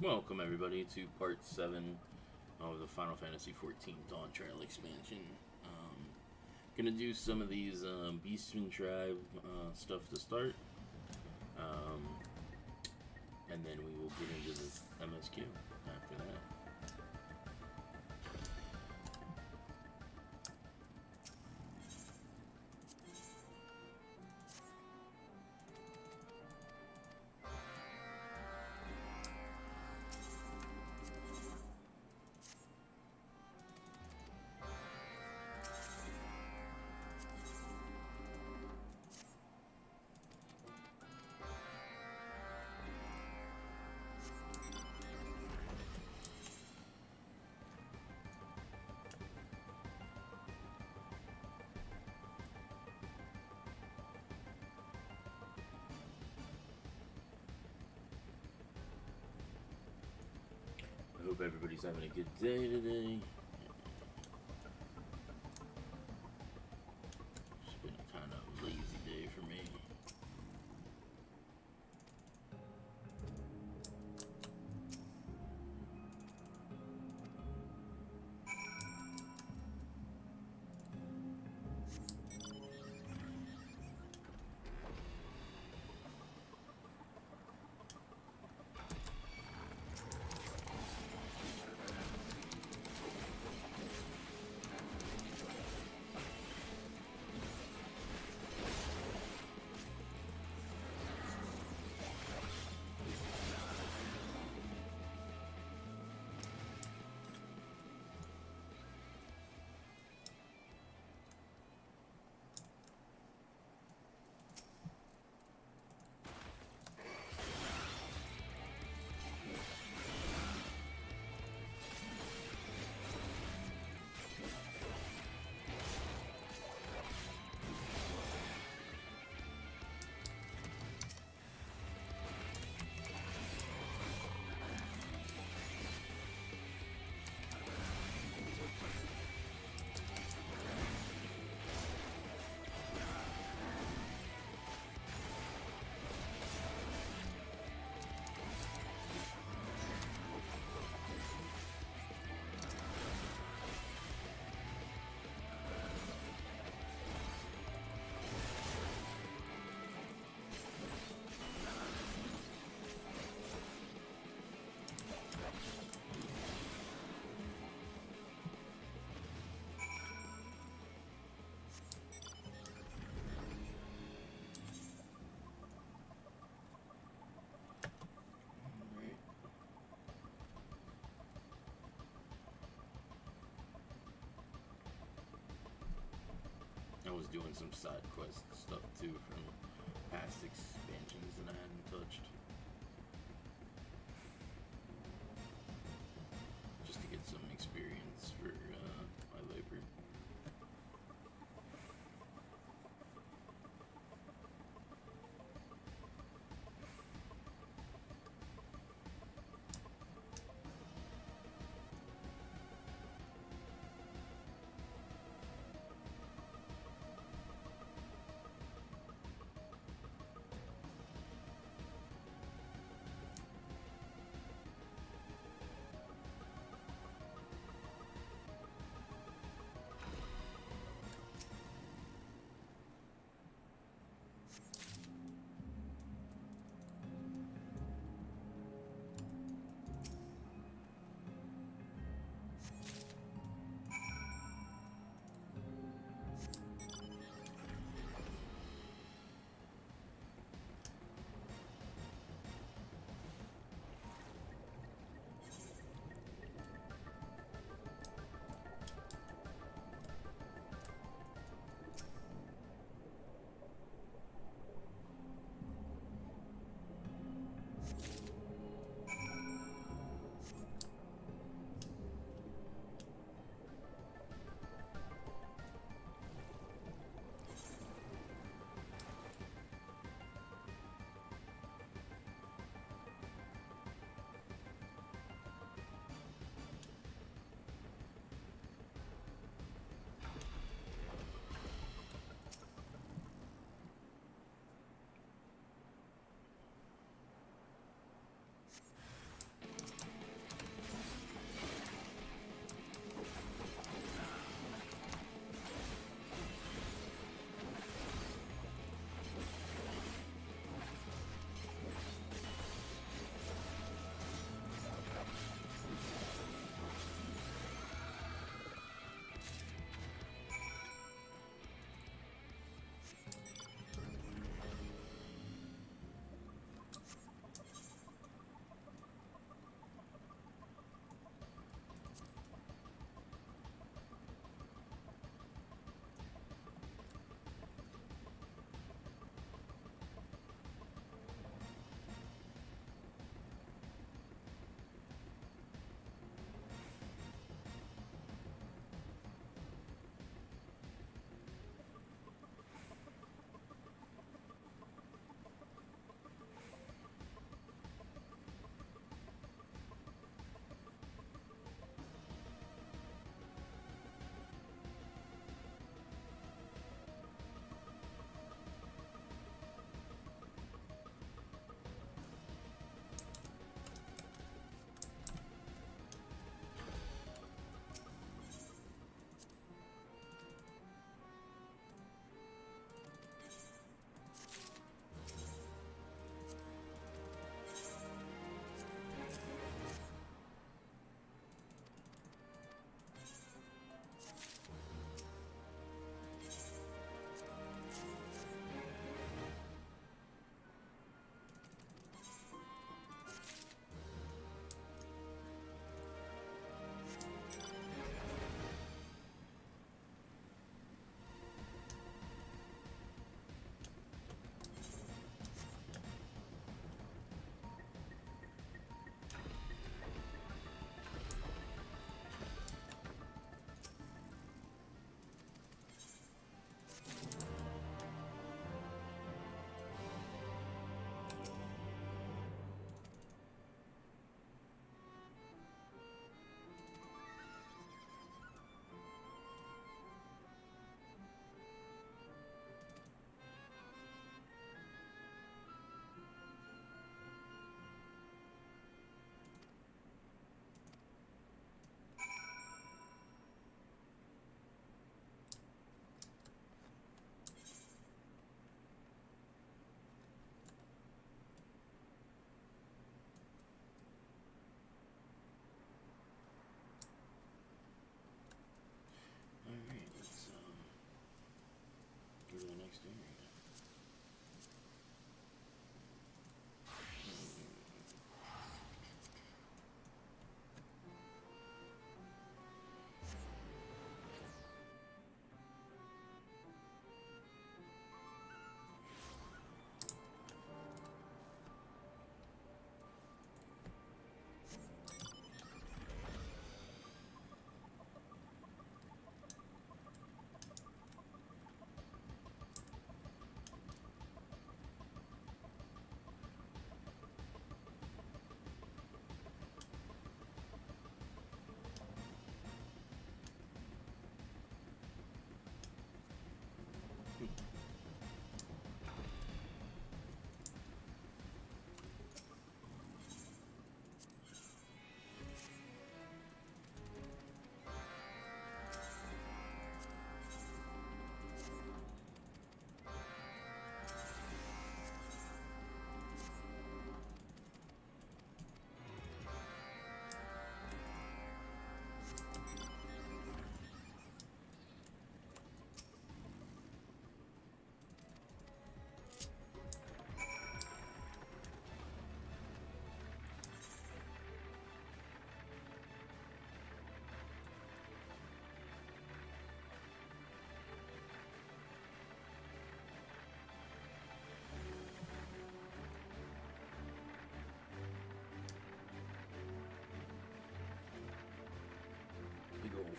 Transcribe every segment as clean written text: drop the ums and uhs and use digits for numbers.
Welcome everybody to part 7 of the Final Fantasy XIV Dawntrail expansion. Gonna do some of these Beastman Tribe stuff to start, and then we will get into the MSQ after that. I hope everybody's having a good day today. It's been a kind of lazy day for me. I was doing some side quest stuff too from past expansions that I hadn't touched. Just to get some experience for my labor.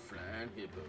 Flying Hippo.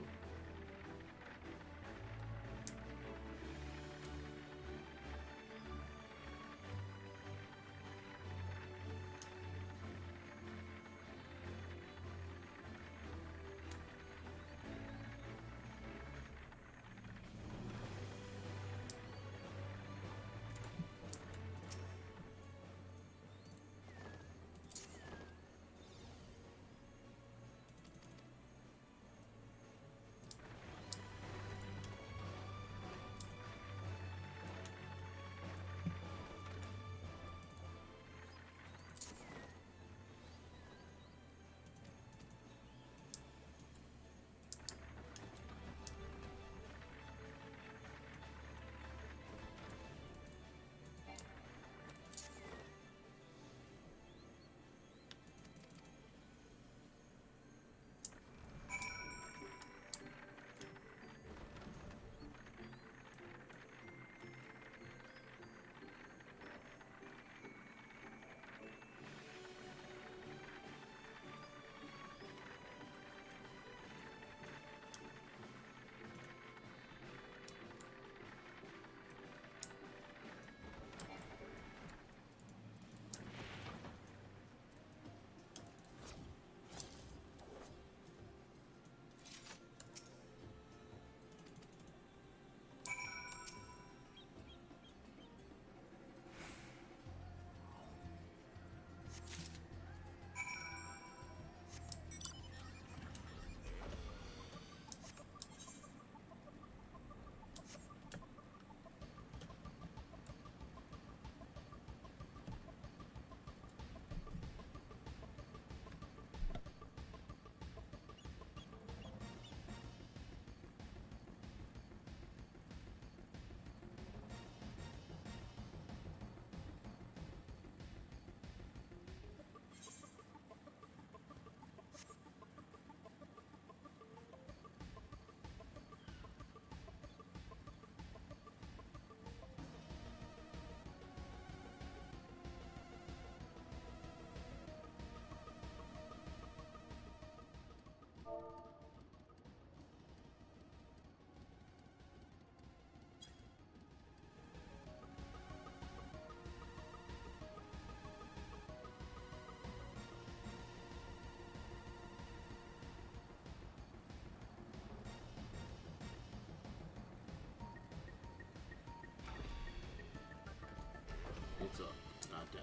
It's up, not down.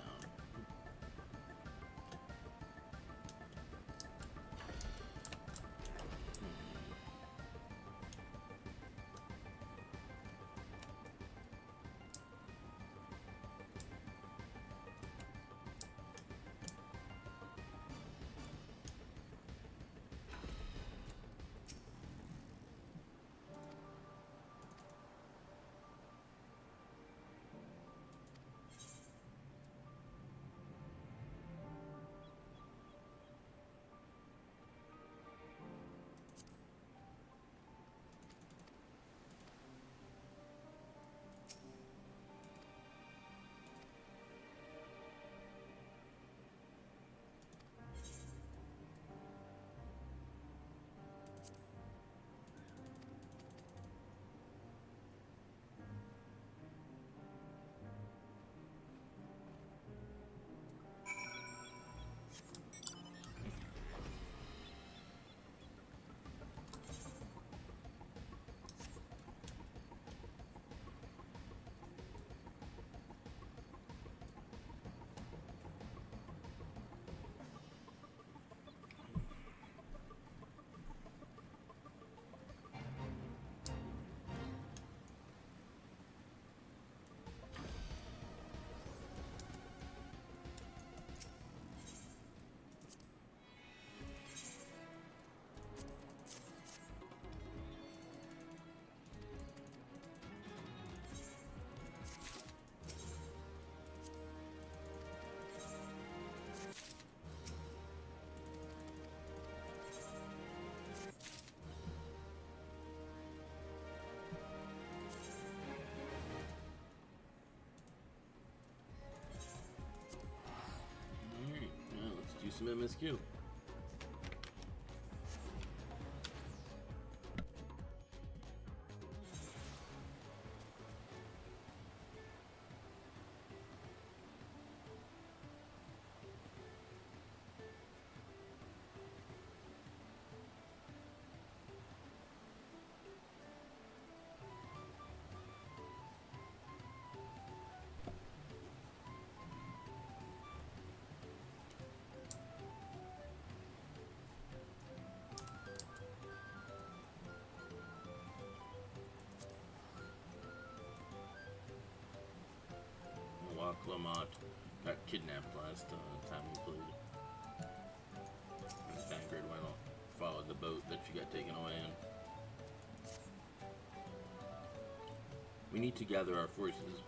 Alright, now let's do some MSQ. Lamont got kidnapped last time we played. And Tancred went on, followed the boat that she got taken away in. We need to gather our forces.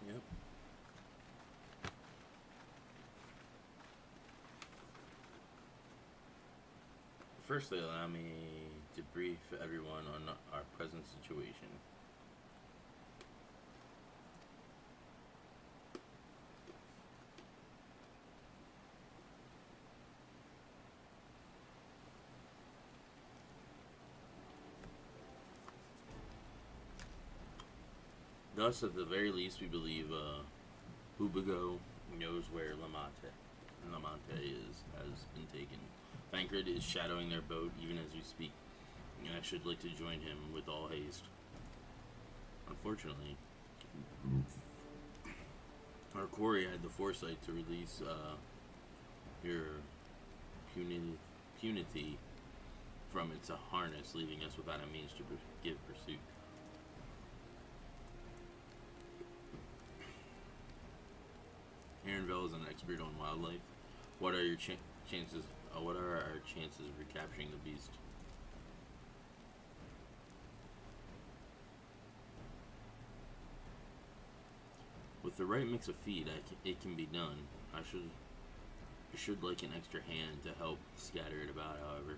Yep. Firstly, allow me to brief everyone on our present situation. Thus, at the very least, we believe Hubigo knows where Lamante has been taken. Tancred is shadowing their boat even as we speak, and I should like to join him with all haste. Unfortunately, our quarry had the foresight to release your punity from its harness, leaving us without a means to give pursuit. Aaronville is an expert on wildlife. What are your chances? What are our chances of recapturing the beast? With the right mix of feed, it can be done. I should like an extra hand to help scatter it about. However,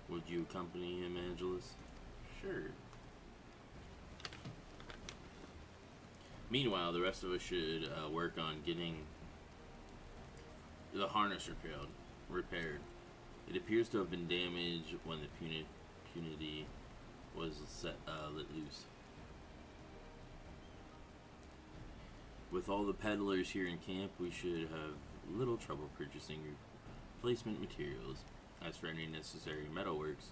would you accompany him, Angelus? Sure. Meanwhile, the rest of us should work on getting the harness repaired. It appears to have been damaged when the punity was let loose. With all the peddlers here in camp, we should have little trouble purchasing replacement materials. As for any necessary metalworks,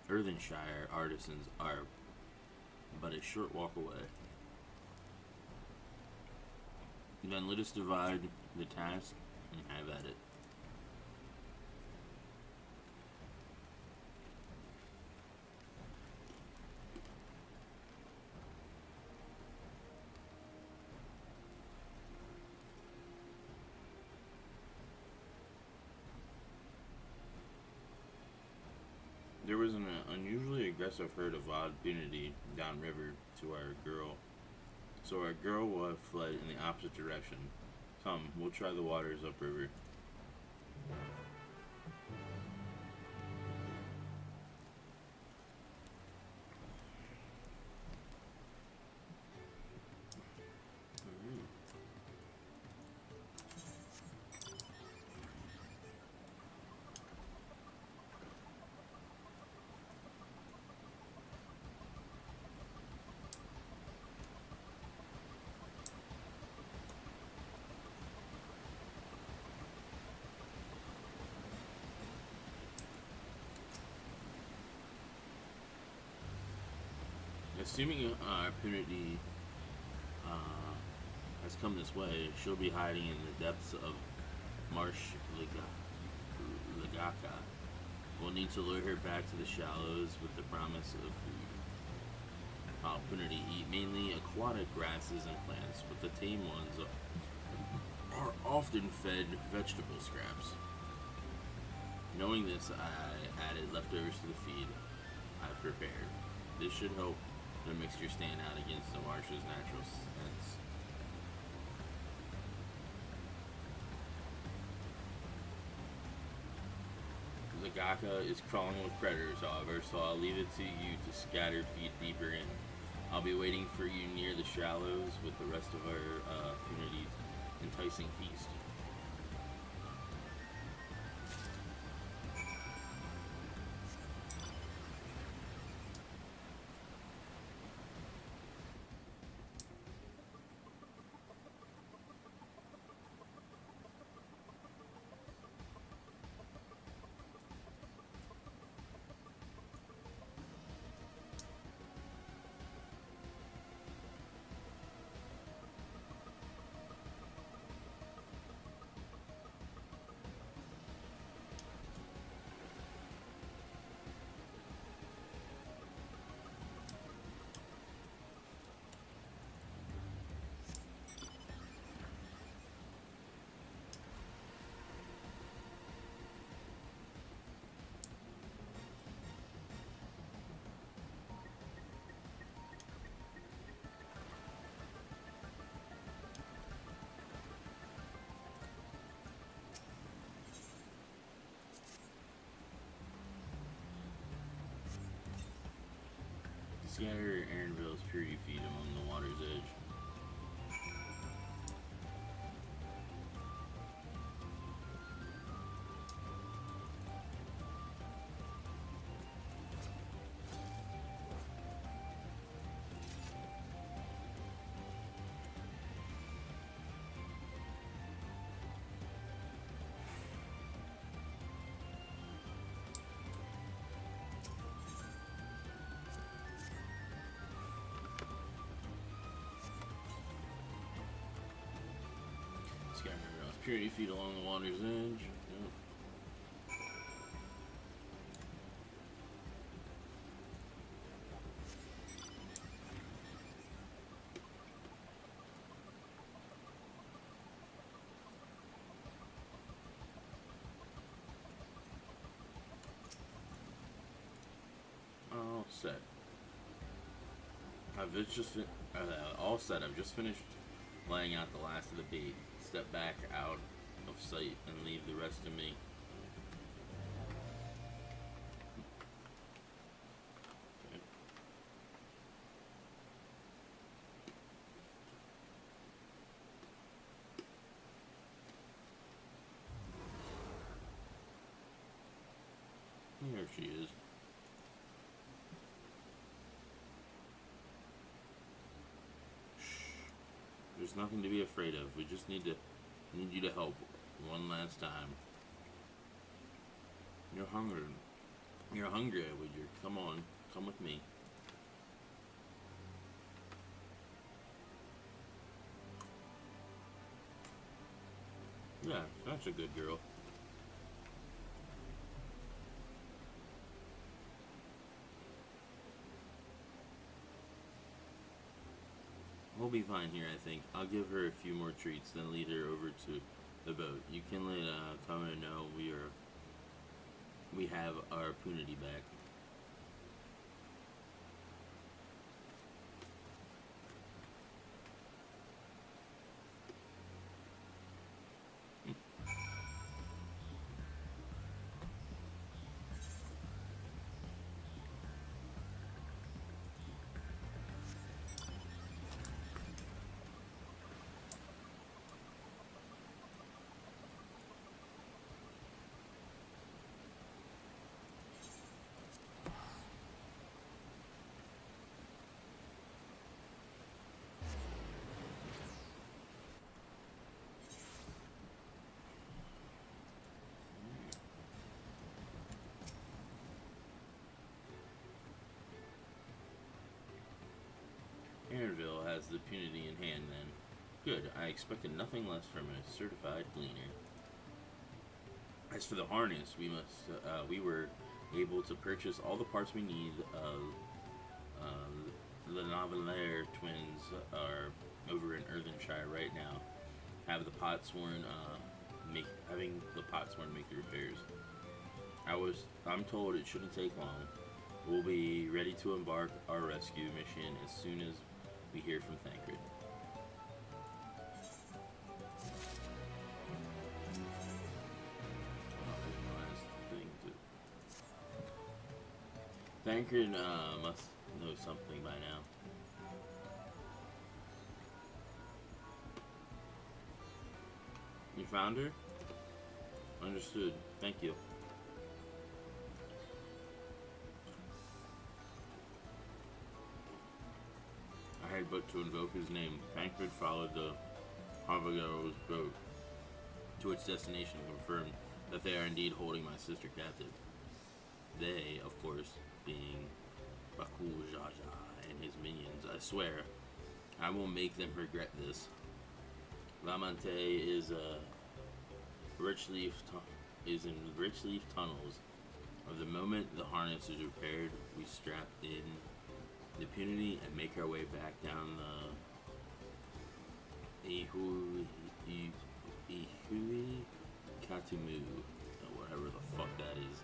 Earthenshire artisans are but a short walk away. Then let us divide the task and have at it. There was an unusually aggressive herd of wild punity downriver to our girl. So our girl will have fled in the opposite direction. Come, we'll try the waters upriver. Assuming Punity has come this way, she'll be hiding in the depths of Marsh Ligaka. We'll need to lure her back to the shallows with the promise of food. Punity eat mainly aquatic grasses and plants, but the tame ones are often fed vegetable scraps. Knowing this, I added leftovers to the feed I've prepared. This should help the mixture stand out against the marsh's natural scents. Ligaka is crawling with predators, however, so I'll leave it to you to scatter feed deeper in. I'll be waiting for you near the shallows with the rest of our Punity's enticing feast. Scatter Aaronville's purity feed along the water's edge. Purity feet along the water's edge. Yep. All set. All set. I've just finished laying out the last of the bait. Step back out of sight and leave the rest to me. Okay. There she is. There's nothing to be afraid of. We just need you to help one last time. You're hungry. You're hungry, Woodyer. Come on. Come with me. Yeah, that's a good girl. We'll be fine here, I think. I'll give her a few more treats, then lead her over to the boat. You can let Tommy know we have our punity back. Aaronville has the punity in hand then. Good, I expected nothing less from a certified gleaner. As for the harness, we were able to purchase all the parts we need. The Lavalier twins are over in Earthenshire right now. Having the Potsworn make the repairs. I'm told it shouldn't take long. We'll be ready to embark our rescue mission as soon as we hear from Thancred. Thancred must know something by now. You found her? Understood. Thank you. I had but to invoke his name. Thancred followed the Havago's boat to its destination and confirmed that they are indeed holding my sister captive. They, of course, being Bakul Jaja and his minions. I swear, I will make them regret this. Lamante is in Richleaf tunnels. Of the moment the harness is repaired, we strap in the punity and make our way back down the Ihui Katumu, or whatever the fuck that is.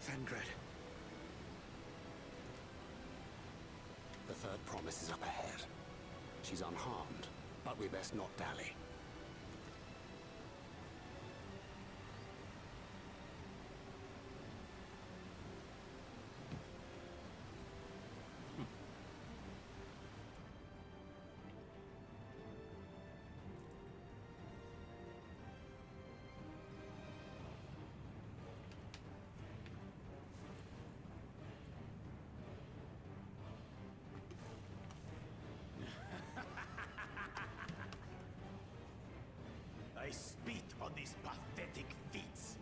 Thengred. The third promise is up ahead. She's unharmed, but we best not dally. I spit on these pathetic feats.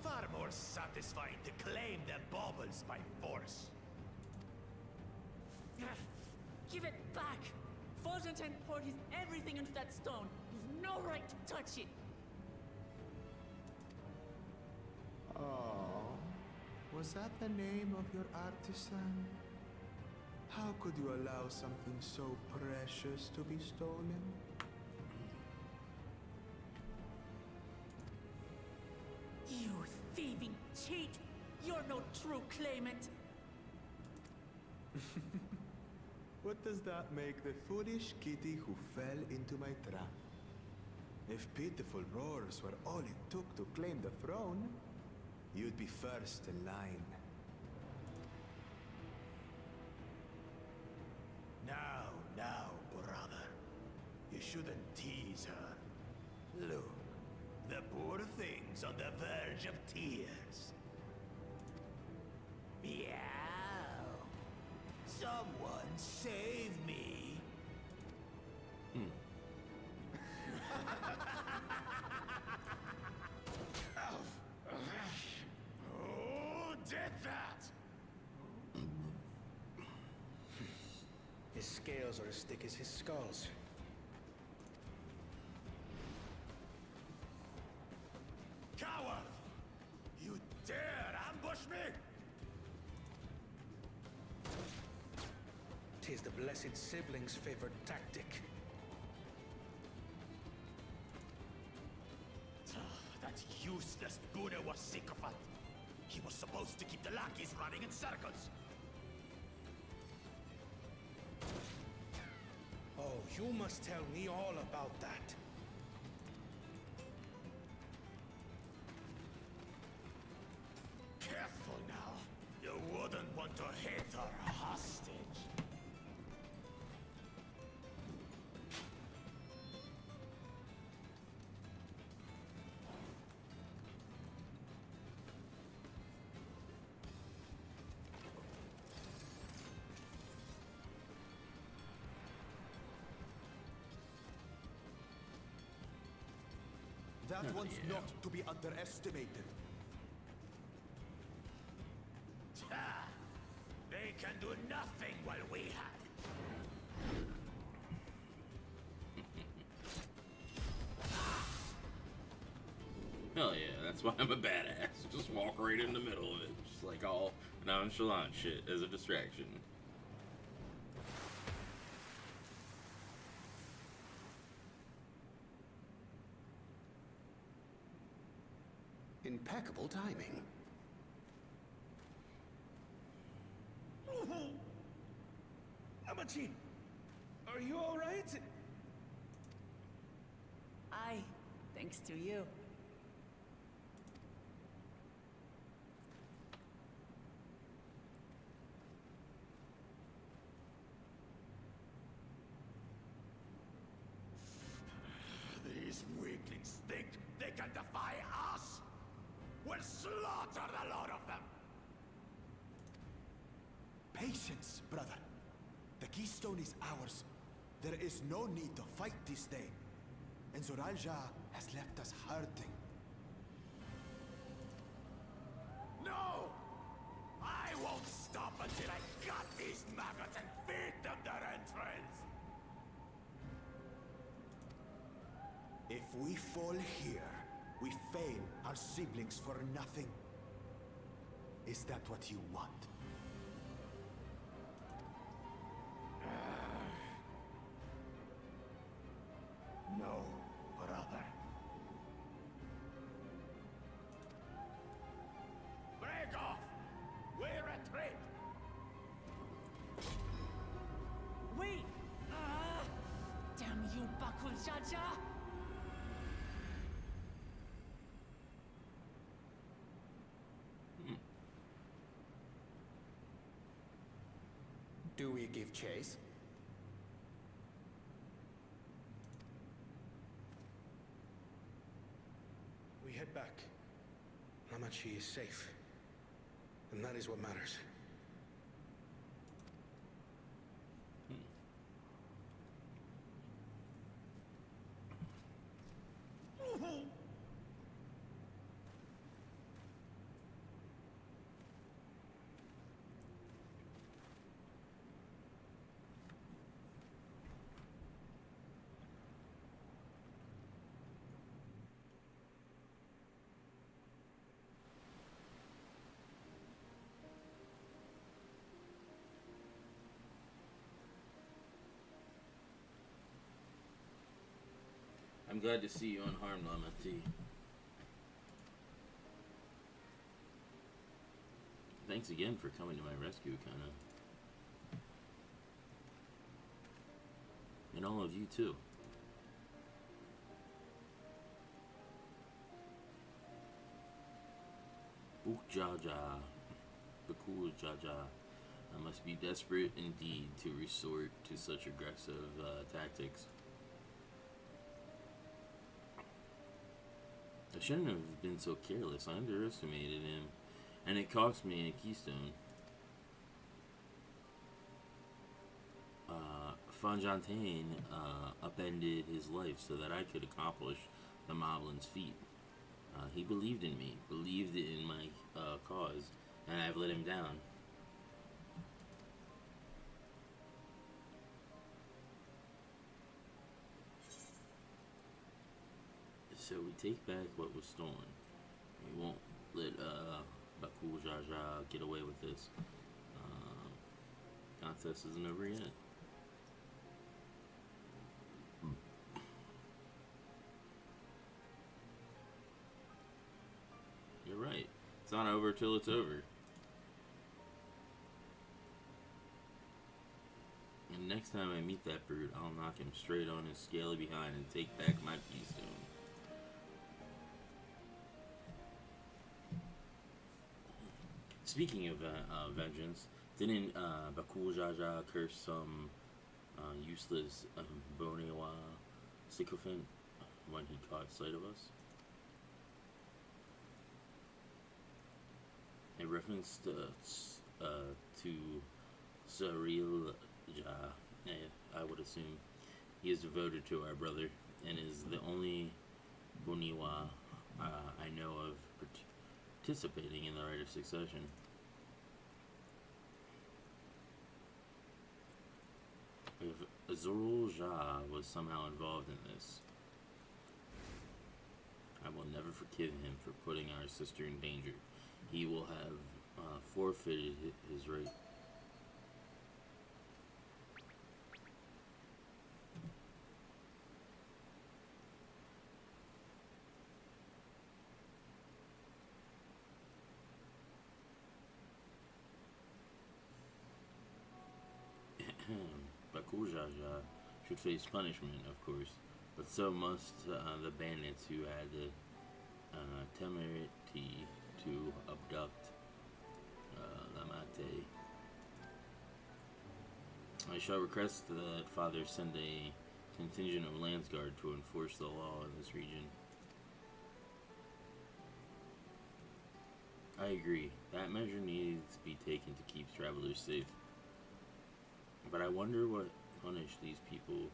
Far more satisfying to claim the baubles by force. Give it back! Forzenten poured his everything into that stone. You've no right to touch it! Oh, was that the name of your artisan? How could you allow something so precious to be stolen? You thieving cheat! You're no true claimant! What does that make the foolish kitty who fell into my trap? If pitiful roars were all it took to claim the throne, you'd be first in line. Now, brother. You shouldn't tease her. Look, the poor thing's on the verge of tears. Meow. Someone save me. Who did that? His scales are as thick as his skulls. Coward! You dare ambush me? Tis the blessed sibling's favorite tactic. That useless Buddha was sycophant. He was supposed to keep the lackeys running in circles. Oh, you must tell me all about that. Careful now. You wouldn't want to hit her hostage. That one's not to be underestimated. Ha! They can do nothing while we have. Hell yeah, that's why I'm a badass. Just walk right in the middle of it. Just like all nonchalant shit as a distraction. Impeccable timing. Amachi, are you all right? Aye, thanks to you. These weaklings think they can defy us? We'll slaughter the lot of them! Patience, brother. The keystone is ours. There is no need to fight this day. And Zoralja has left us hurting. No! I won't stop until I gut these maggots and feed them their entrails! If we fall here, we fail our siblings for nothing. Is that what you want? No, brother. Break off! Do we give chase? We head back. Hamachi is safe. And that is what matters. I'm glad to see you unharmed, Lamati. Thanks again for coming to my rescue, Kana. And all of you, too. Bukjaja. Bakul Jaja. I must be desperate indeed to resort to such aggressive tactics. I shouldn't have been so careless. I underestimated him, and it cost me a keystone. Fonjantain upended his life so that I could accomplish the Moblin's feat. He believed in me, believed in my cause, and I've let him down. So we take back what was stolen. We won't let Bakul Jaja get away with this. Contest isn't over yet. You're right. It's not over till it's over. And next time I meet that brute, I'll knock him straight on his scaly behind and take back my keystone. Speaking of vengeance, didn't Bakul Jaja curse some useless Bonewa sycophant when he caught sight of us? A reference to Saril Ja, I would assume. He is devoted to our brother and is the only Bonewa I know of participating in the Rite of Succession. If Zorul Ja was somehow involved in this, I will never forgive him for putting our sister in danger. He will have forfeited his right. Bakul Jaja should face punishment, of course, but so must the bandits who had the temerity to abduct Lamate. I shall request that Father send a contingent of Landsguard to enforce the law in this region. I agree. That measure needs to be taken to keep travelers safe. But I wonder what punished these people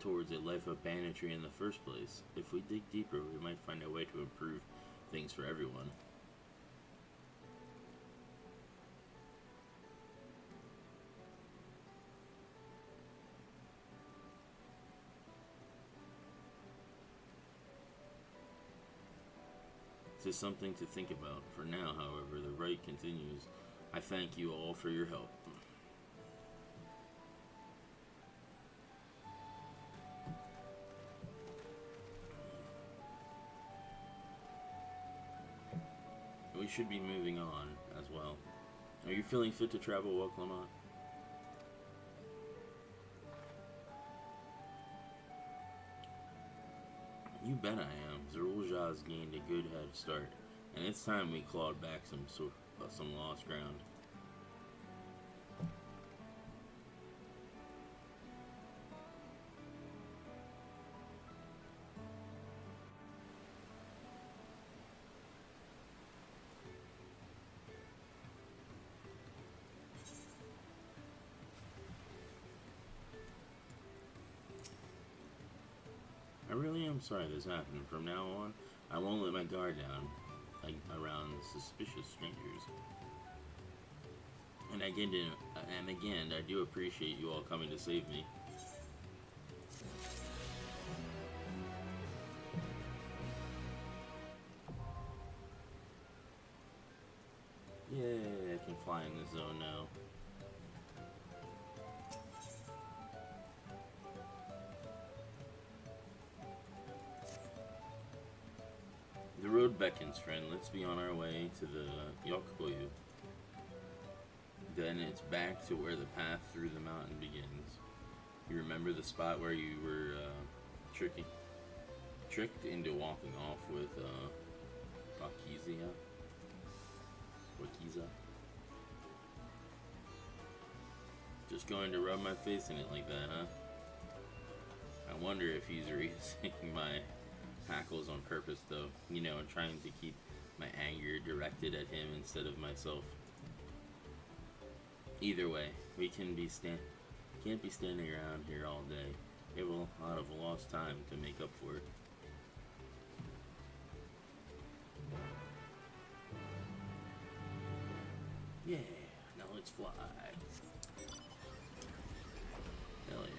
towards a life of banditry in the first place. If we dig deeper, we might find a way to improve things for everyone. This is something to think about. For now, however, the rite continues. I thank you all for your help. We should be moving on as well. Are you feeling fit to travel, Waklamat? You bet I am. Zorul Ja's gained a good head start, and it's time we clawed back some lost ground. really am sorry this happened. From now on, I won't let my guard down around suspicious strangers. And again, I do appreciate you all coming to save me. Yay, I can fly in this zone now. The road beckons, friend. Let's be on our way to the Yokboyu. Then it's back to where the path through the mountain begins. You remember the spot where you were tricked into walking off with Wakiza? Just going to rub my face in it like that, huh? I wonder if he's raising my hackles on purpose, though. You know, and trying to keep my anger directed at him instead of myself. Either way, we can't be standing around here all day. We have a lot of lost time to make up for it. Yeah, now let's fly. Hell yeah.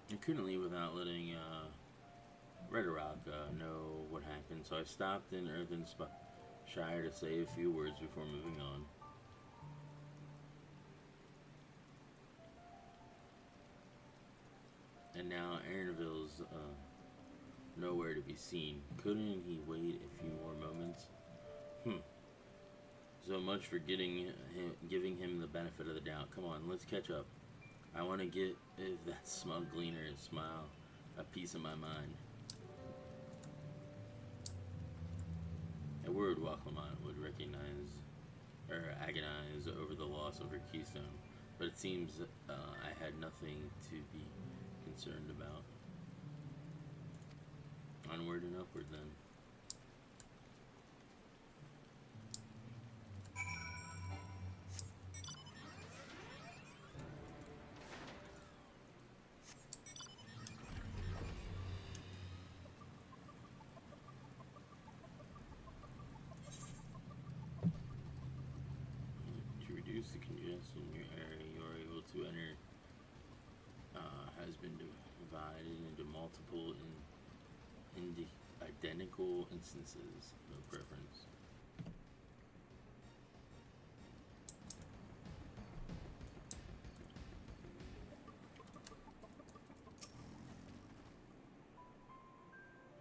I couldn't leave without letting Red Rock know what happened, so I stopped in Earthenshire to say a few words before moving on. And now Aaronville's nowhere to be seen. Couldn't he wait a few more moments? So much for giving him the benefit of the doubt. Come on, let's catch up. I want to get that smug gleaner and smile a piece of my mind. A word Waklamont would recognize or agonize over the loss of her keystone, but it seems I had nothing to be concerned about. Onward and upward then. The congestion in your area you are able to enter has been divided into multiple identical instances. No preference.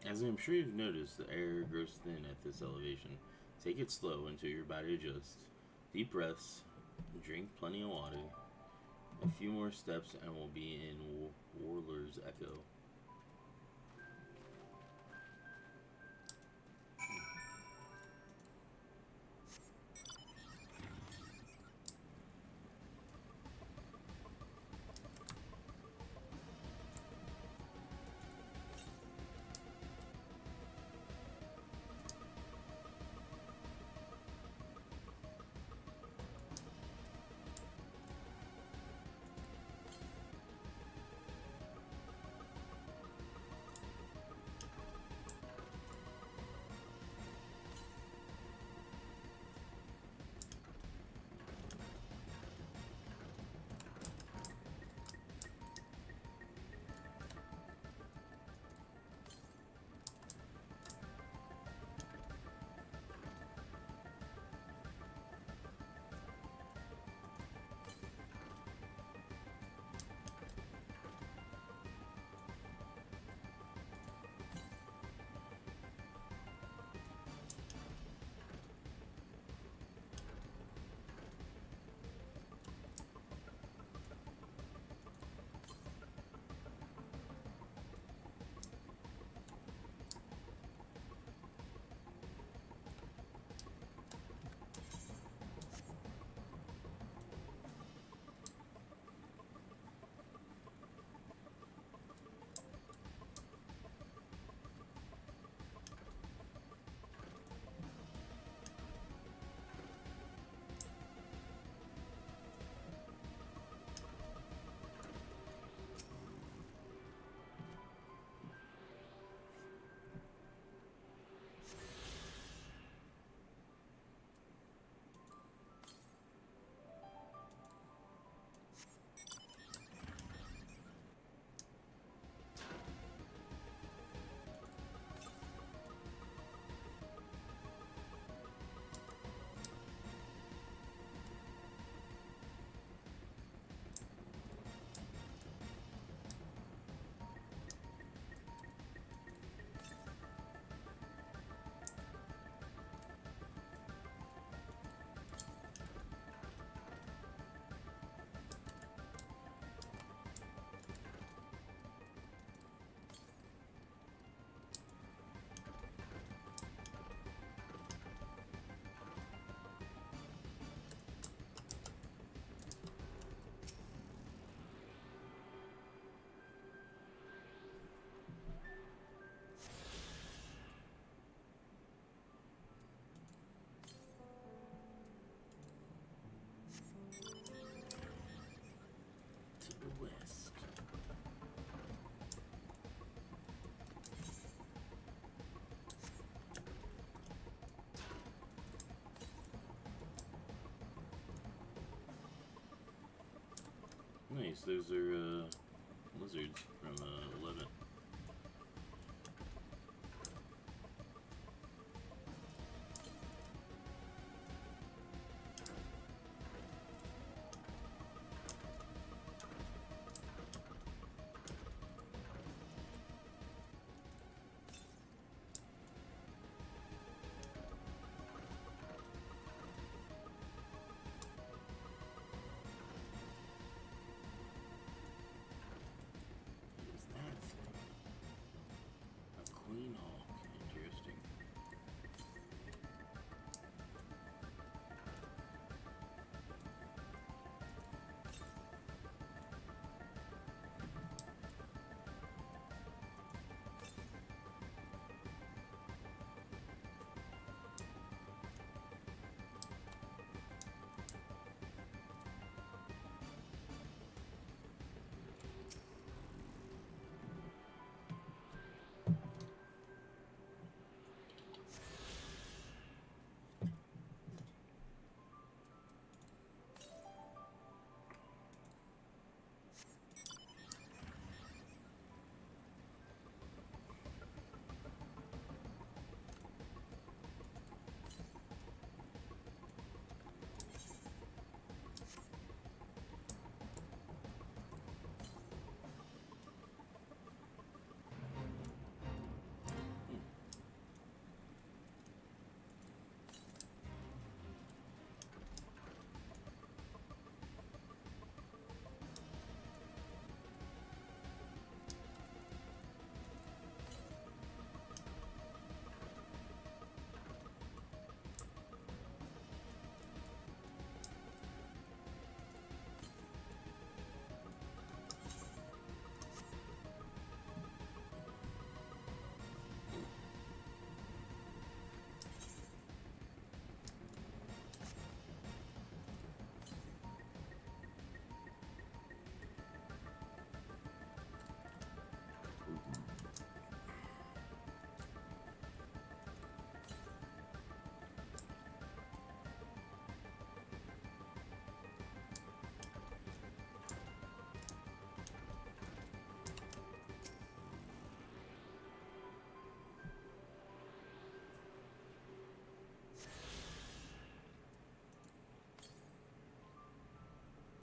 As I'm sure you've noticed, the air grows thin at this elevation. Take it slow until your body adjusts. Deep breaths. Drink plenty of water. A few more steps and we'll be in Warlord's Echo. Nice, those are lizards from 11. What is that thing? A queen hawk. Interesting.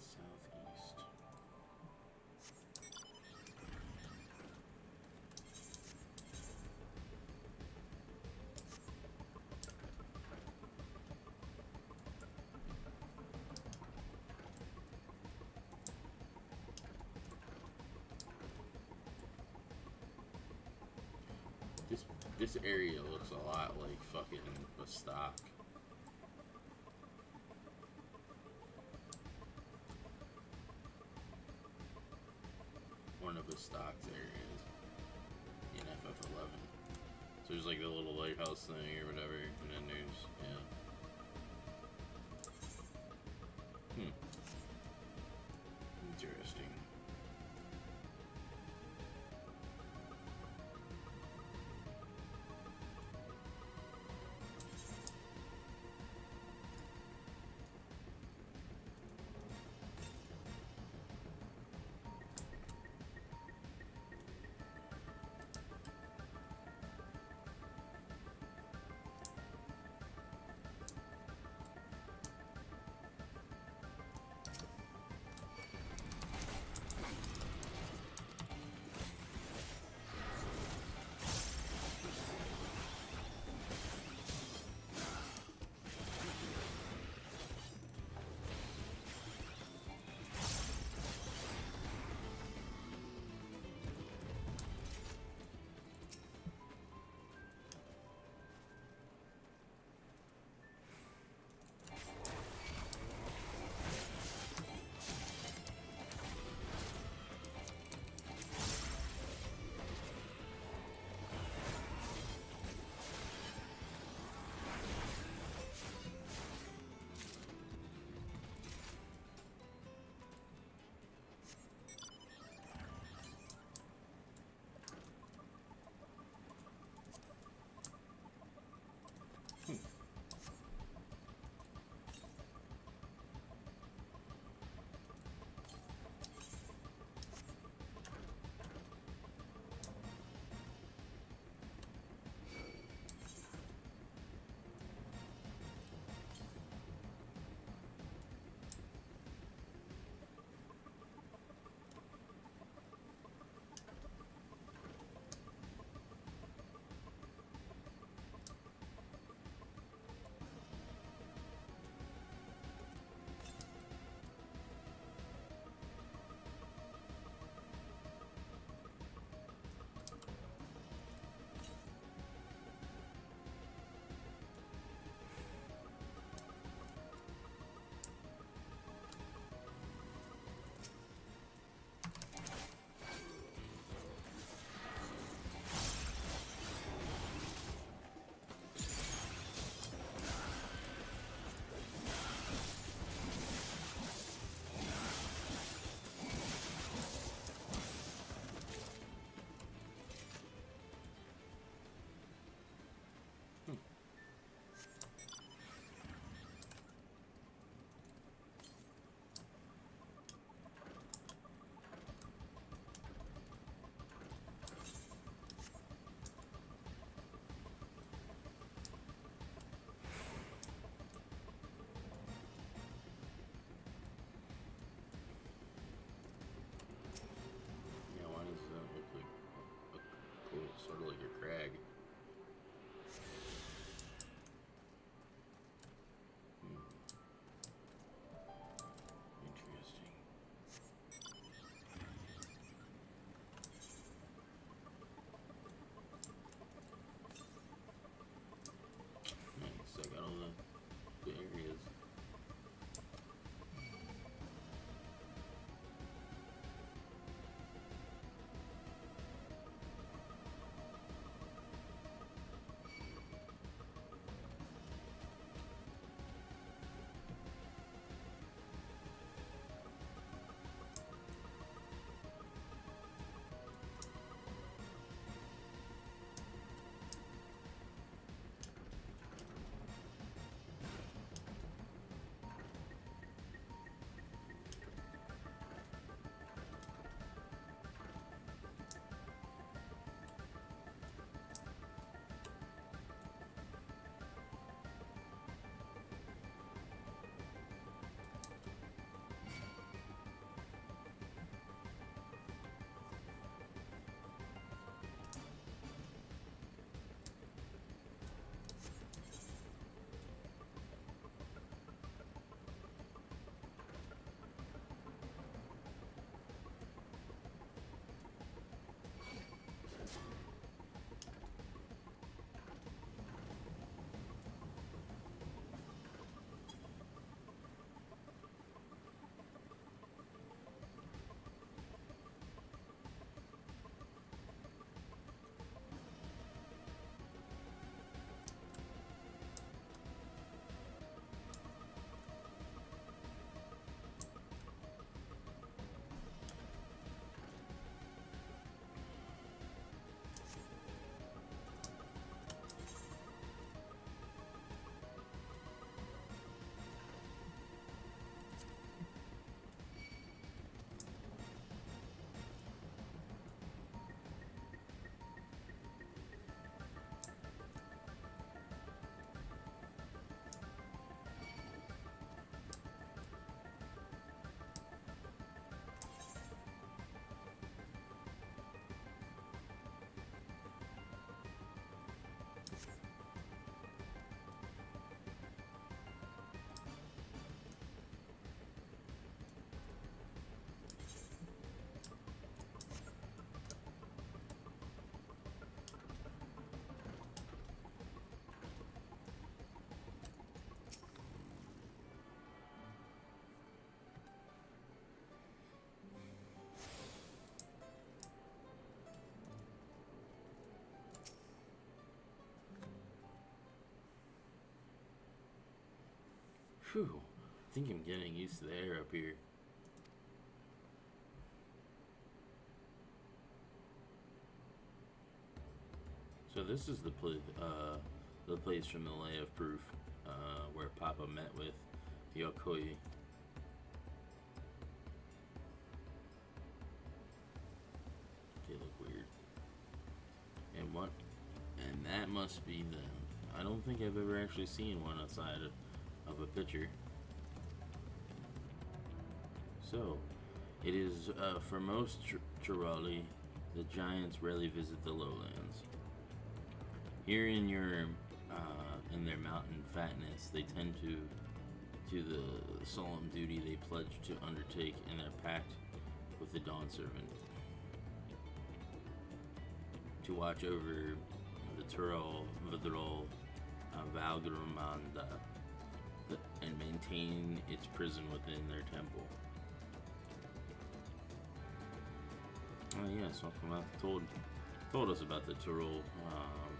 Southeast. This area looks a lot like fucking a stock. One of the stocks areas in FF11. So there's like the little lighthouse thing or whatever, and then there's interesting. Whew. I think I'm getting used to the air up here. So this is the place from the Lay of Proof, where Papa met with Yokoi. They look weird. And that must be them. I don't think I've ever actually seen one outside of a picture. So, it is, for most Tirali, the giants rarely visit the lowlands. Here in in their mountain fatness, they tend to the solemn duty they pledge to undertake in their pact with the Dawn Servant. To watch over the Turel, Vidrol, Valgramanda, and maintain its prison within their temple. Oh yes, Welcome told us about the Turel,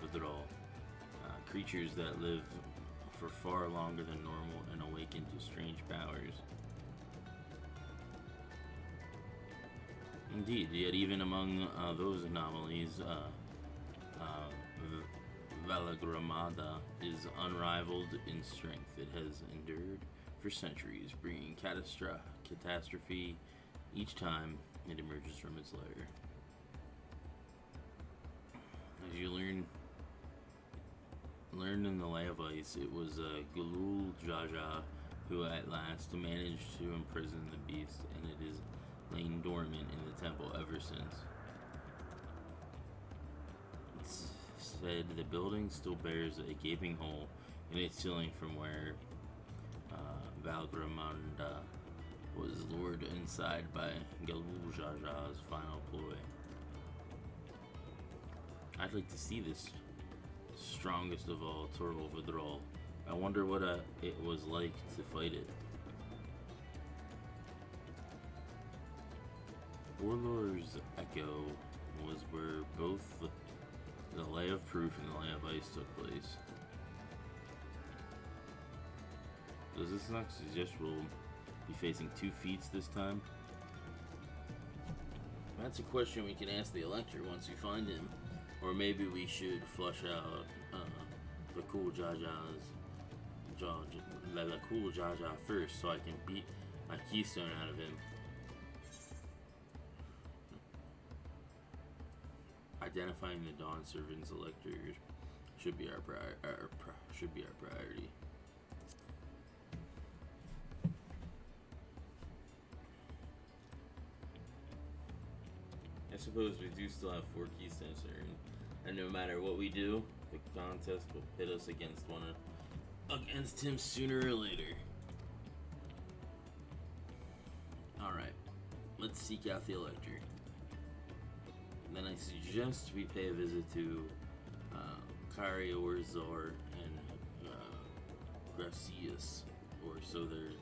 Vidrol, creatures that live for far longer than normal and awaken to strange powers. Indeed, yet even among those anomalies, Valagramada is unrivaled in strength. It has endured for centuries, bringing catastrophe each time it emerges from its lair. As you learned in the Lay of Ice, it was Galul Jaja who at last managed to imprison the beast, and it has lain dormant in the temple ever since. It's said the building still bears a gaping hole in its ceiling from where Valgramanda was lured inside by Galul Jaja's final ploy. I'd like to see this strongest of all Turel Vidrol. I wonder what it was like to fight it. Warlord's Echo was where both the Lay of Proof and the Lay of Ice took place. Does this not suggest we'll be facing 2 feats this time? That's a question we can ask the Elector once we find him. Or maybe we should flush out the cool Jaja's the cool Jaja first, so I can beat my keystone out of him. Identifying the Dawn Servant's Electors should be our priority. I suppose we do still have 4 keystones to earn, and no matter what we do, the contest will pit us against him sooner or later. Alright, let's seek out the Elector. Then I suggest we pay a visit to Kari Orzor and Gracias, or so their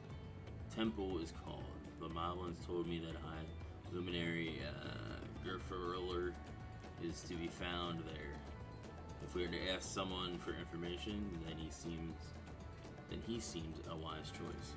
temple is called. The Moblins told me that High Luminary Gerferler is to be found there. If we were to ask someone for information, then he seems a wise choice.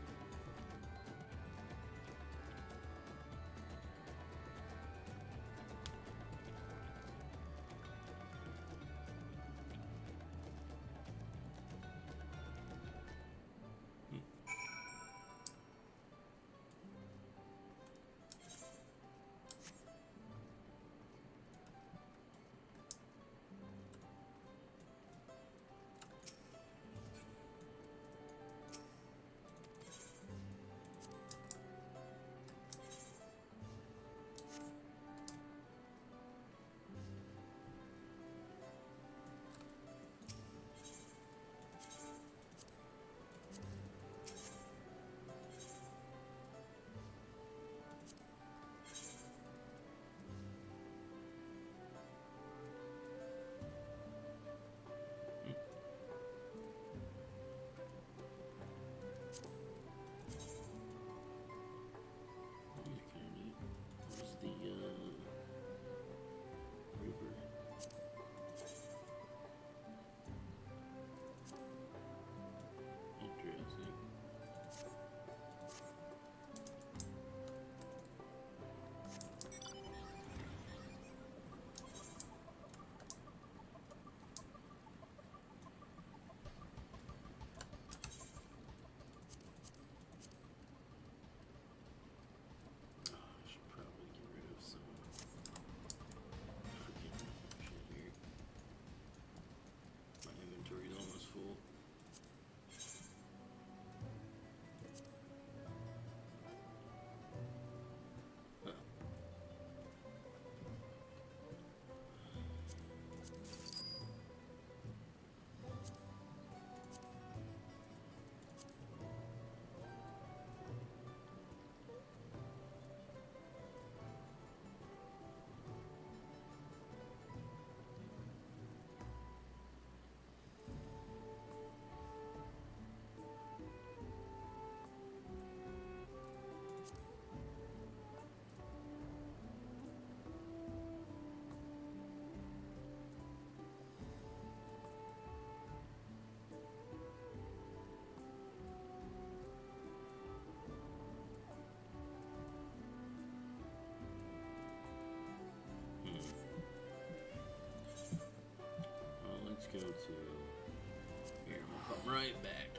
right back.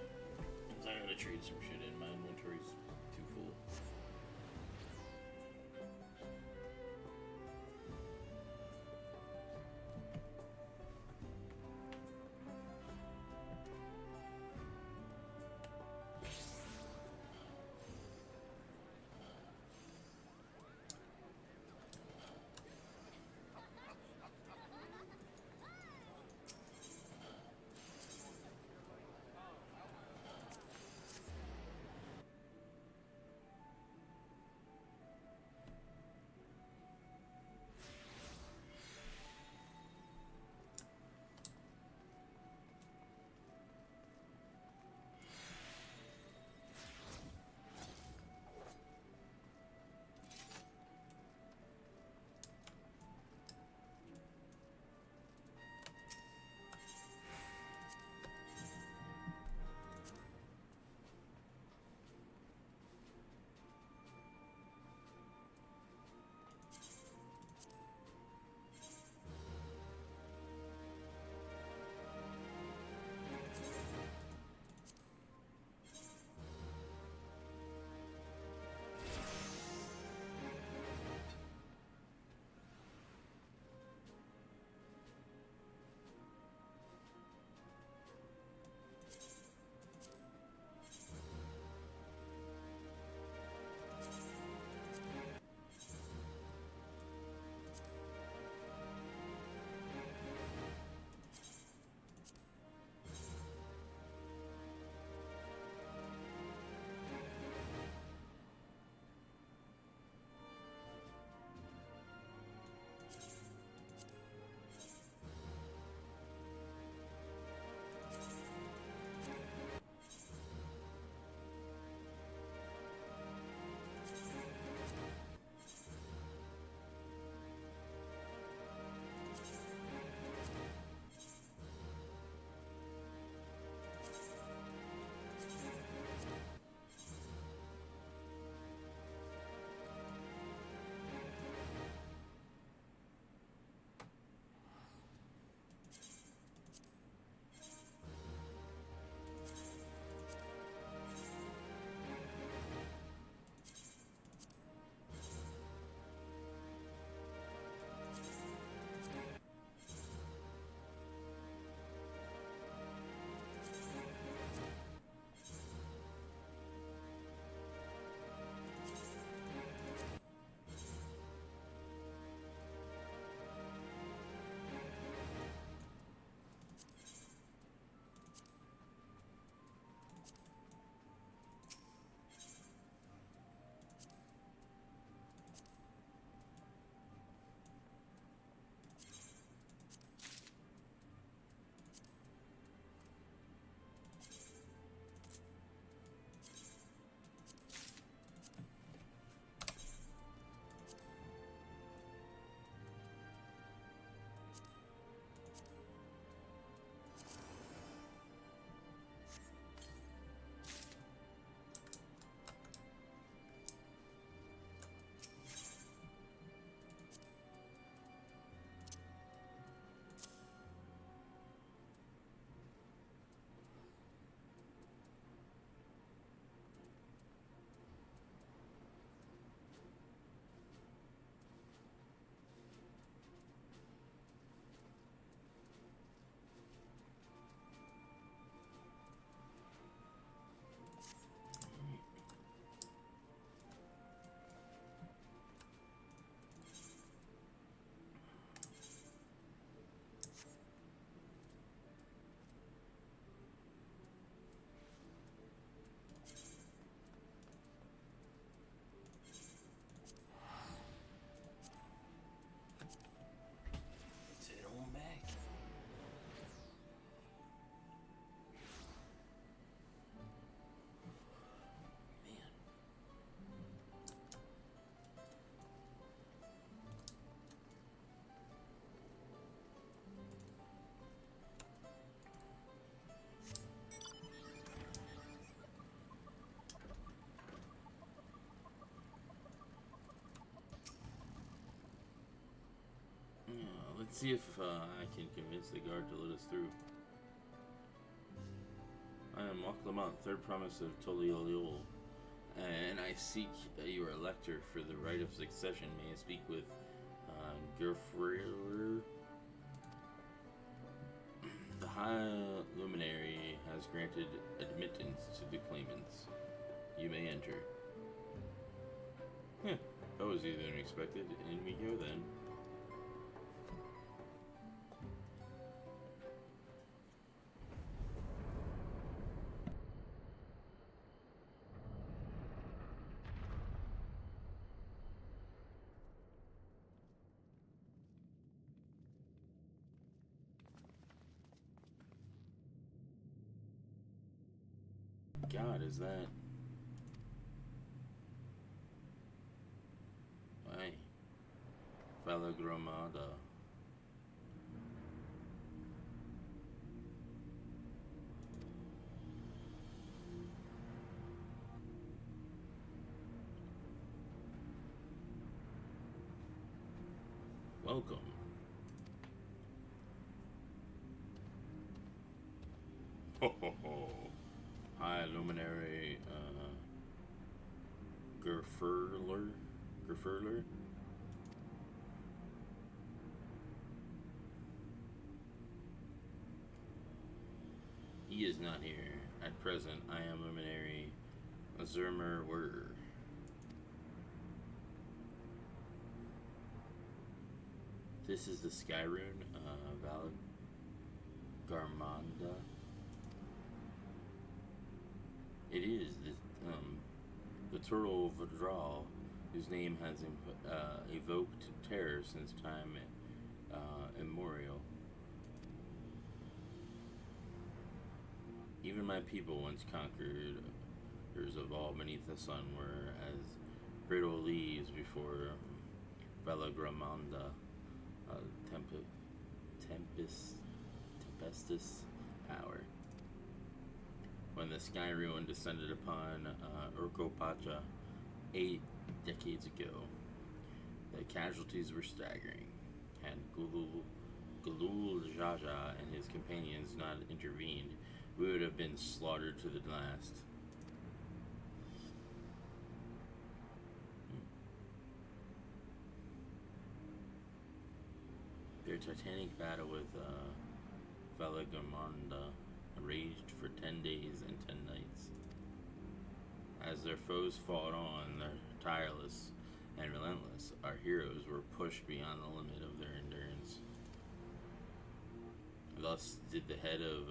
Cause I gotta trade some shit in. My inventory's too full. Let's see if I can convince the guard to let us through. I am Waklamont, third promise of Tolioliol, and I seek your elector for the right of succession. May I speak with Gerfriller? The High Luminary has granted admittance to the claimants. You may enter. That was easier than expected. In we go then. God, is that... Hey. Valagramada. Welcome. Ho ho ho. High Luminary, Gerfurler? He is not here. At present, I am Luminary Zermer Wur. This is the Skyrune, Valgarmanda. It is the Turtle Vidral, whose name has evoked terror since time immemorial. Even my people, once conquerors of all beneath the sun, were as brittle leaves before Valagramanda, Tempestus power. When the Skyrune descended upon Urkopacha 8 decades ago, the casualties were staggering. Had Galul Jaja and his companions not intervened, we would have been slaughtered to the last. Their titanic battle with Valagramanda raged for 10 days and 10 nights. As their foes fought on, they're tireless and relentless, our heroes were pushed beyond the limit of their endurance. Thus did the head of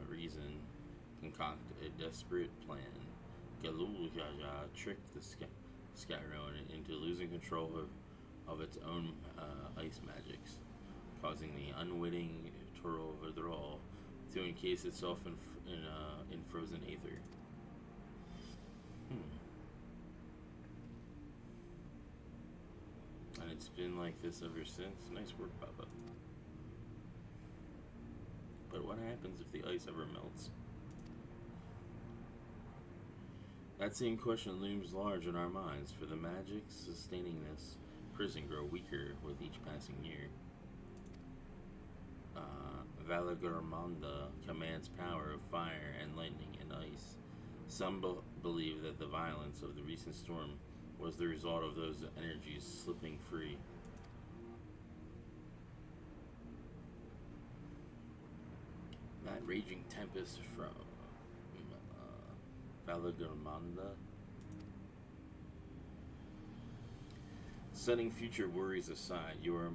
reason concoct a desperate plan. Galul Jaja tricked the Skyrone into losing control of its own ice magics, causing the unwitting Turtle Vidral to encase itself in frozen aether. And it's been like this ever since. Nice work, Papa. But what happens if the ice ever melts? That same question looms large in our minds, for the magics sustaining this prison grow weaker with each passing year. Valagramanda commands power of fire and lightning and ice. Some believe that the violence of the recent storm was the result of those energies slipping free. That raging tempest from Valagramanda. Setting future worries aside, you are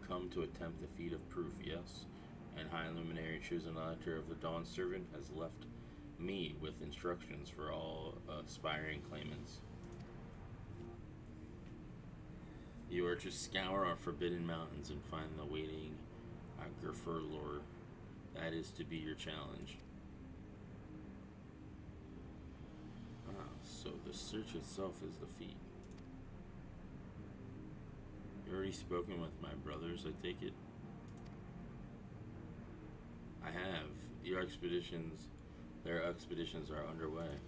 come to attempt the feat of proof, yes? And High Luminary, chosen elector of the Dawn Servant, has left me with instructions for all aspiring claimants. You are to scour our forbidden mountains and find the waiting Gerfurler. That is to be your challenge. So the search itself is the feat. You already spoken with my brothers, I take it? I have. Their expeditions are underway.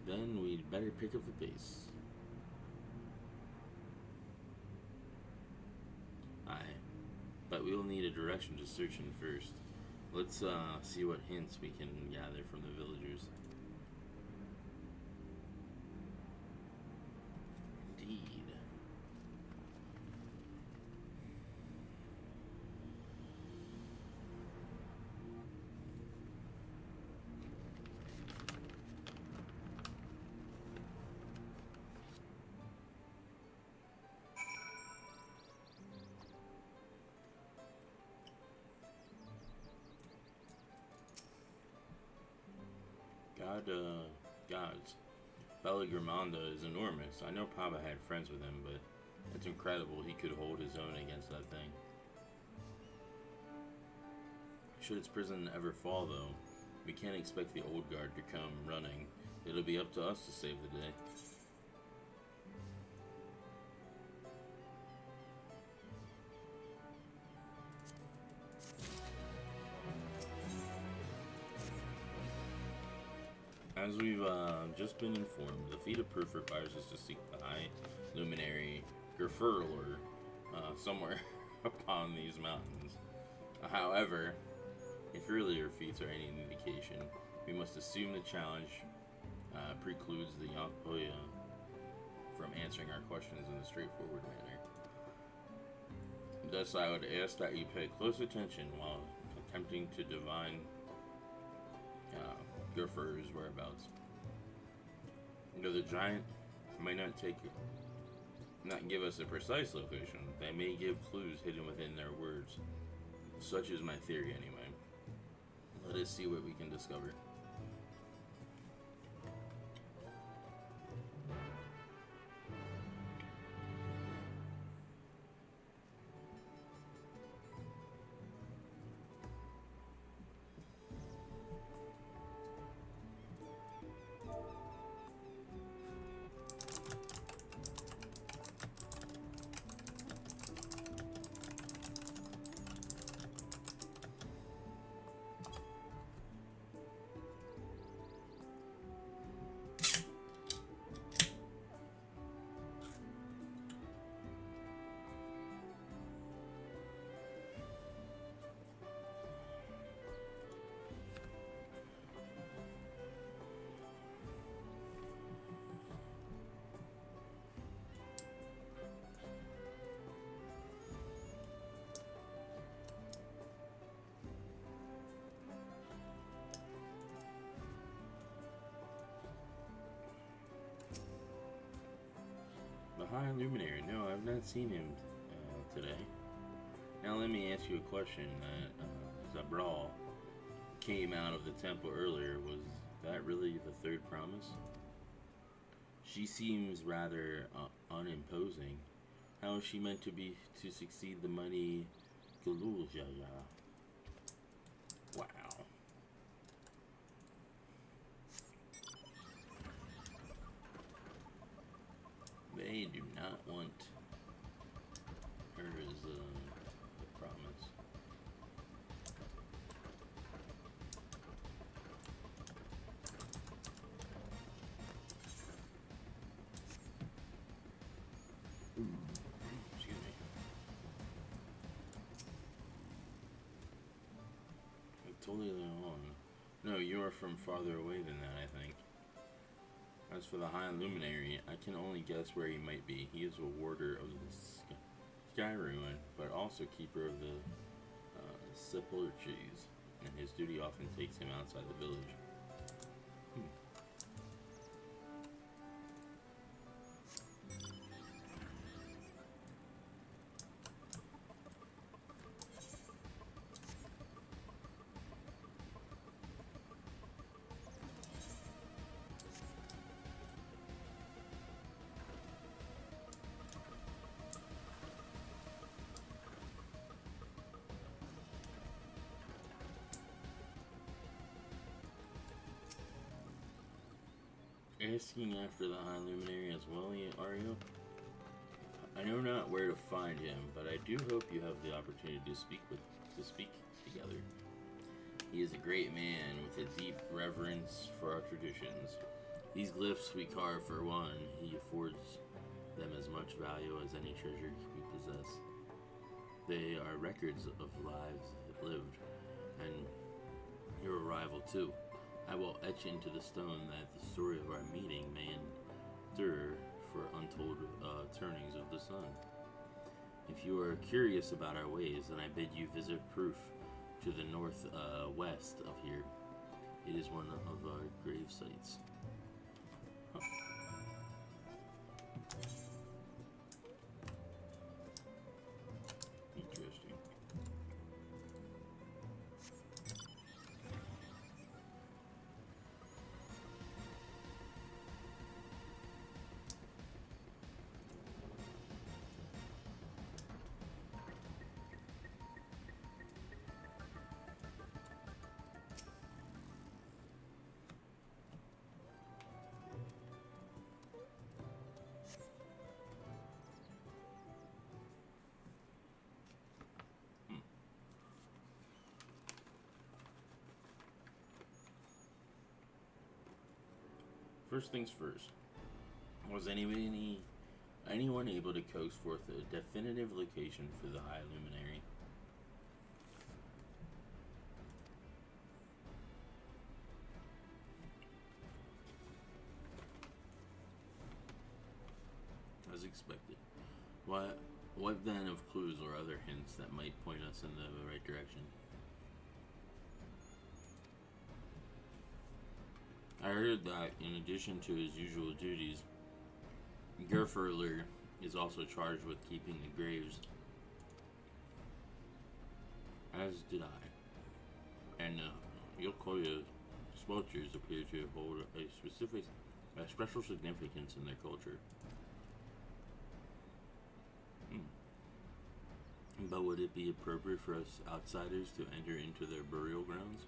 Then we'd better pick up the pace. Aye. but we will need a direction to search in first. Let's see what hints we can gather from the villagers. Indeed. Gods. Belligramanda is enormous. I know Papa had friends with him, but it's incredible he could hold his own against that thing. Should its prison ever fall, though, we can't expect the old guard to come running. It'll be up to us to save the day. As we've just been informed, the feat of proof requires us to seek the High Luminary Gerfurler somewhere upon these mountains. However, if earlier feats are any indication, we must assume the challenge precludes the Yonkoya from answering our questions in a straightforward manner. Thus, I would ask that you pay close attention while attempting to divine Gerfur's whereabouts. Though the giant may not give us a precise location, they may give clues hidden within their words. Such is my theory, anyway. Let us see what we can discover. The High Luminary. No, I've not seen him today. Now let me ask you a question. That Zabral came out of the temple earlier. Was that really the third promise? She seems rather unimposing. How is she meant to succeed the mighty Galuljaja? Wow. They do not want her as the promise. Excuse me. I'm totally wrong. No, you are from farther away than that, I think. As for the High Luminary, I can only guess where he might be. He is a warder of the Sky Ruin, but also keeper of the sepulchres, and his duty often takes him outside the village. Asking after the High Luminary as well, are you? I know not where to find him, but I do hope you have the opportunity to speak together. He is a great man with a deep reverence for our traditions. These glyphs we carve for one, he affords them as much value as any treasure we possess. They are records of lives lived, and your arrival too. I will etch into the stone that the story of our meeting may endure for untold turnings of the sun. If you are curious about our ways, then I bid you visit Proof to the northwest of here. It is one of our grave sites. Huh. Interesting. First things first. Was anyone able to coax forth a definitive location for the High Luminary? As expected. What then of clues or other hints that might point us in the right direction? I heard that, in addition to his usual duties, Gerferler is also charged with keeping the graves, as did I. And Yokoya smelters appear to hold a special significance in their culture. But would it be appropriate for us outsiders to enter into their burial grounds?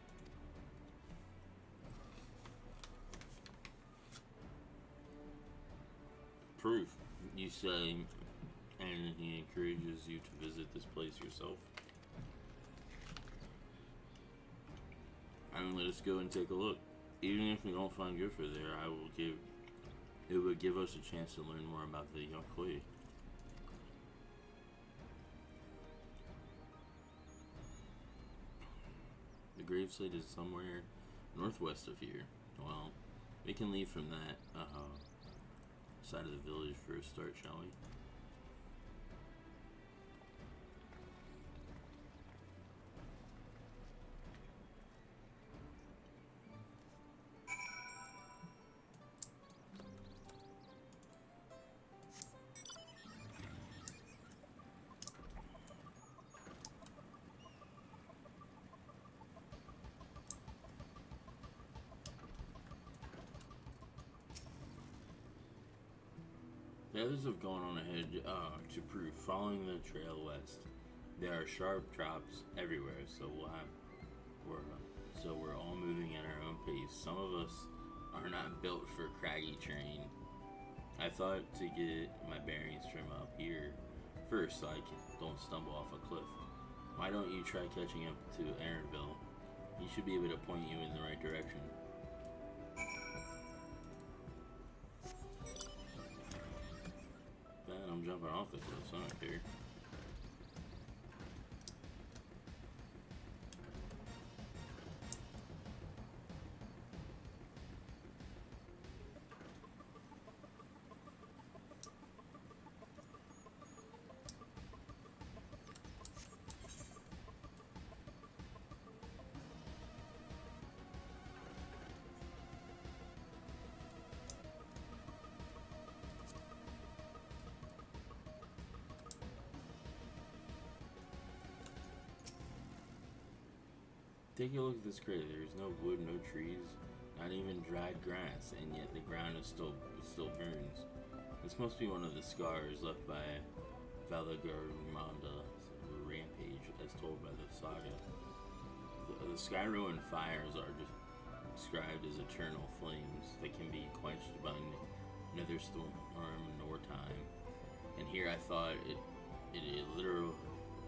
Proof, you say, and he encourages you to visit this place yourself. I mean, let us go and take a look. Even if we don't find Guffer there, it would give us a chance to learn more about the Yokoi. The gravesite is somewhere northwest of here. Well, we can leave from that side of the village for a start, shall we? The others have gone on ahead to Proof, following the trail west. There are sharp drops everywhere, so we're all moving at our own pace. Some of us are not built for craggy terrain. I thought to get my bearings from up here first, so I don't stumble off a cliff. Why don't you try catching up to Aaronville? He should be able to point you in the right direction. I'm jumping off the cliff, so I don't care. Take a look at this crater. There's no wood, no trees, not even dried grass, and yet the ground is still burns. This must be one of the scars left by Valagarmanda's rampage, as told by the saga. The sky-ruined fires are described as eternal flames that can be quenched by neither storm nor time. And here I thought it a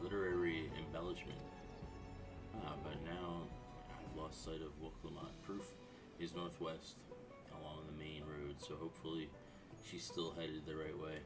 literary embellishment. But now I've lost sight of Woklamat. Proof is northwest along the main road, so hopefully she's still headed the right way.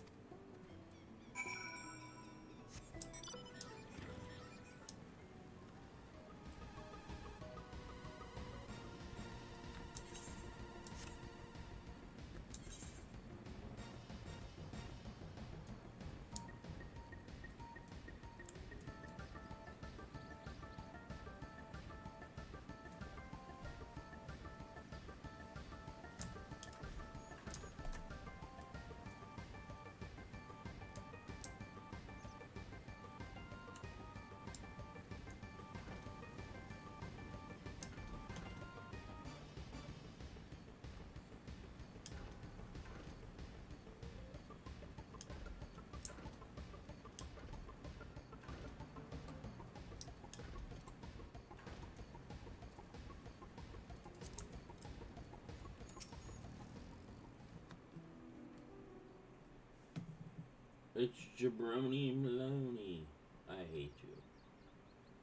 It's Jabroni Maloney. I hate you.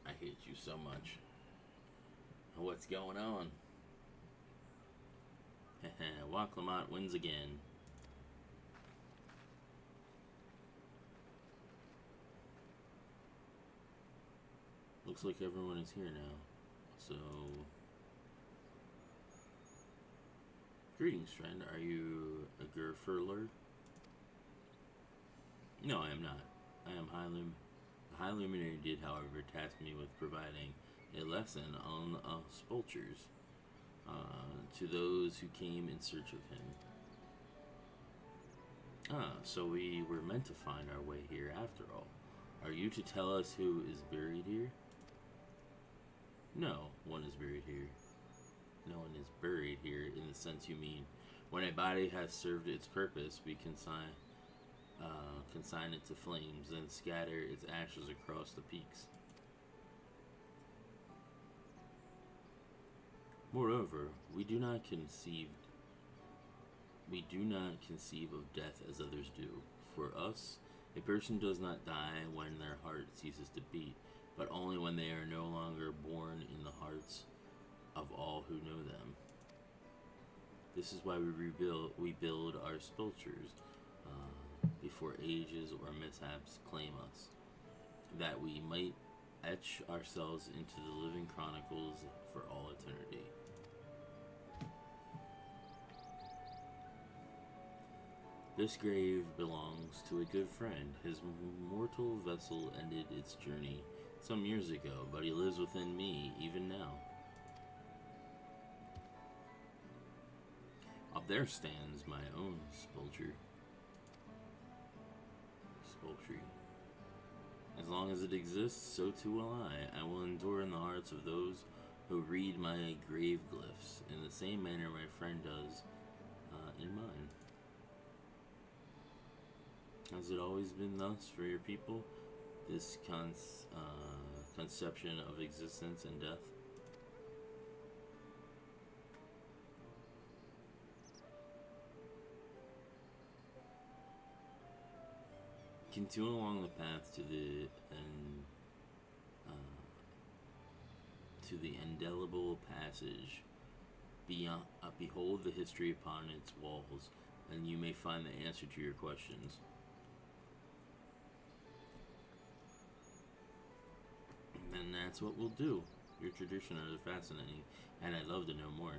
I hate you so much. What's going on? Wak Lamont wins again. Looks like everyone is here now. So... Greetings, friend. Are you a Gerfurler? No, I am not. I am The High Luminary did, however, task me with providing a lesson on Spulchers to those who came in search of him. So we were meant to find our way here after all. Are you to tell us who is buried here? No one is buried here. No one is buried here in the sense you mean. When a body has served its purpose, we consign it to flames, then scatter its ashes across the peaks. Moreover, we do not conceive of death as others do. For us, a person does not die when their heart ceases to beat, but only when they are no longer born in the hearts of all who know them. This is why we build our Spulchers before ages or mishaps claim us, that we might etch ourselves into the living chronicles for all eternity. This grave belongs to a good friend. His mortal vessel ended its journey some years ago, but he lives within me even now. Up there stands my own Spulcher. As long as it exists, so too will I. I will endure in the hearts of those who read my grave glyphs in the same manner my friend does in mine. Has it always been thus for your people, this conception of existence and death? Continue along the path to the indelible passage. Beyond, behold the history upon its walls, and you may find the answer to your questions. And that's what we'll do. Your traditions are fascinating, and I'd love to know more.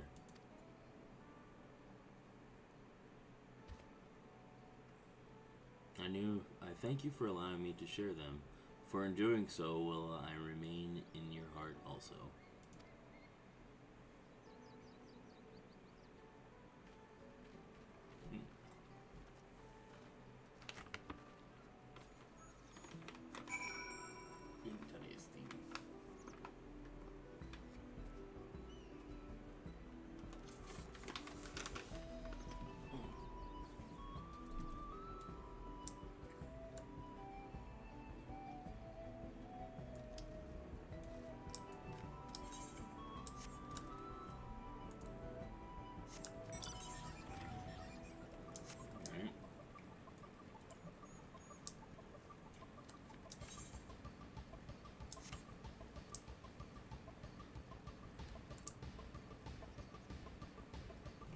I thank you for allowing me to share them, for in doing so will I remain in your heart also. Interesting.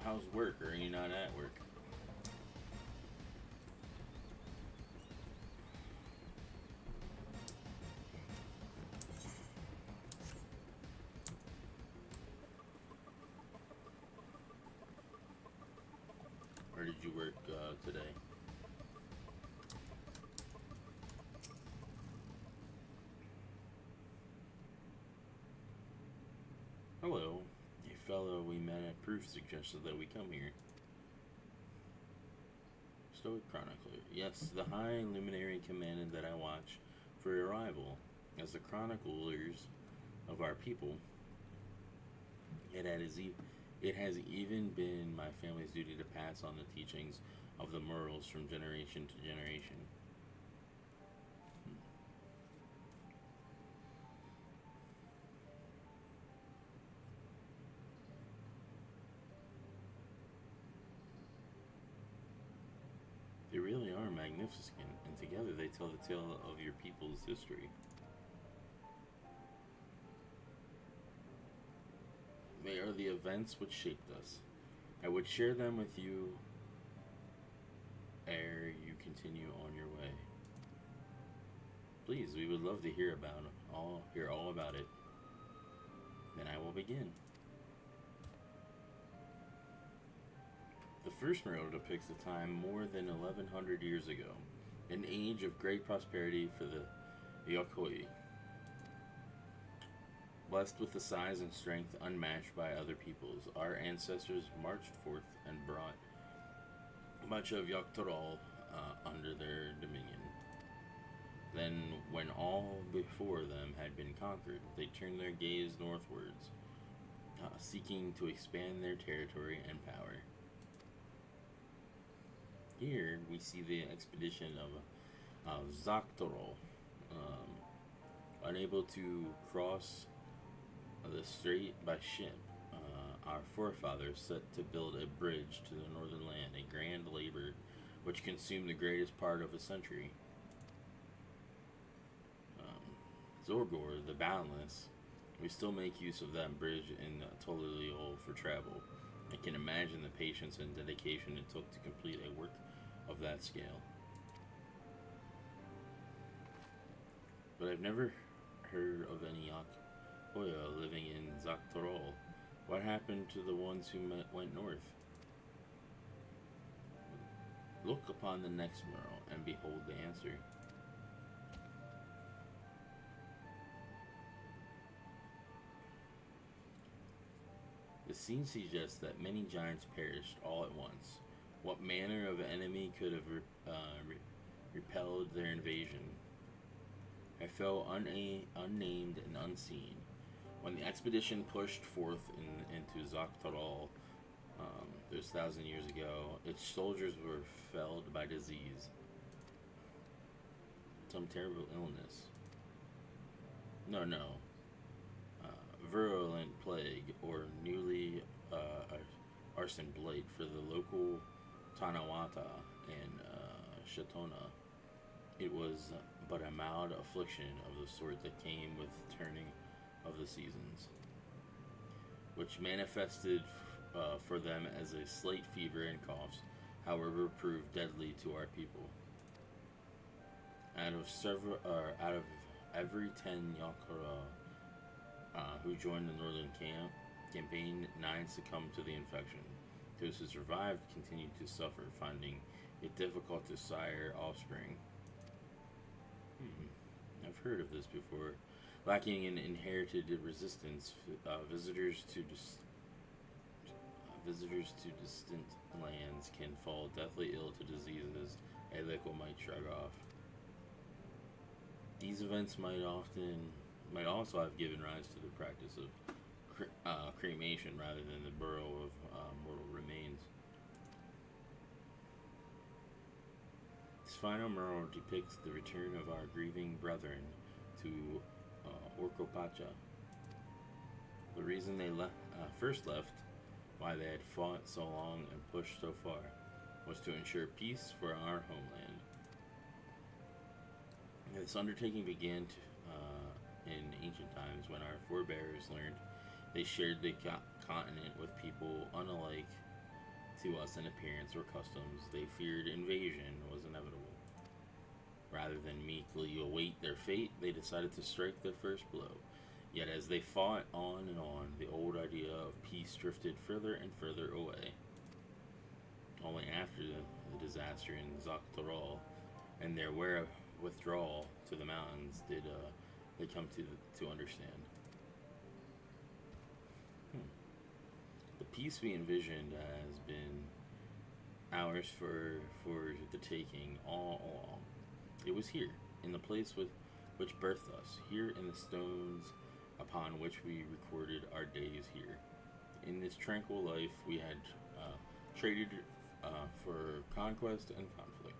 How's work, or are you not at work? Or did you work today? Hello. A fellow we met at Proof suggested that we come here. Stoic Chronicler. Yes, the High Luminary commanded that I watch for your arrival. As the chroniclers of our people, it has even been my family's duty to pass on the teachings of the Murals from generation to generation. They really are magnificent, and together they tell the tale of your people's history. They are the events which shaped us. I would share them with you ere you continue on your way. Please, we would love to hear all about it. Then I will begin. The first mural depicts a time more than 1100 years ago, an age of great prosperity for the Yokoi, blessed with a size and strength unmatched by other peoples. Our ancestors marched forth and brought much of Yoktorol under their dominion. Then, when all before them had been conquered, they turned their gaze northwards, seeking to expand their territory and power. Here we see the expedition of Zaktorol, unable to cross the strait by ship. Our forefathers set to build a bridge to the northern land, a grand labor which consumed the greatest part of a century. Zorgor, the Boundless, we still make use of that bridge in Toliliol for travel. I can imagine the patience and dedication it took to complete a work of that scale. But I've never heard of any Yakoya living in Zaktorol. What happened to the ones who went north? Look upon the next mural and behold the answer. The scene suggests that many giants perished all at once. What manner of enemy could have repelled their invasion? I fell unnamed and unseen. When the expedition pushed forth into Zaktorol, those 1,000 years ago, its soldiers were felled by disease. Some terrible illness. No. Virulent plague or newly arson blight for the local Tanawata and Shatona. It was but a mild affliction of the sort that came with turning of the seasons, which manifested for them as a slight fever and coughs, however proved deadly to our people. Out of every 10 Yakura who joined the northern campaign, 9 succumbed to the infection. Those who survived continued to suffer, finding it difficult to sire offspring. I've heard of this before. Lacking in inherited resistance, visitors to distant lands can fall deathly ill to diseases a lickle might shrug off. These events might also have given rise to the practice of cremation rather than the burial of mortal remains. This final mural depicts the return of our grieving brethren to Orkopacha. The reason they first left, why they had fought so long and pushed so far, was to ensure peace for our homeland. This undertaking began in ancient times when our forebears learned they shared the continent with people unalike to us in appearance or customs. They feared invasion was inevitable. Rather than meekly await their fate, they decided to strike their first blow. Yet as they fought on and on, the old idea of peace drifted further and further away. Only after the disaster in Zaktorol and their withdrawal to the mountains did they come to understand. The peace we envisioned has been ours for the taking all along. It was here, in the place which birthed us, here in the stones upon which we recorded our days here. In this tranquil life we had traded for conquest and conflict.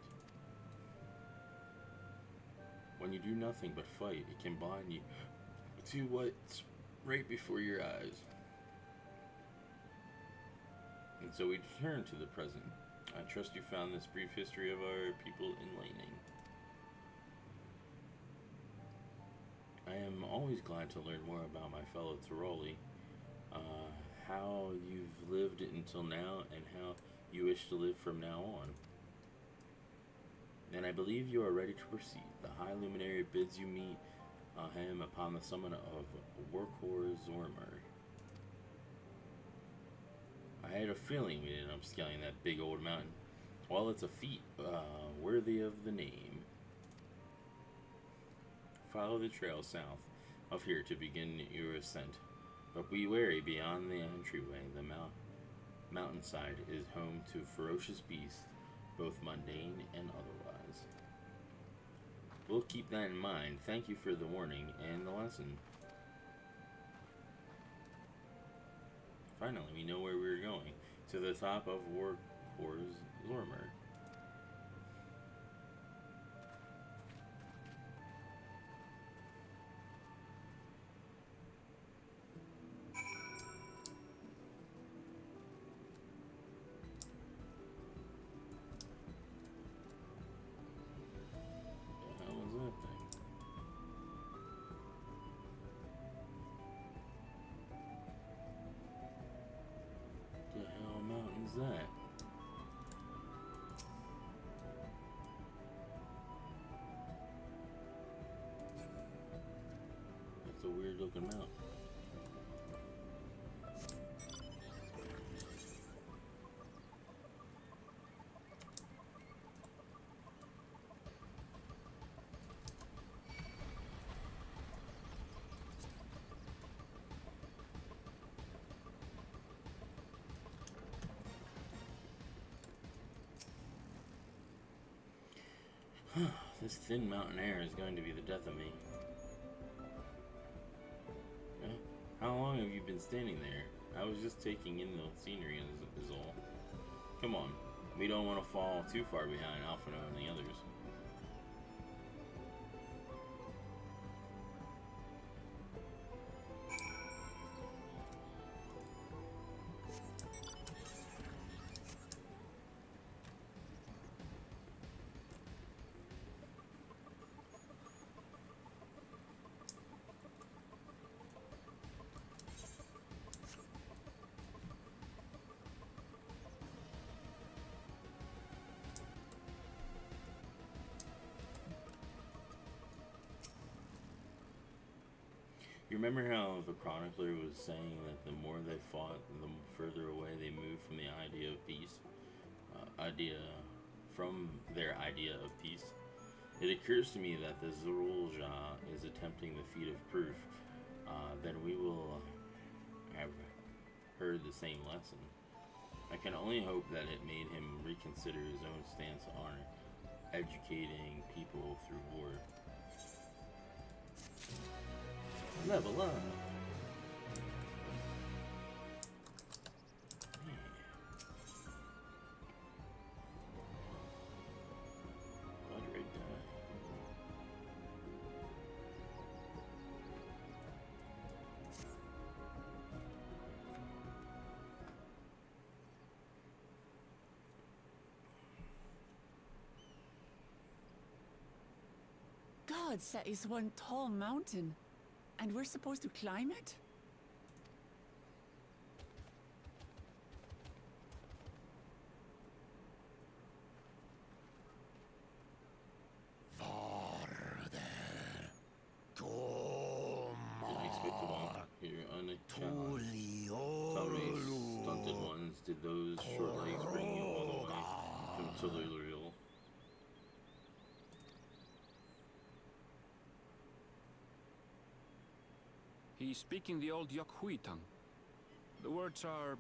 When you do nothing but fight, it can blind you to what's right before your eyes. And so we turn to the present. I trust you found this brief history of our people enlightening. I am always glad to learn more about my fellow Tyroli, how you've lived until now, and how you wish to live from now on. And I believe you are ready to proceed. The High Luminary bids you meet him upon the summit of Workhor Zormer. I had a feeling we'd end up scaling that big old mountain. Well, it's a feat worthy of the name. Follow the trail south of here to begin your ascent. But be wary beyond the entryway. The mountainside is home to ferocious beasts, both mundane and otherwise. We'll keep that in mind. Thank you for the warning and the lesson. Finally, we know where we're going. To the top of Workhor Zormer. That? That's a weird looking mountain. This thin mountain air is going to be the death of me. How long have you been standing there? I was just taking in the scenery is all. Come on, we don't want to fall too far behind Alphino and the others. You remember how the chronicler was saying that the more they fought, the further away they moved from the idea of peace? From their idea of peace? It occurs to me that the Zerulja is attempting the feat of proof. Then we will have heard the same lesson. I can only hope that it made him reconsider his own stance on educating people through war. Level up. Yeah. Moderate die. Gods, that is one tall mountain. And we're supposed to climb it? Farther. Didn't expect to walk here unchallenged. Sorry, stunted ones. Did those short legs bring you all the way from Telluriel? He's speaking the old Yokhui tongue. The words are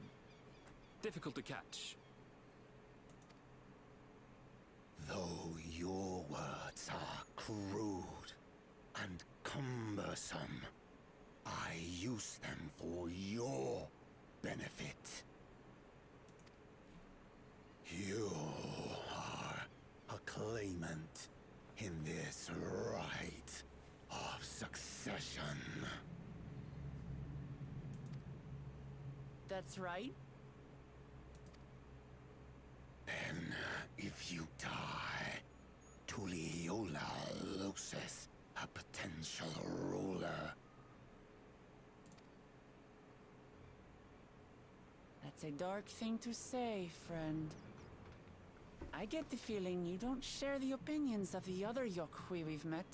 difficult to catch. Though your words are crude and cumbersome, I use them for your benefit. You are a claimant in this right of succession. That's right. Then thou loses a potential ruler. That's a dark thing to say, friend. I get the feeling you don't share the opinions of the other Yokhui we've met.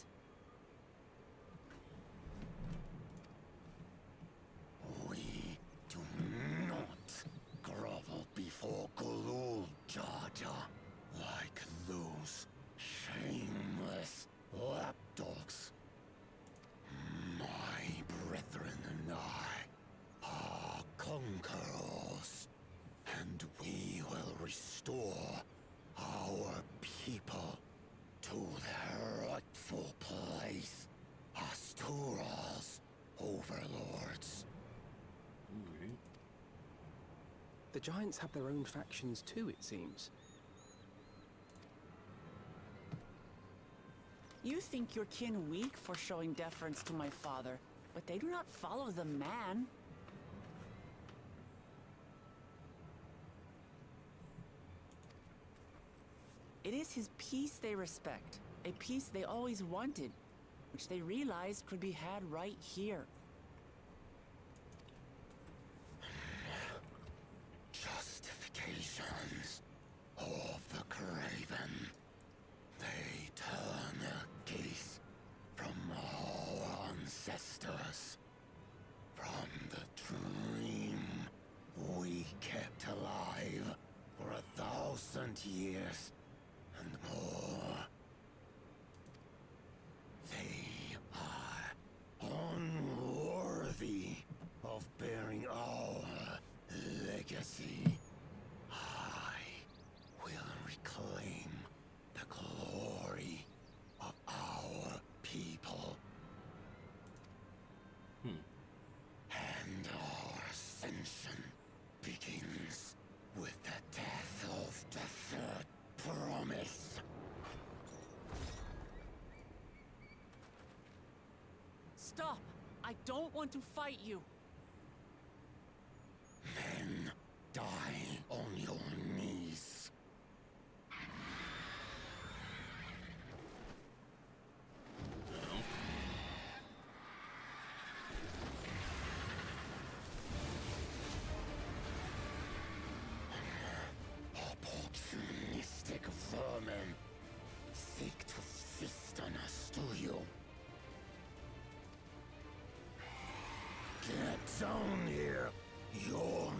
We do not grovel before Gulul, Jar Jar, like those shameless lapdogs. My brethren and I are conquerors, and we will restore our people to their rightful place as Tural's overlords. Alright. The Giants have their own factions too, it seems. You think your kin weak for showing deference to my father, but they do not follow the man. It is his peace they respect, a peace they always wanted, which they realized could be had right here. Justifications of the craven. They turn their gaze from our ancestors, from the dream we kept alive for 1,000 years and more. They are unworthy of bearing our legacy. I will reclaim the glory of our people. And our ascension begins with the death of the third promise. Stop! I don't want to fight you! Then die on your knees. No. Opportunistic vermin seek to feast on us, do you? Get down here! Your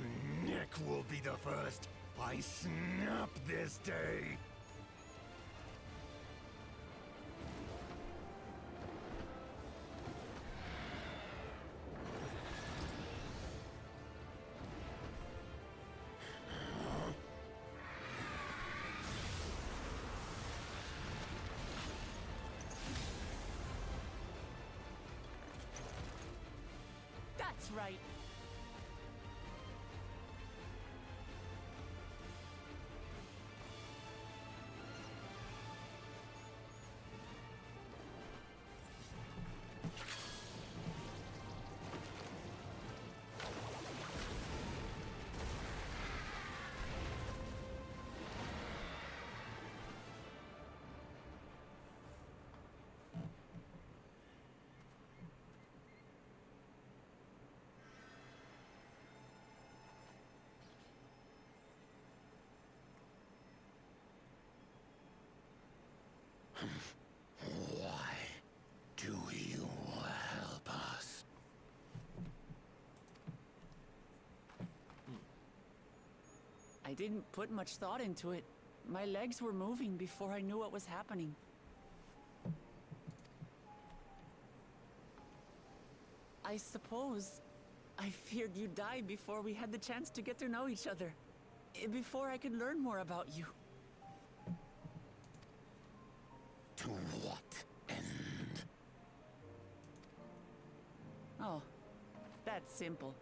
neck will be the first I snap this day! That's right! Why do you help us? I didn't put much thought into it. My legs were moving before I knew what was happening. I suppose I feared you'd die before we had the chance to get to know each other. Before I could learn more about you. To what end? Oh, that's simple.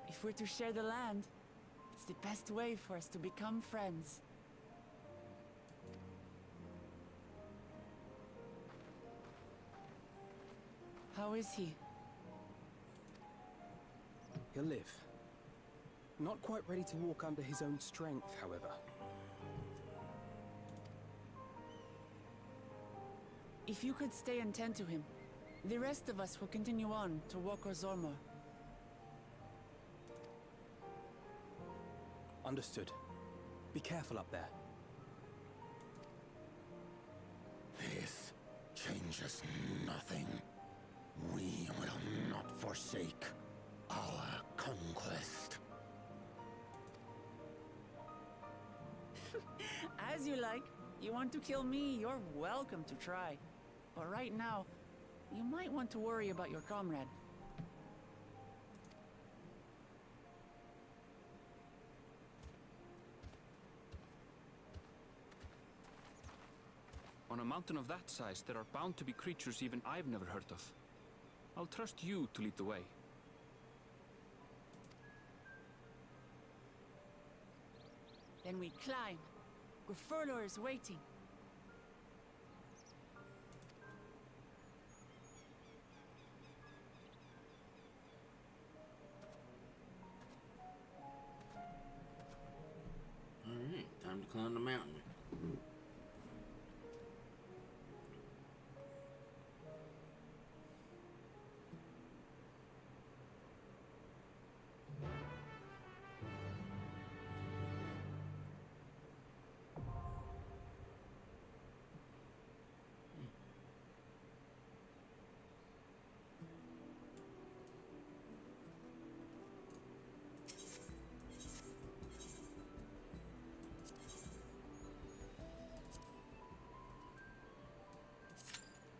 If we're to share the land, it's the best way for us to become friends. How is he? He'll live. Not quite ready to walk under his own strength, however. If you could stay and tend to him, the rest of us will continue on to Wokor Zormor. Understood. Be careful up there. This changes nothing. We will not forsake our conquest. As you like. You want to kill me, you're welcome to try. But right now, you might want to worry about your comrade. On a mountain of that size, there are bound to be creatures even I've never heard of. I'll trust you to lead the way. Then we climb. Gufurlor is waiting. Alright, time to climb the mountain.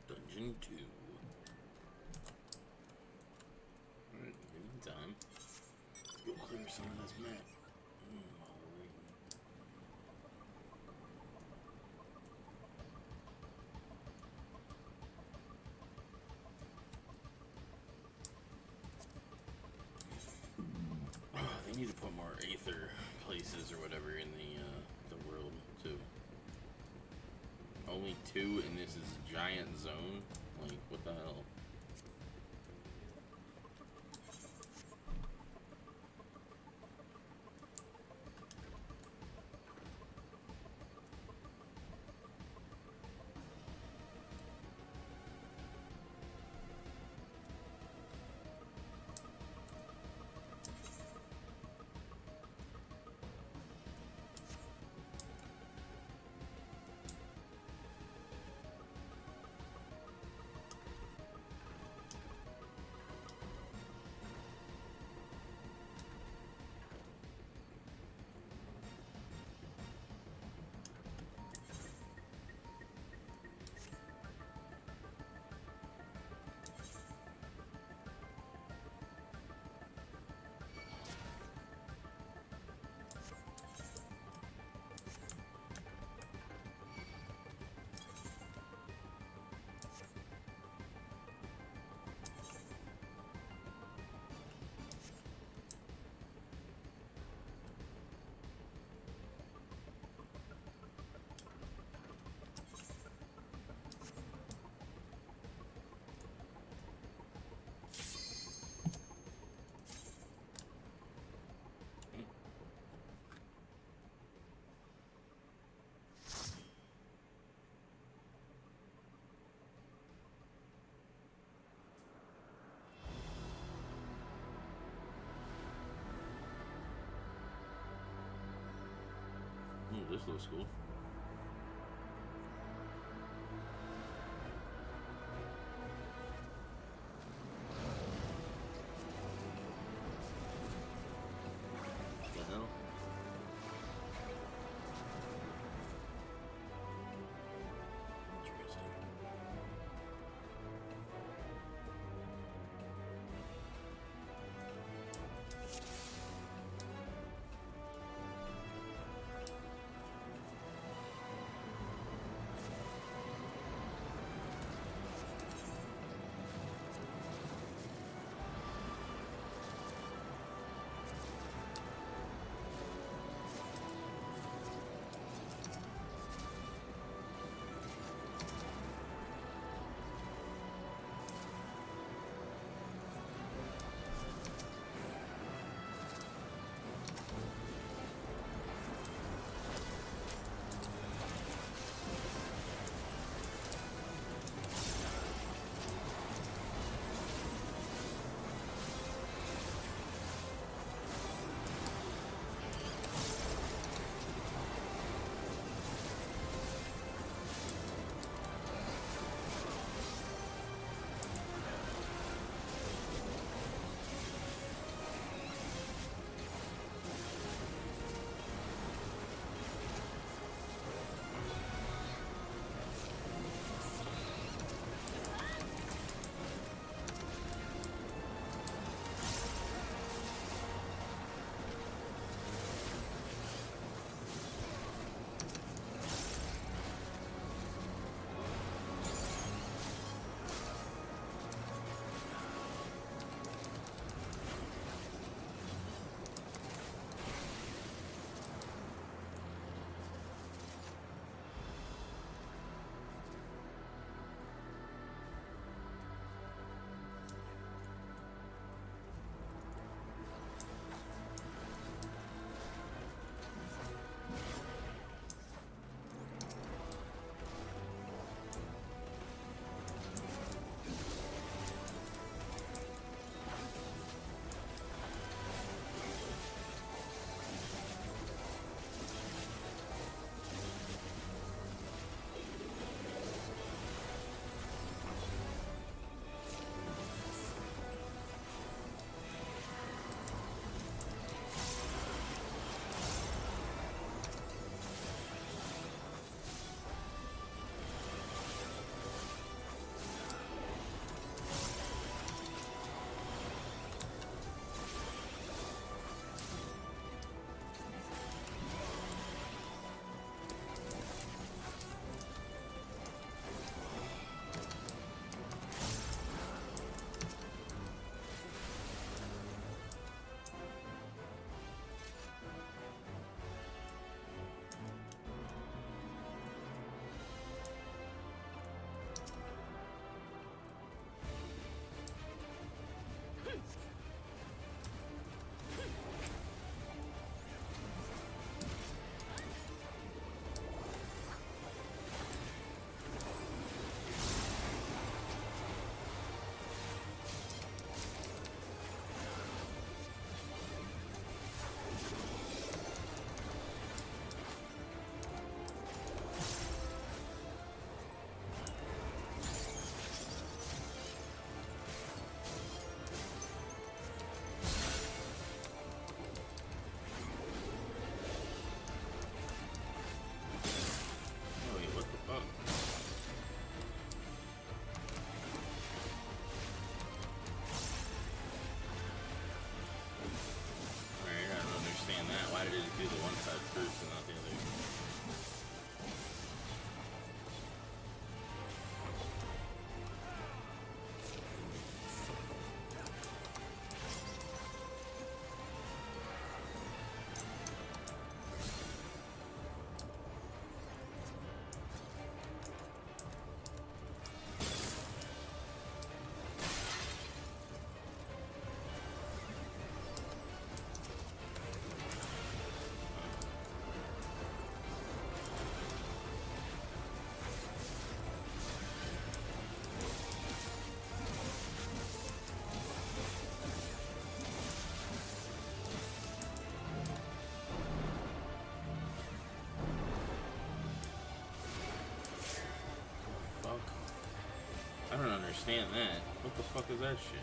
Dungeon 2. Alright, in the meantime, let's go clear some of this map. While we're waiting. They need to put more Aether places or whatever in the world too. Only 2 and this is a giant zone? Like, what the hell? This looks cool. What the hell? Interesting. understand that. What the fuck is that shit?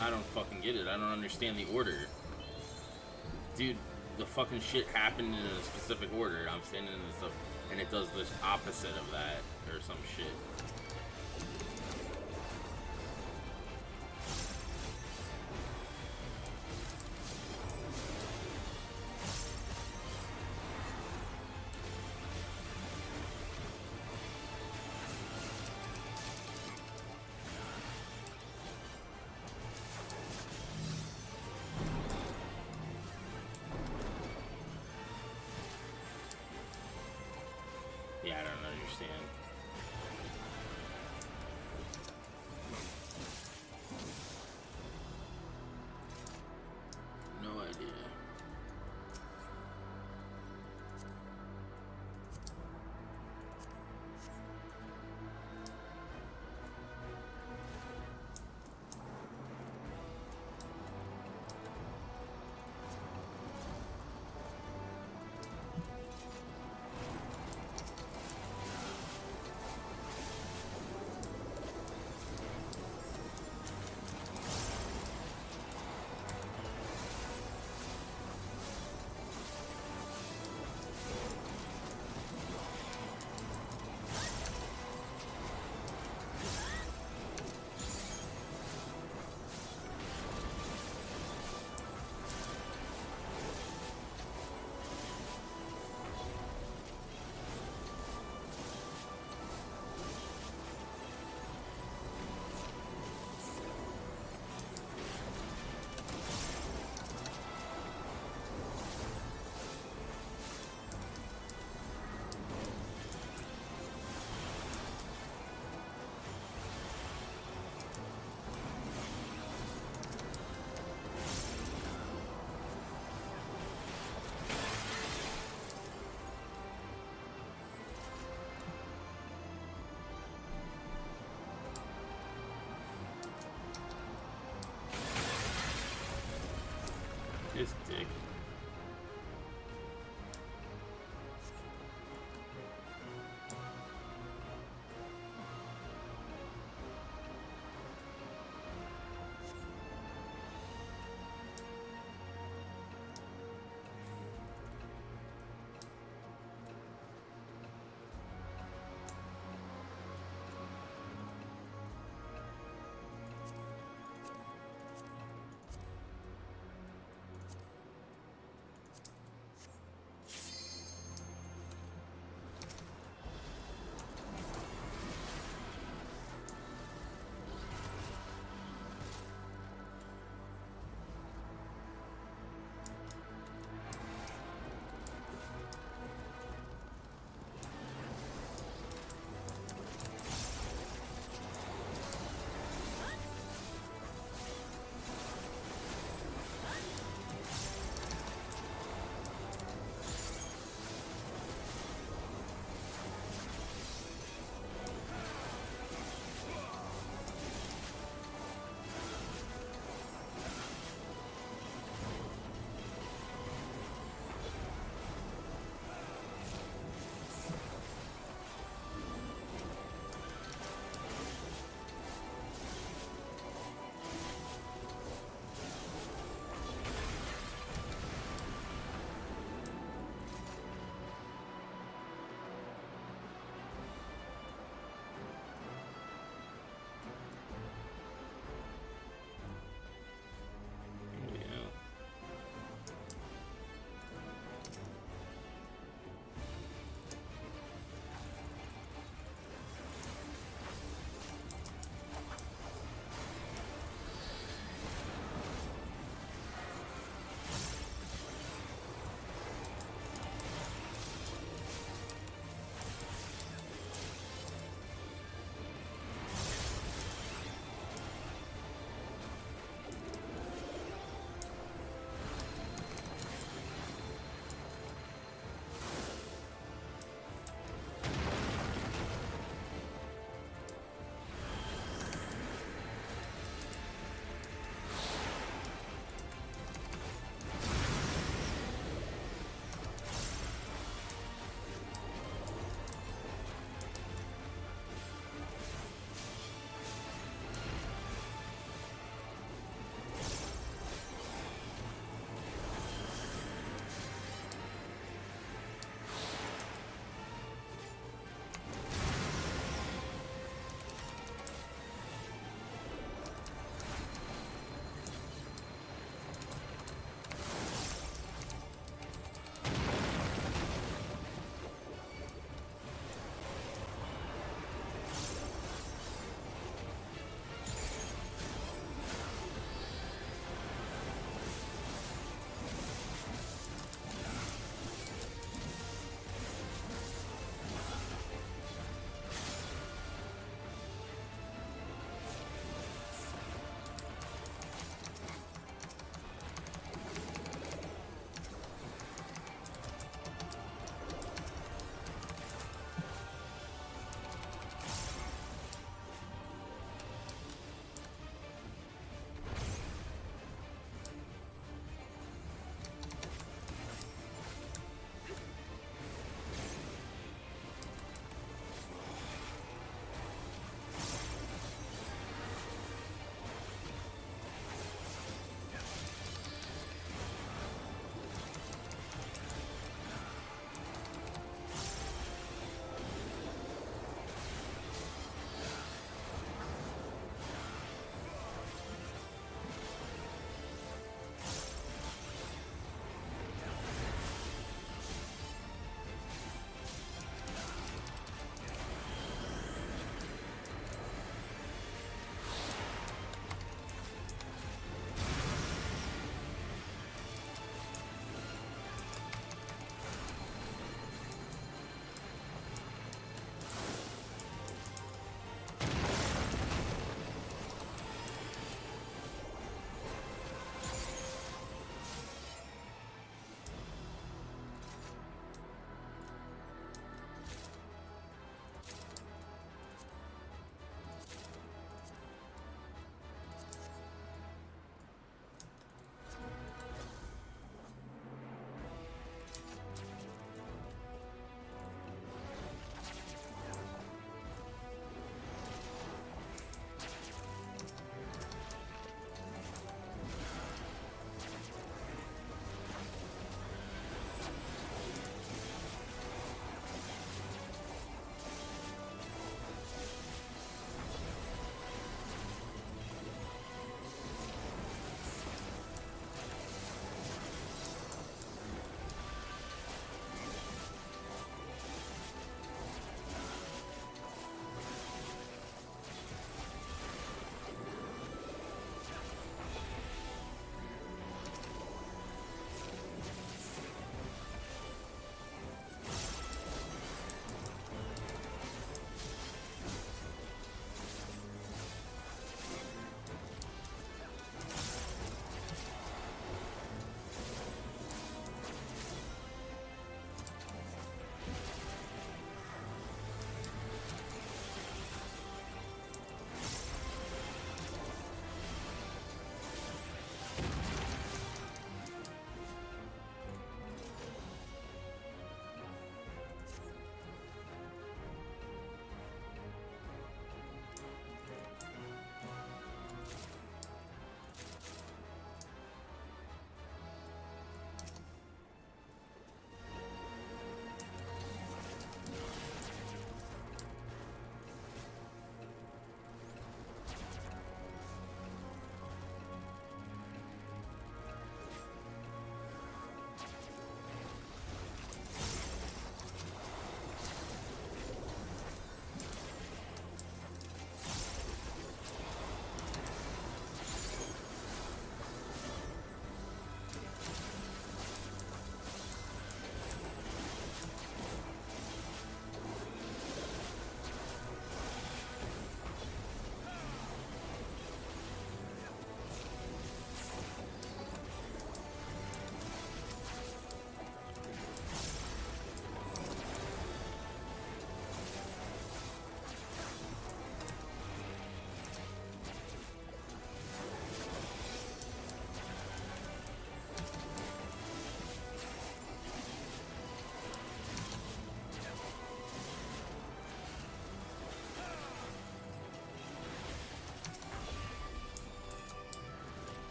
I don't fucking get it. I don't understand the order. Dude, the fucking shit happened in a specific order. I'm standing in this stuff, and it does the opposite of that, or some shit. Yeah, I don't understand. No idea. This dick.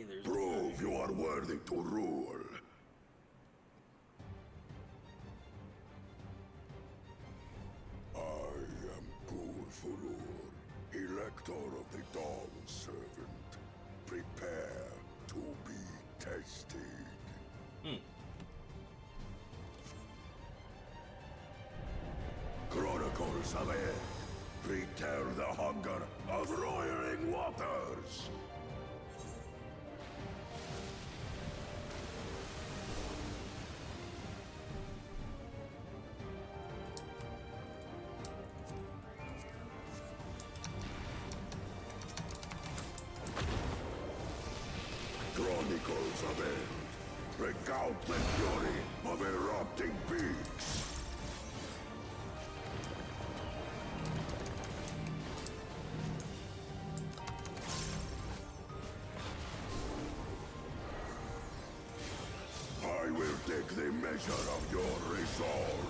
Hey, there's Prove you are worthy to rule. I am Gulfulur, Elector of the Dawn Servant. Prepare to be tested. Chronicles of it. Retell the hunger of roiling waters. Chronicles of it. Recount the fury of erupting peaks. I will take the measure of your resolve.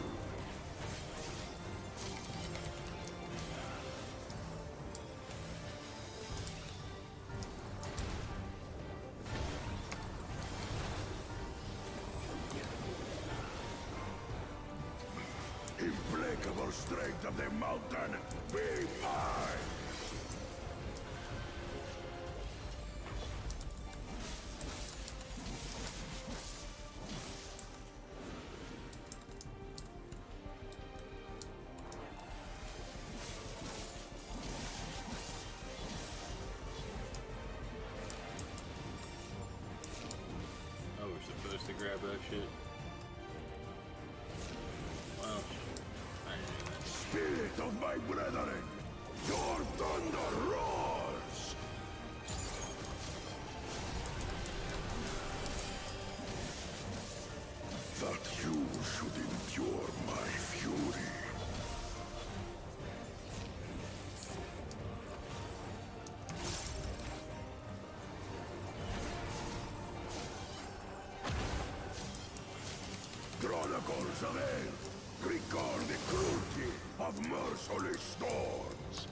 Implacable strength of the mountain, be mine! Oh, we're supposed to grab that shit. Well, I knew that. Spirit of my brethren, your thunder roars! That you should endure my fury. Chronicles of Hell, record the cruelty of merciless storms.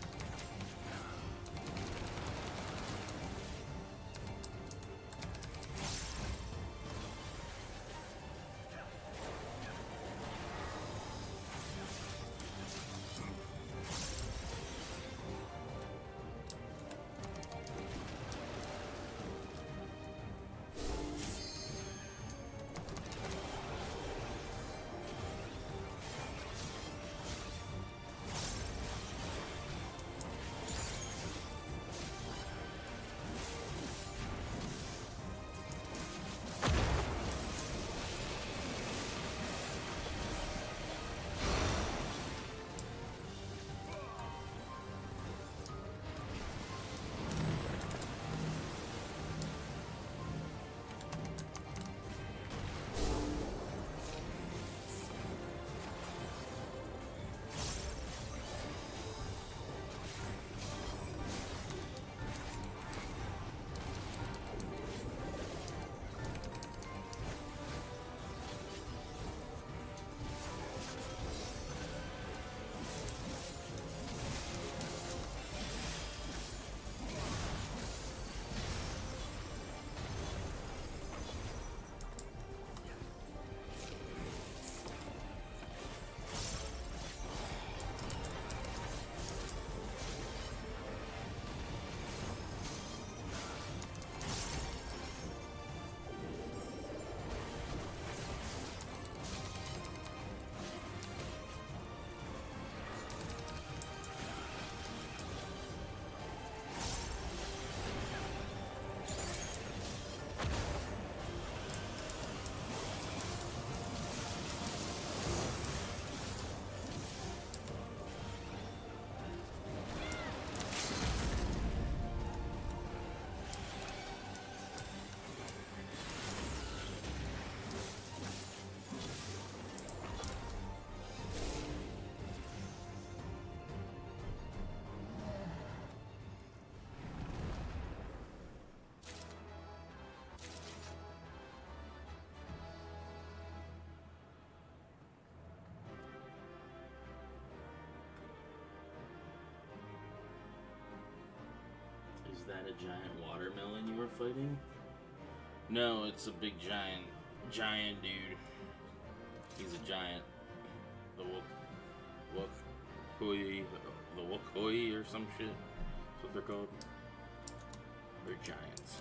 Is that a giant watermelon you were fighting? No, it's a big giant dude. He's a giant. The Wokoi or some shit. That's what they're called. They're giants.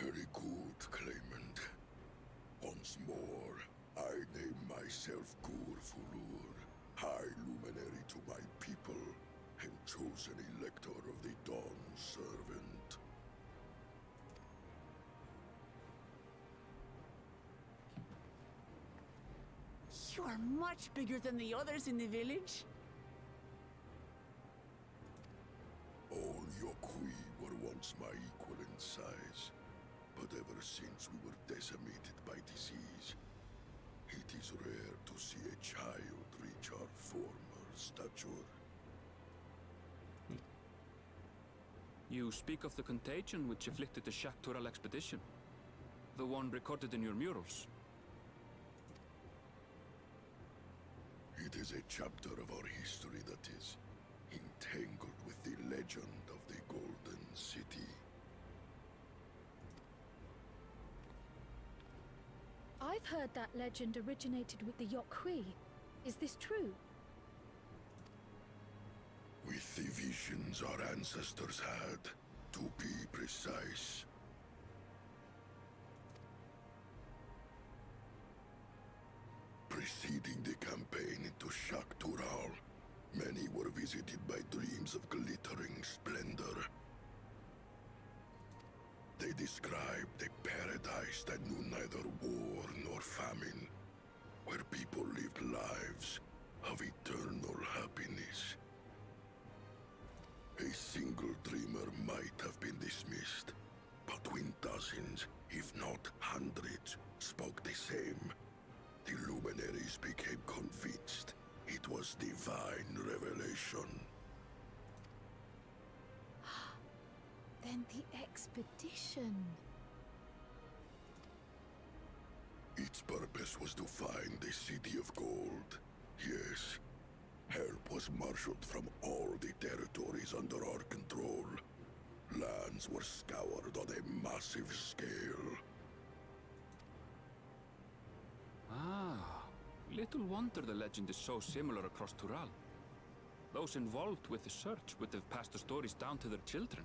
Very good, Claimant. Once more, I name myself Gur Fulur, High Luminary to my people, and chosen Elector of the Dawn Servant. You are much bigger than the others in the village. All Yokui were once my equal in size, but ever since we were decimated by disease, it is rare to see a child reach our former stature. You speak of the contagion which afflicted the Shaktural expedition. The one recorded in your murals. It is a chapter of our history that is entangled with the legend of the Golden City. I've heard that legend originated with the Yokui. Is this true? With the visions our ancestors had, to be precise. Preceding the campaign into Shaktural, many were visited by dreams of glittering splendor. They described a paradise that knew neither war nor famine, where people lived lives of eternal happiness. A single dreamer might have been dismissed, but when dozens, if not hundreds, spoke the same, the luminaries became convinced it was divine revelation. Then the expedition. Its purpose was to find the City of Gold. Yes, help was marshaled from all the territories under our control. Lands were scoured on a massive scale. Ah, little wonder the legend is so similar across Tural. Those involved with the search would have passed the stories down to their children.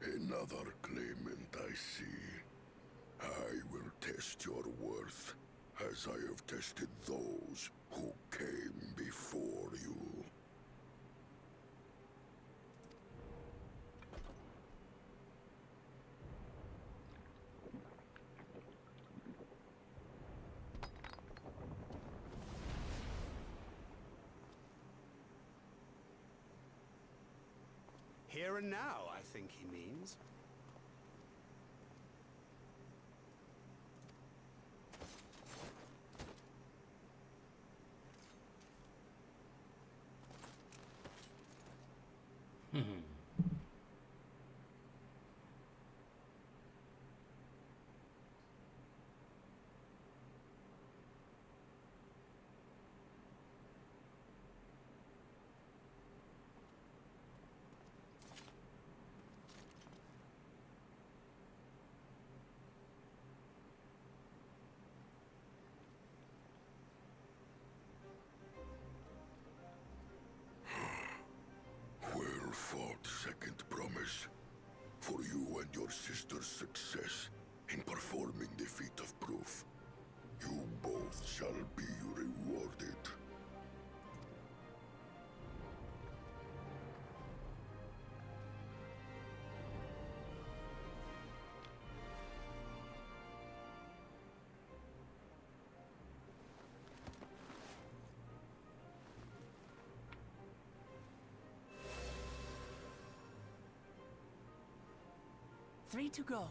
Another claimant, I see. I will test your worth, as I have tested those who came before you. Here and now, I think he means. Well fought, second promise. For you and your sister's success in performing the feat of proof, you both shall be rewarded. 3 to go.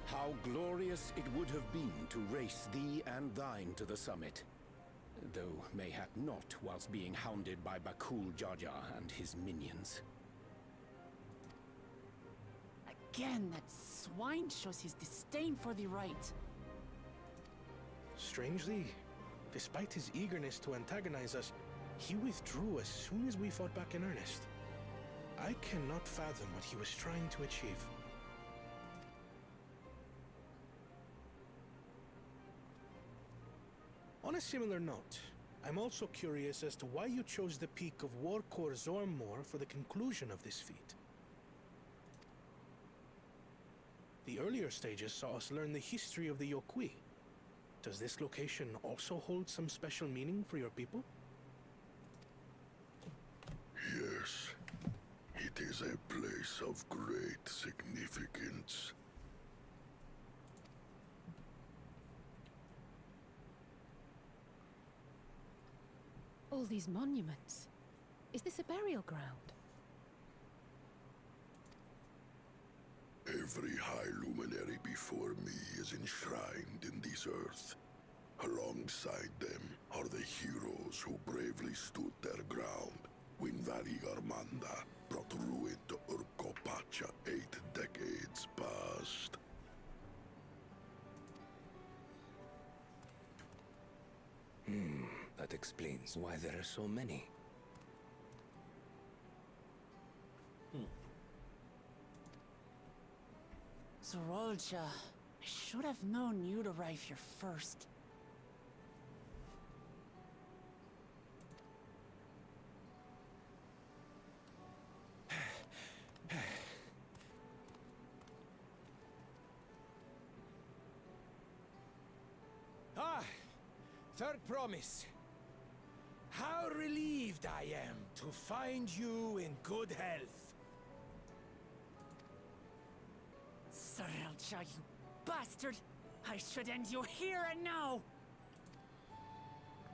How glorious it would have been to race thee and thine to the summit. Though mayhap not whilst being hounded by Bakul Jaja and his minions. Again, that swine shows his disdain for the right. Strangely, despite his eagerness to antagonize us, he withdrew as soon as we fought back in earnest. I cannot fathom what he was trying to achieve. On a similar note, I'm also curious as to why you chose the peak of Warkor Zormor for the conclusion of this feat. The earlier stages saw us learn the history of the Yokui. Does this location also hold some special meaning for your people? Yes. It is a place of great significance. All these monuments. Is this a burial ground? Every high luminary before me is enshrined in this earth. Alongside them are the heroes who bravely stood their ground when Valigarmanda brought ruin to Urkopacha 8 decades past. That explains why there are so many. Zorolja, I should have known you'd arrive here first. Third promise. How relieved I am to find you in good health. Zorolja, you bastard! I should end you here and now!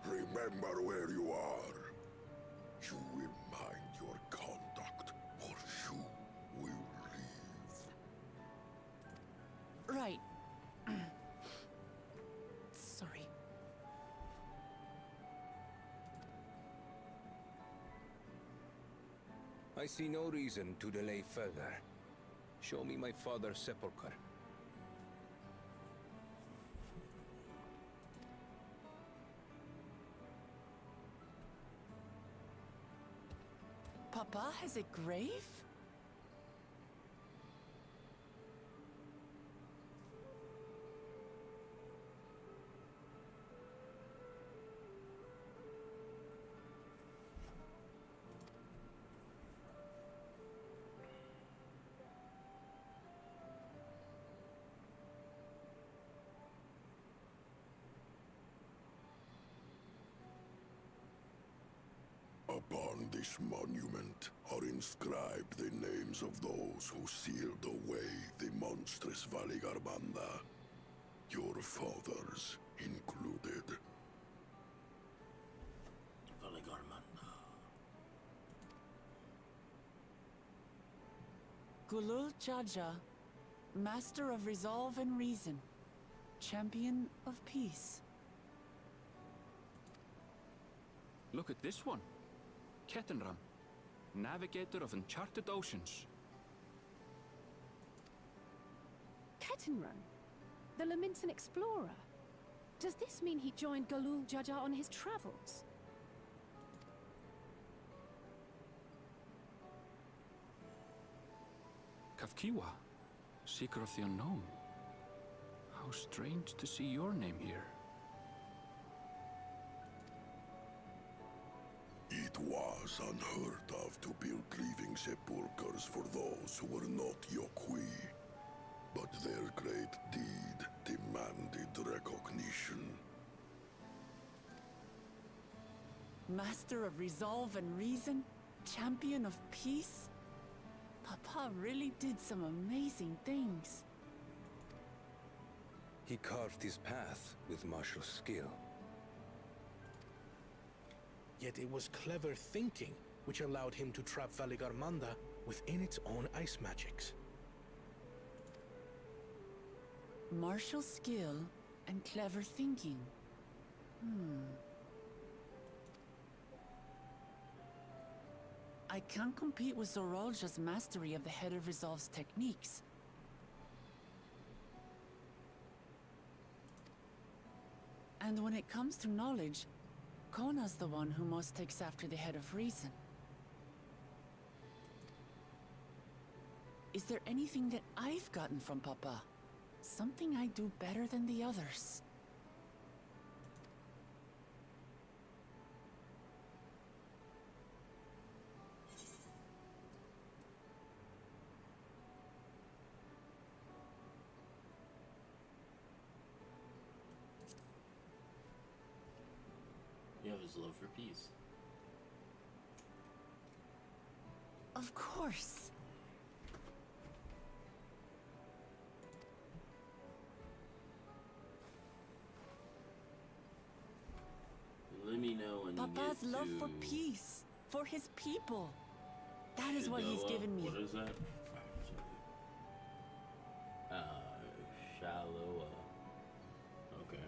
Remember where you are. You will mind your conduct, or you will leave. Right. Sorry. I see no reason to delay further. Show me my father's sepulchre. Papa has a grave? Upon this monument are inscribed the names of those who sealed away the monstrous Valigarmanda, your fathers included. Valigarmanda. Gulul Jaja, Master of Resolve and Reason, Champion of Peace. Look at this one. Kettenram, navigator of uncharted oceans. Kettenrun? The Laminsan explorer? Does this mean he joined Galul Jaja on his travels? Kavkiwa, seeker of the unknown. How strange to see your name here. It was unheard of to build living sepulchres for those who were not Yokui. But their great deed demanded recognition. Master of Resolve and Reason, Champion of Peace? Papa really did some amazing things. He carved his path with martial skill. Yet it was clever thinking which allowed him to trap Valigarmanda within its own ice magics. Martial skill and clever thinking. I can't compete with Zoralja's mastery of the Head of Resolve's techniques. And when it comes to knowledge, Kona's the one who most takes after the Head of Reason. Is there anything that I've gotten from Papa? Something I do better than the others? You have his love for peace. Of course. Let me know when Papa's you get love to... for peace, for his people. That is what he's Shidoa. given me. What is that? Shallow. Okay.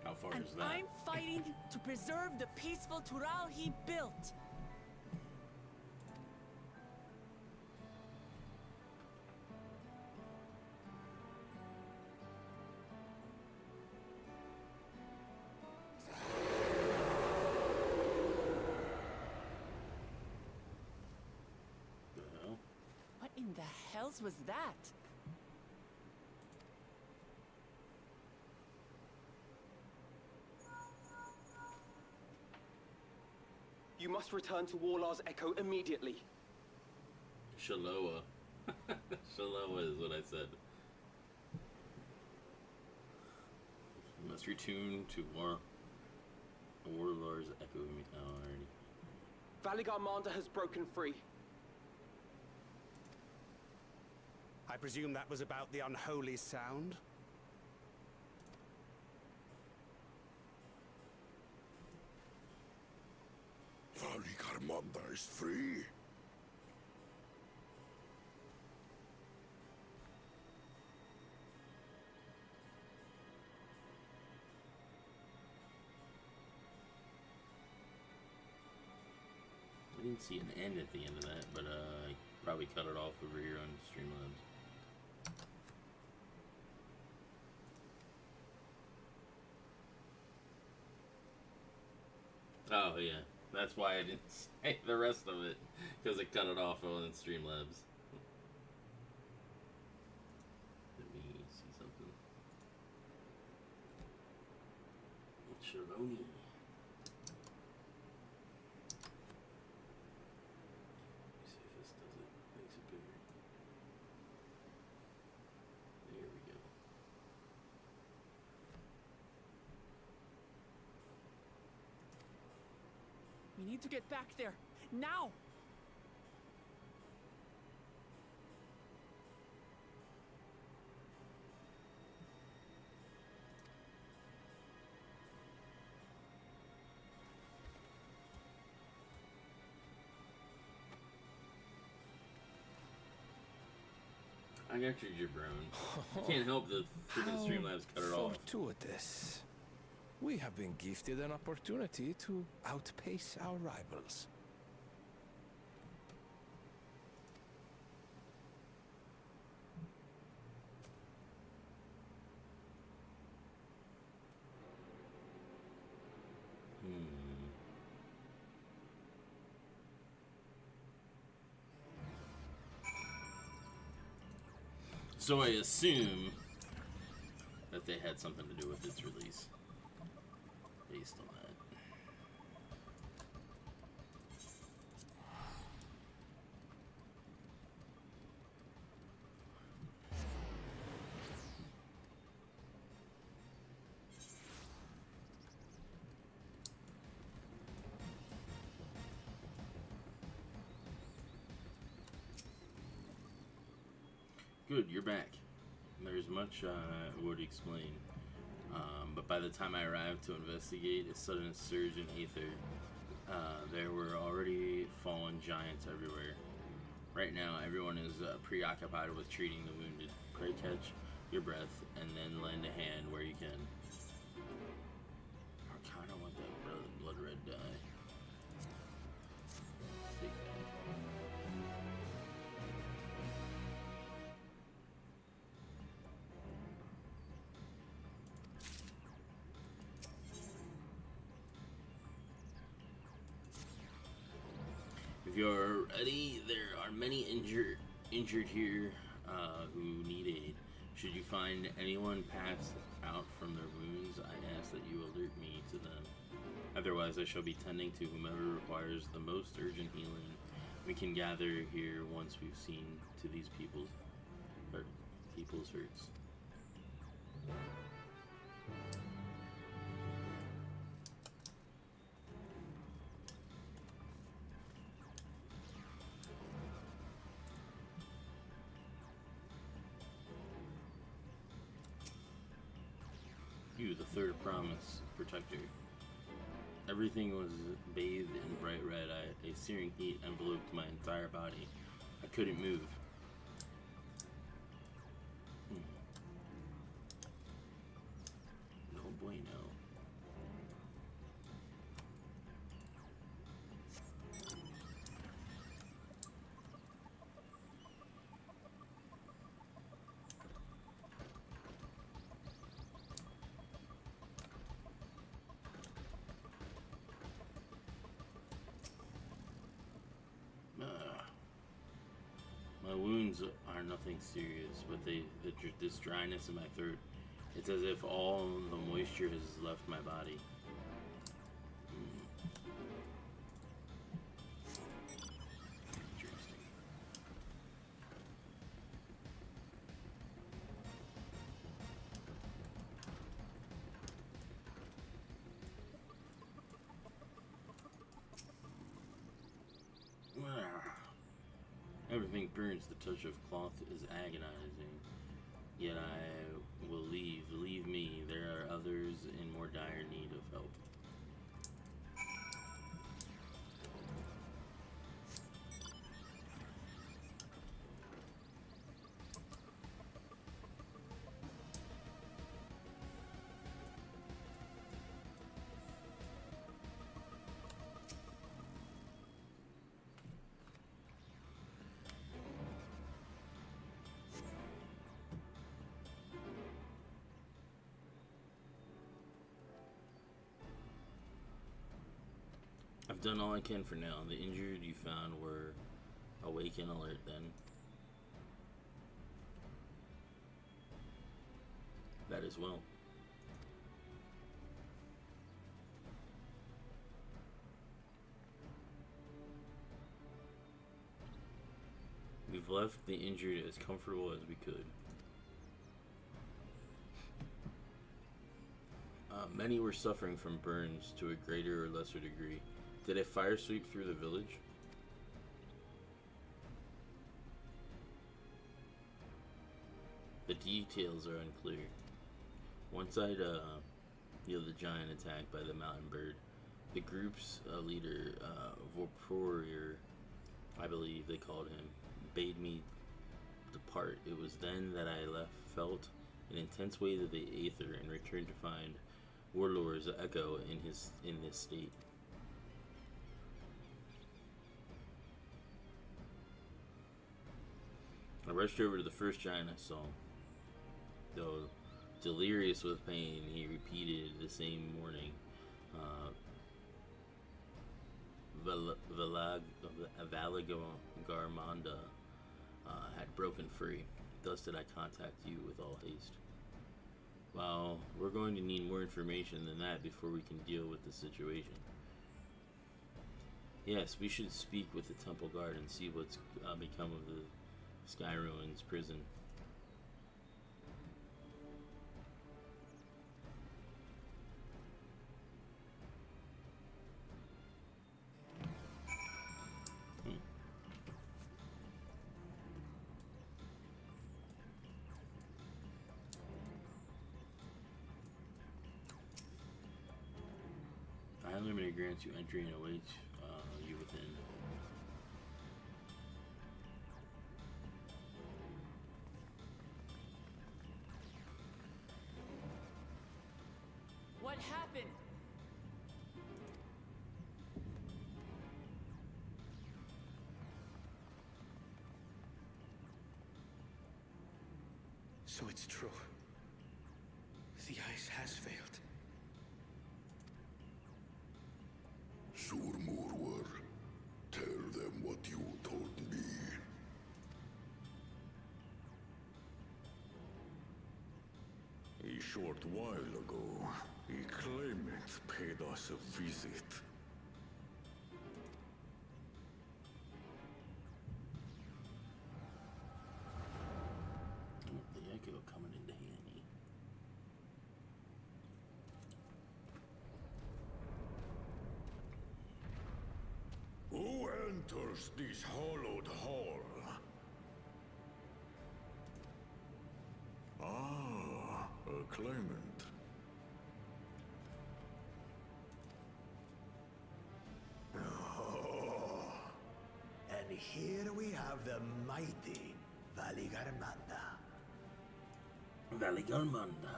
How far And is that? I'm fighting to preserve the peaceful Tural he built. What in the hells was that? You must return to Warlar's Echo immediately. Shaloa. Shaloa is what I said. You must return to Warlord's Echo. Oh, already. Valigarmanda has broken free. I presume that was about the unholy sound? Valigarmanda is free. I didn't see an end at the end of that, but I probably cut it off over here on Streamlabs. Oh yeah, that's why I didn't say the rest of it, because it cut it off on Streamlabs. Let me see something. Sharoni. See if this does it. Makes it bigger. There we go. We need to get back there. Now! I got your jabron. I can't help the freaking Streamlabs cut it off. Fortuitous. We have been gifted an opportunity to outpace our rivals. So I assume that they had something to do with its release. Based on that. Good, you're back. There's much I would explain. But by the time I arrived to investigate a sudden surge in aether, there were already fallen giants everywhere. Right now, everyone is preoccupied with treating the wounded. Pray catch your breath and then lend a hand where you can. I kind of want that blood red dye. Take that. If you're ready, there are many injured here who need aid. Should you find anyone passed out from their wounds, I ask that you alert me to them. Otherwise, I shall be tending to whomever requires the most urgent healing. We can gather here once we've seen to these people's hurts. You, the third promise, protector. Everything was bathed in bright red. A searing heat enveloped my entire body. I couldn't move. No bueno. My wounds are nothing serious, but this dryness in my throat, it's as if all the moisture has left my body. Interesting. Everything burns. The touch of cloth is agonizing. Yet I will leave. Leave me. There are others in more dire need of help. I've done all I can for now. The injured you found were awake and alert then. That as well. We've left the injured as comfortable as we could. Many were suffering from burns to a greater or lesser degree. Did a fire sweep through the village? The details are unclear. Once I'd healed the giant attacked by the mountain bird, the group's leader, Vorporier, I believe they called him, bade me depart. It was then that I felt an intense weight of the aether and returned to find Warlord's echo in this state. I rushed over to the first giant I saw. Though delirious with pain, he repeated the same warning. Valagarmanda had broken free. Thus did I contact you with all haste. Well, we're going to need more information than that before we can deal with the situation. Yes, we should speak with the temple guard and see what's become of the Sky Ruins prison. Limited grants you entry and awaits you within. What happened? So it's true. The ice has failed. Surmurwar, tell them what you told me. A short while ago, a claimant paid us a visit. The echo coming into handy. Who enters this hollowed hall? Ah, a claimant. Oh, and here we have the mighty Valigarmanda. Valigarmanda.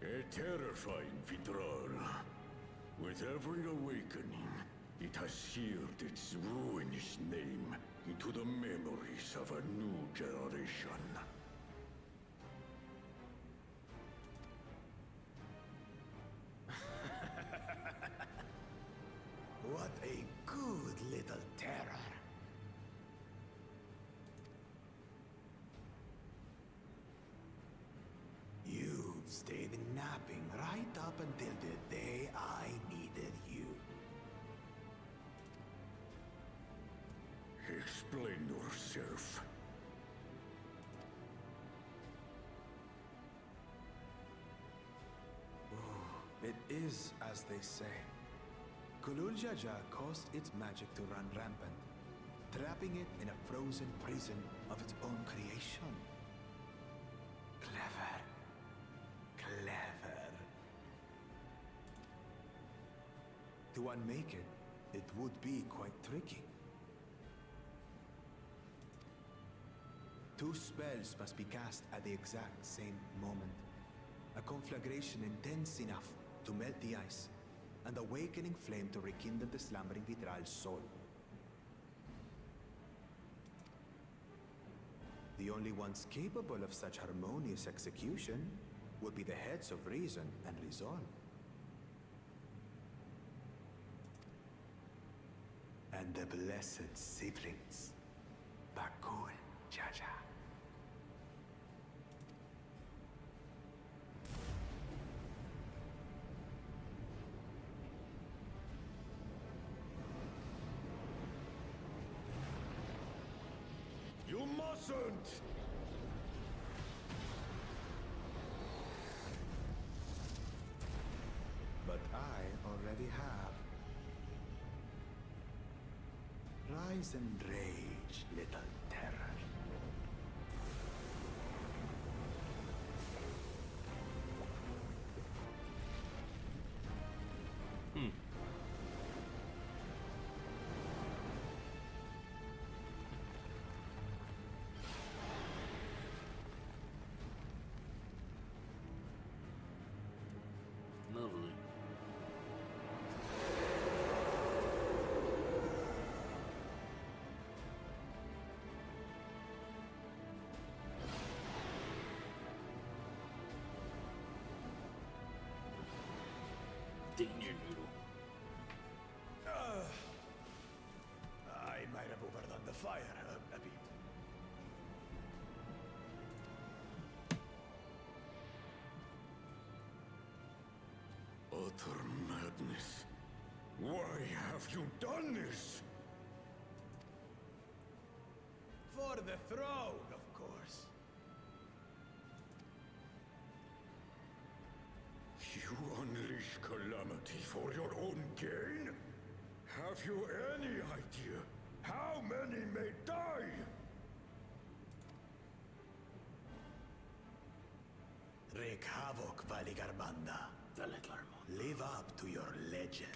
A terrifying Vidral. With every awakening, it has seared its ruinous name into the memories of a new generation. What a good little terror. You've stayed napping right up until the day I needed you. Explain yourself. It is as they say. Kulul Jaja caused its magic to run rampant, trapping it in a frozen prison of its own creation. Clever. Clever. To unmake it, it would be quite tricky. 2 spells must be cast at the exact same moment. A conflagration intense enough to melt the ice, and awakening flame to rekindle the slumbering Vidral's soul. The only ones capable of such harmonious execution would be the heads of reason and resolve. And the blessed siblings, Bakul Jaja. You mustn't! But I already have. Rise and rage, little terror. Lovely. Danger noodle. I might have overdone the fire a bit. Utter madness. Why have you done this? For the throne, of course. You unleash calamity for your own gain? Have you any idea how many may die? Wreak havoc, Valigarmanda. Live up to your legend.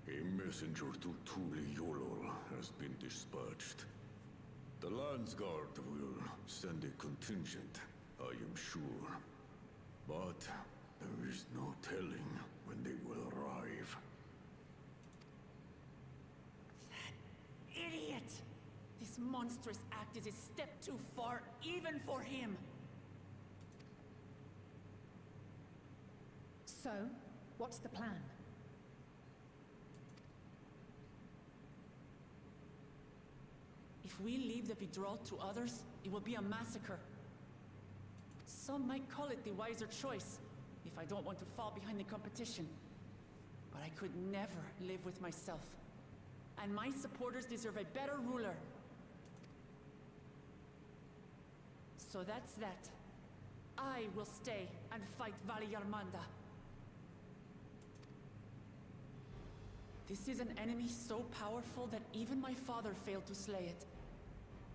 A messenger to Tuli Yolol has been dispatched. The Landsguard will send a contingent, I am sure. But there is no telling when they will arrive. Idiot! This monstrous act is a step too far, even for him! So, what's the plan? If we leave the Vidral to others, it will be a massacre. Some might call it the wiser choice, if I don't want to fall behind the competition. But I could never live with myself. And my supporters deserve a better ruler. So that's that. I will stay and fight Vali Yarmanda. This is an enemy so powerful that even my father failed to slay it.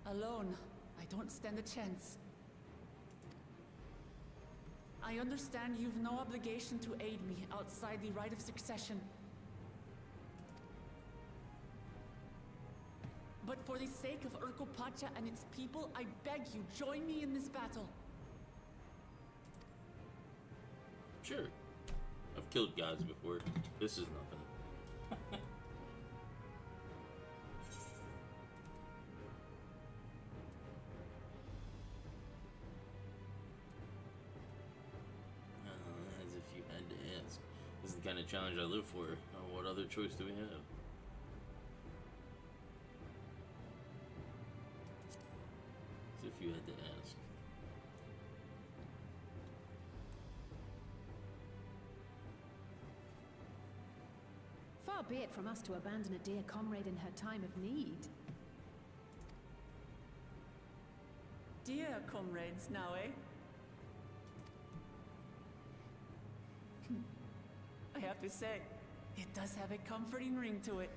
Alone, I don't stand a chance. I understand you've no obligation to aid me outside the right of succession. But for the sake of Urkopacha and its people, I beg you, join me in this battle. Sure. I've killed gods before. This is nothing. As if you had to ask. This is the kind of challenge I live for. What other choice do we have? As if you had to ask. Far be it from us to abandon a dear comrade in her time of need. Dear comrades, now, eh? I have to say, it does have a comforting ring to it.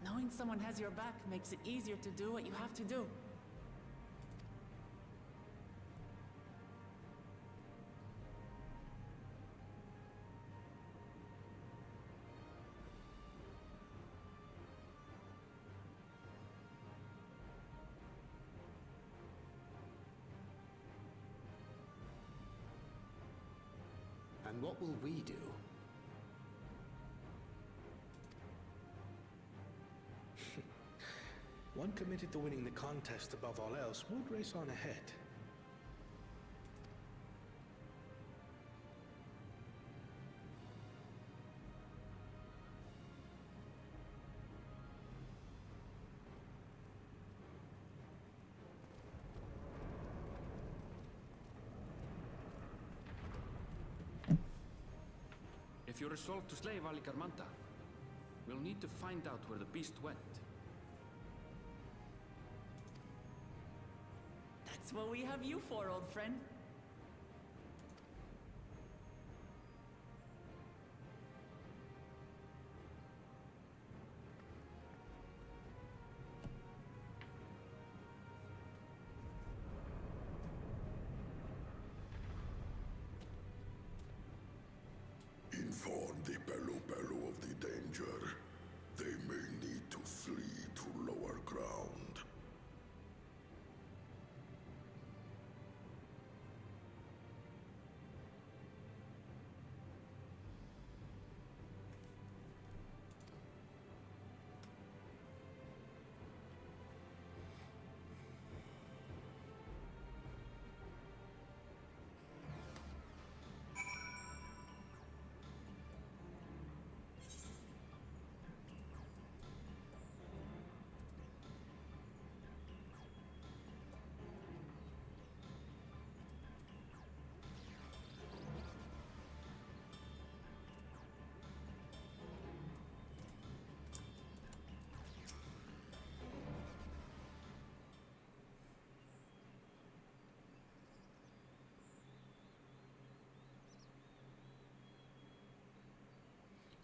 Knowing someone has your back makes it easier to do what you have to do. And what will we do? One committed to winning the contest above all else would race on ahead. If you're resolved to slay Vali Garmanta, we'll need to find out where the beast went. That's what we have you for, old friend. Inform the Pelu of the danger. They may need to flee to lower ground.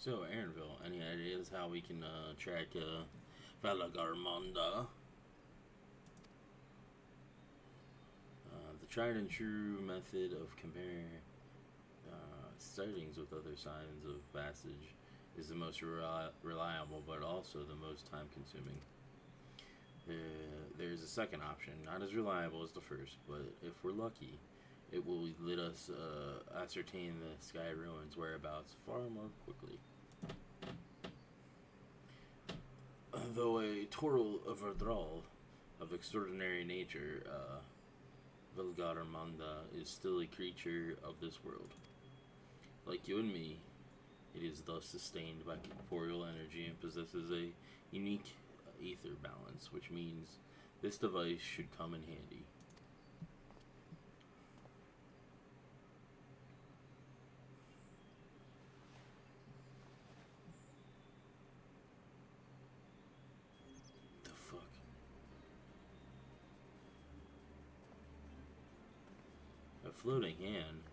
So, Aaronville, any ideas how we can track Valagarmonda? The tried and true method of comparing sightings with other signs of passage is the most reliable, but also the most time-consuming. There's a second option, not as reliable as the first, but if we're lucky, it will let us ascertain the sky ruins' whereabouts far more quickly. Though a Toril of Verdral of extraordinary nature, Vilgarmanda is still a creature of this world. Like you and me, it is thus sustained by corporeal energy and possesses a unique ether balance, which means this device should come in handy. The fuck? A floating hand?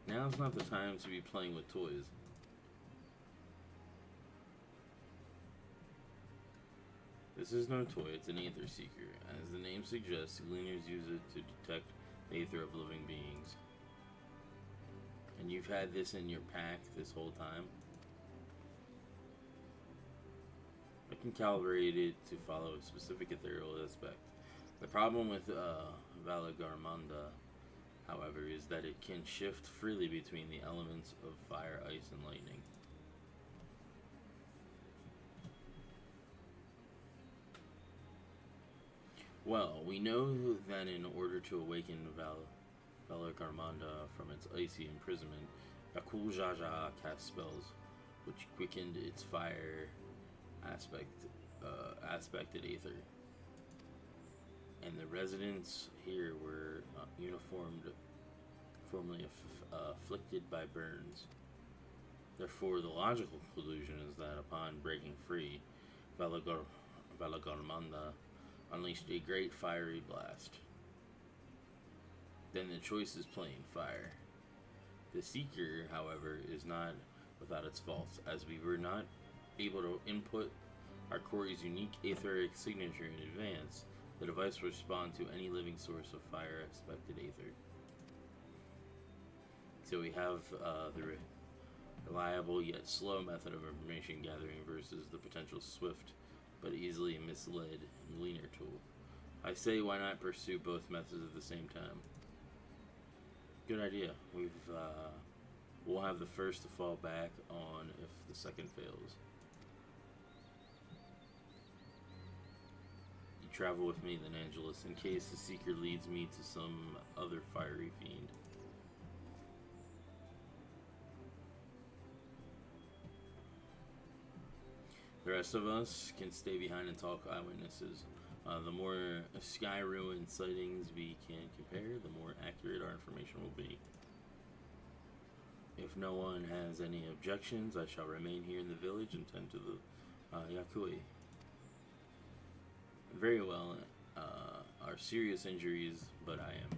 Now's not the time to be playing with toys. This is no toy, it's an Aether Seeker. As the name suggests, Gleaners use it to detect the Aether of living beings. And you've had this in your pack this whole time? I can calibrate it to follow a specific ethereal aspect. The problem with Valagarmanda, however, is that it can shift freely between the elements of fire, ice, and lightning. Well, we know that in order to awaken Valagarmanda from its icy imprisonment, Bakul Jaja cast spells which quickened its fire aspected aether. And the residents here were uniformly afflicted by burns. Therefore, the logical conclusion is that upon breaking free, Valagarmanda unleashed a great fiery blast. Then the choice is plain: fire. The Seeker, however, is not without its faults, as we were not able to input our Corey's unique etheric signature in advance. The device will respond to any living source of fire expected aether. So we have the reliable yet slow method of information gathering versus the potential swift but easily misled Gleaner tool. I say, why not pursue both methods at the same time? Good idea. We'll have the first to fall back on if the second fails. You travel with me then, Angelus, in case the Seeker leads me to some other fiery fiend. The rest of us can stay behind and talk eyewitnesses. The more sky ruin sightings we can compare, the more accurate our information will be. If no one has any objections, I shall remain here in the village and tend to the Yakui. Very well, are serious injuries, but I am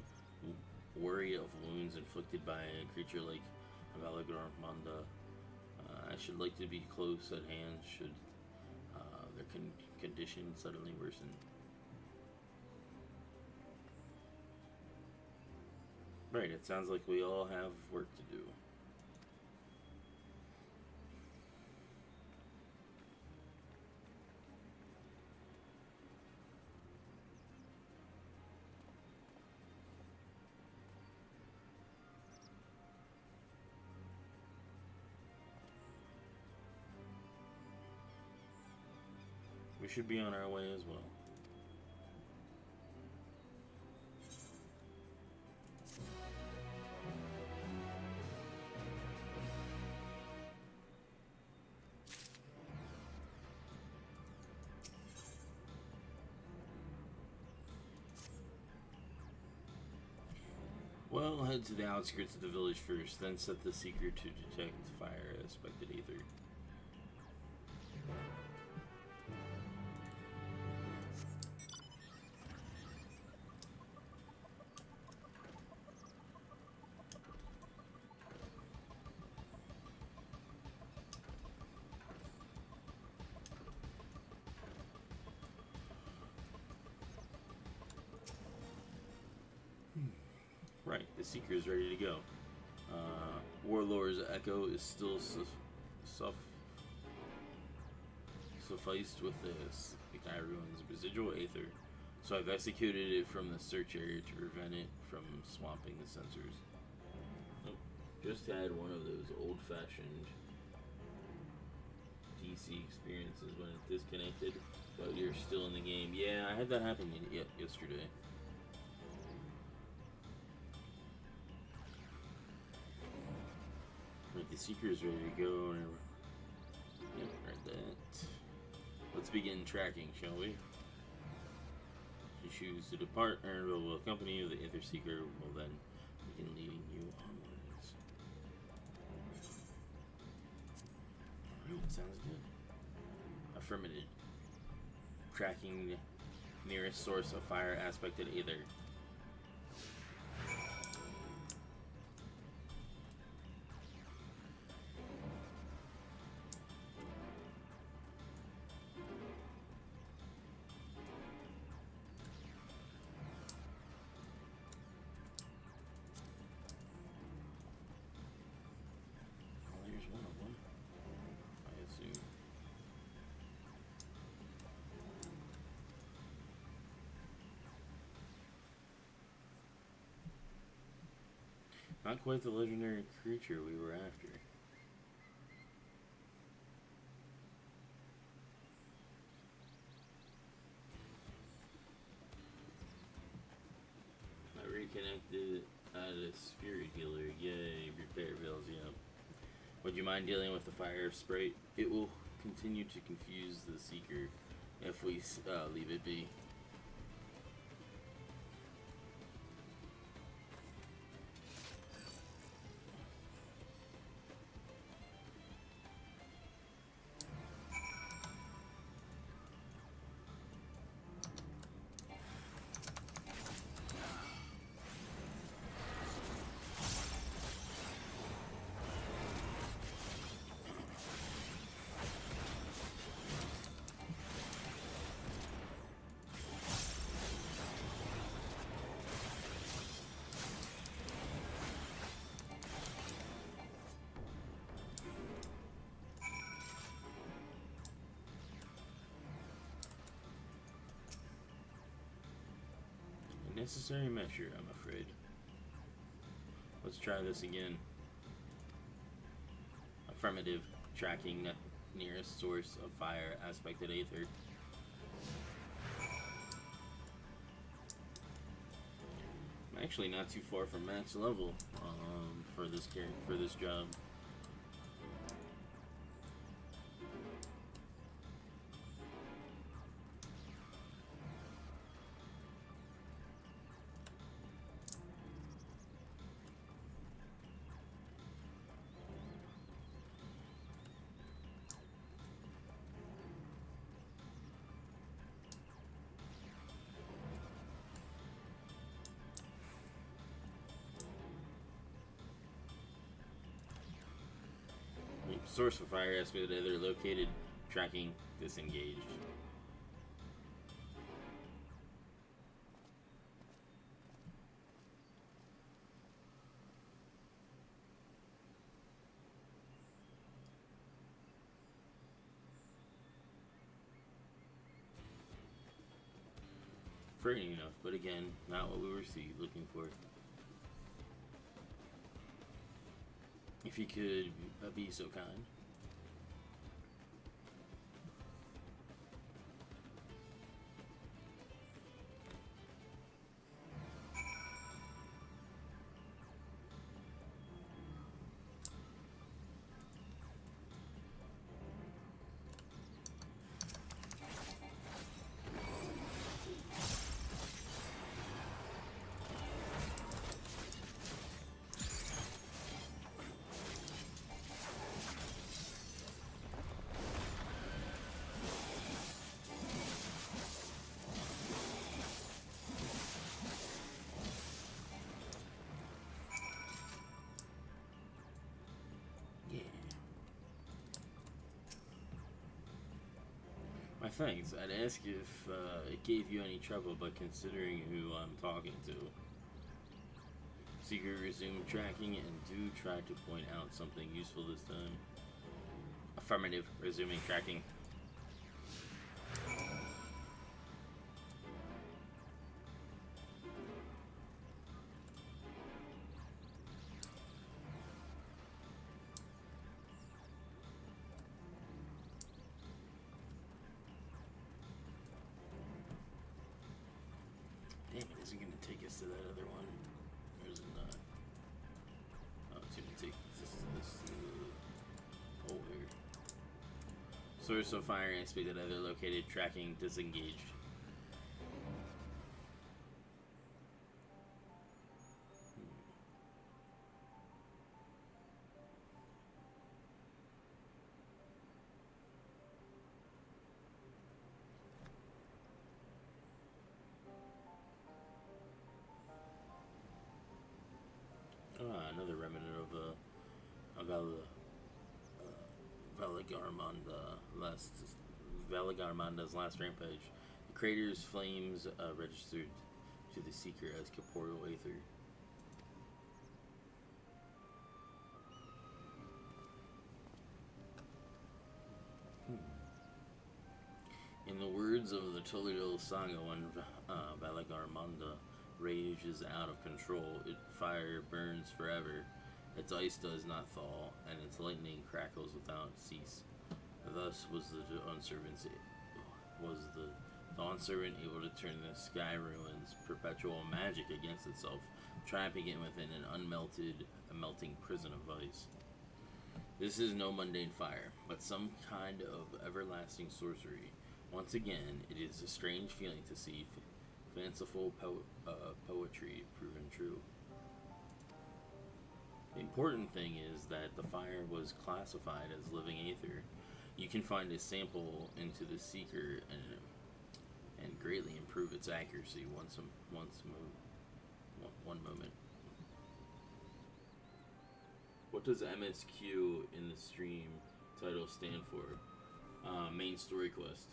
wary of wounds inflicted by a creature like Valagarmanda. I should like to be close at hand should their condition suddenly worsen. Right, it sounds like we all have work to do. We should be on our way as well. Well, head to the outskirts of the village first, then set the Seeker to detect fire aspected aether. Right, the Seeker is ready to go. Warlord's Echo is still sufficed with this everyone's residual aether, so I've executed it from the search area to prevent it from swamping the sensors. Oh, just had one of those old-fashioned DC experiences when it disconnected, but you're still in the game. Yeah, I had that happen yesterday. Right, the Seeker is ready to go. Yep, right that. Let's begin tracking, shall we? If you choose to depart, Ernville will accompany you. The Aether Seeker will then begin leading you onwards. Alright, sounds good. Affirmative. Tracking nearest source of fire aspected Aether. Not quite the legendary creature we were after. I reconnected at a spirit healer. Yay, repair bills, yep. Would you mind dealing with the fire sprite? It will continue to confuse the Seeker if we leave it be. Necessary measure, I'm afraid. Let's try this again. Affirmative. Tracking nearest source of fire aspected Aether. I'm actually not too far from max level for this job. Source of fire aspect Aether located. Tracking disengaged. Frightening enough, but again, not what we were looking for. If you could be so kind. My thanks. I'd ask if it gave you any trouble, but considering who I'm talking to. Seeker, resume tracking and do try to point out something useful this time. Affirmative, resuming tracking. Damn, it isn't going to take us to that other one. Or is it not? Oh, it's going to take us to this. Oh, here. Source of fire aspect at other located. Tracking disengaged. Another remnant of Velagarmanda's last rampage. The crater's flames registered to the Seeker as corporeal aether. In the words of the Toledo saga, when Velagarmanda rages out of control, its fire burns forever, its ice does not thaw, and its lightning crackles without cease. Thus was the Dawn Servant able to turn the sky ruins perpetual magic against itself, trapping it within a melting prison of ice. This is no mundane fire, but some kind of everlasting sorcery. Once again, it is a strange feeling to see fanciful poetry proven true. The important thing is that the fire was classified as living aether. You can find a sample into the Seeker and greatly improve its accuracy one moment. What does MSQ in the stream title stand for? Main story quest.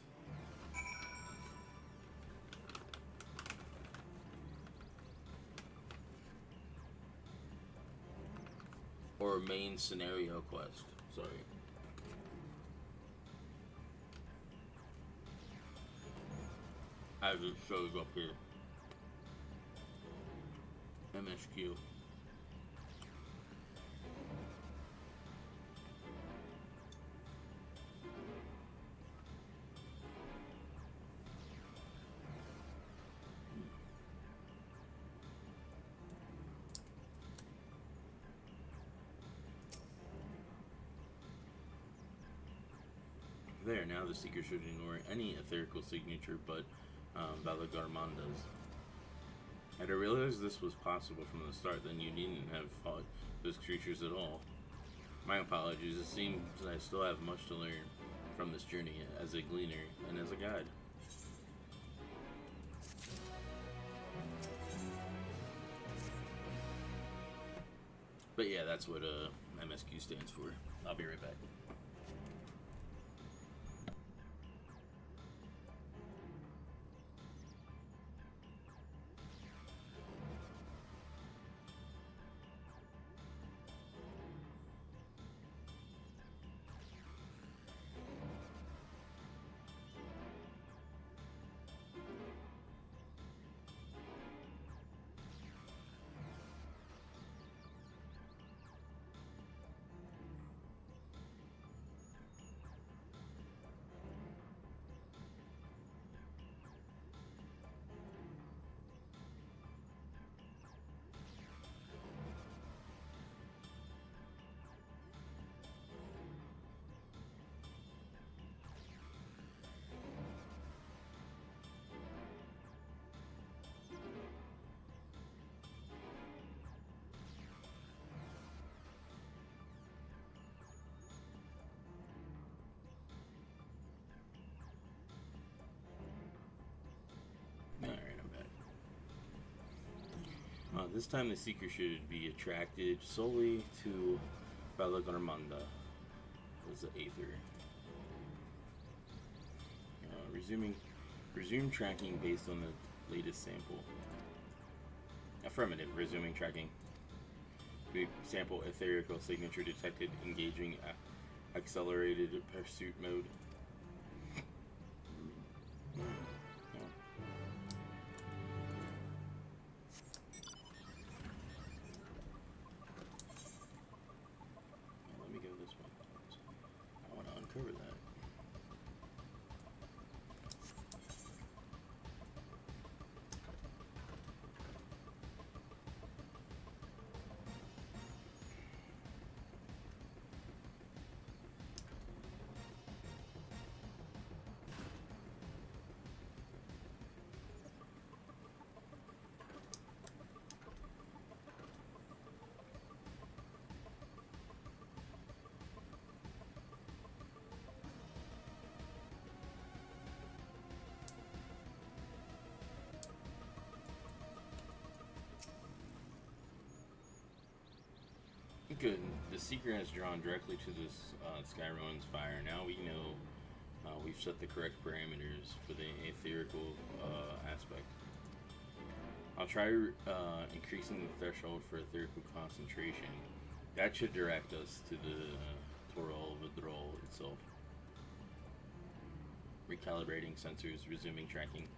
Or main scenario quest. Sorry. As it shows up here. MSQ. There, now the Seeker should ignore any etherical signature but Velagarmanda's. Had I realized this was possible from the start, then you needn't have fought those creatures at all. My apologies, it seems I still have much to learn from this journey as a gleaner and as a guide. But yeah, that's what MSQ stands for. I'll be right back. This time the Seeker should be attracted solely to Velagarmanda as the Aether. Resume tracking based on the latest sample. Affirmative, resuming tracking. Sample etherical signature detected. Engaging accelerated pursuit mode. Let me go this way. I want to uncover that. Good. The seeker has drawn directly to this Skyroan's fire. Now we know we've set the correct parameters for the etherical aspect. I'll try increasing the threshold for etherical concentration. That should direct us to the Toral Vidrol itself. Recalibrating sensors, resuming tracking.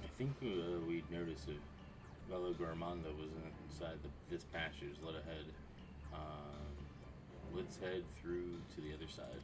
I think we'd notice if Velo Garmanda was inside this passage. Let ahead. Let's head through to the other side.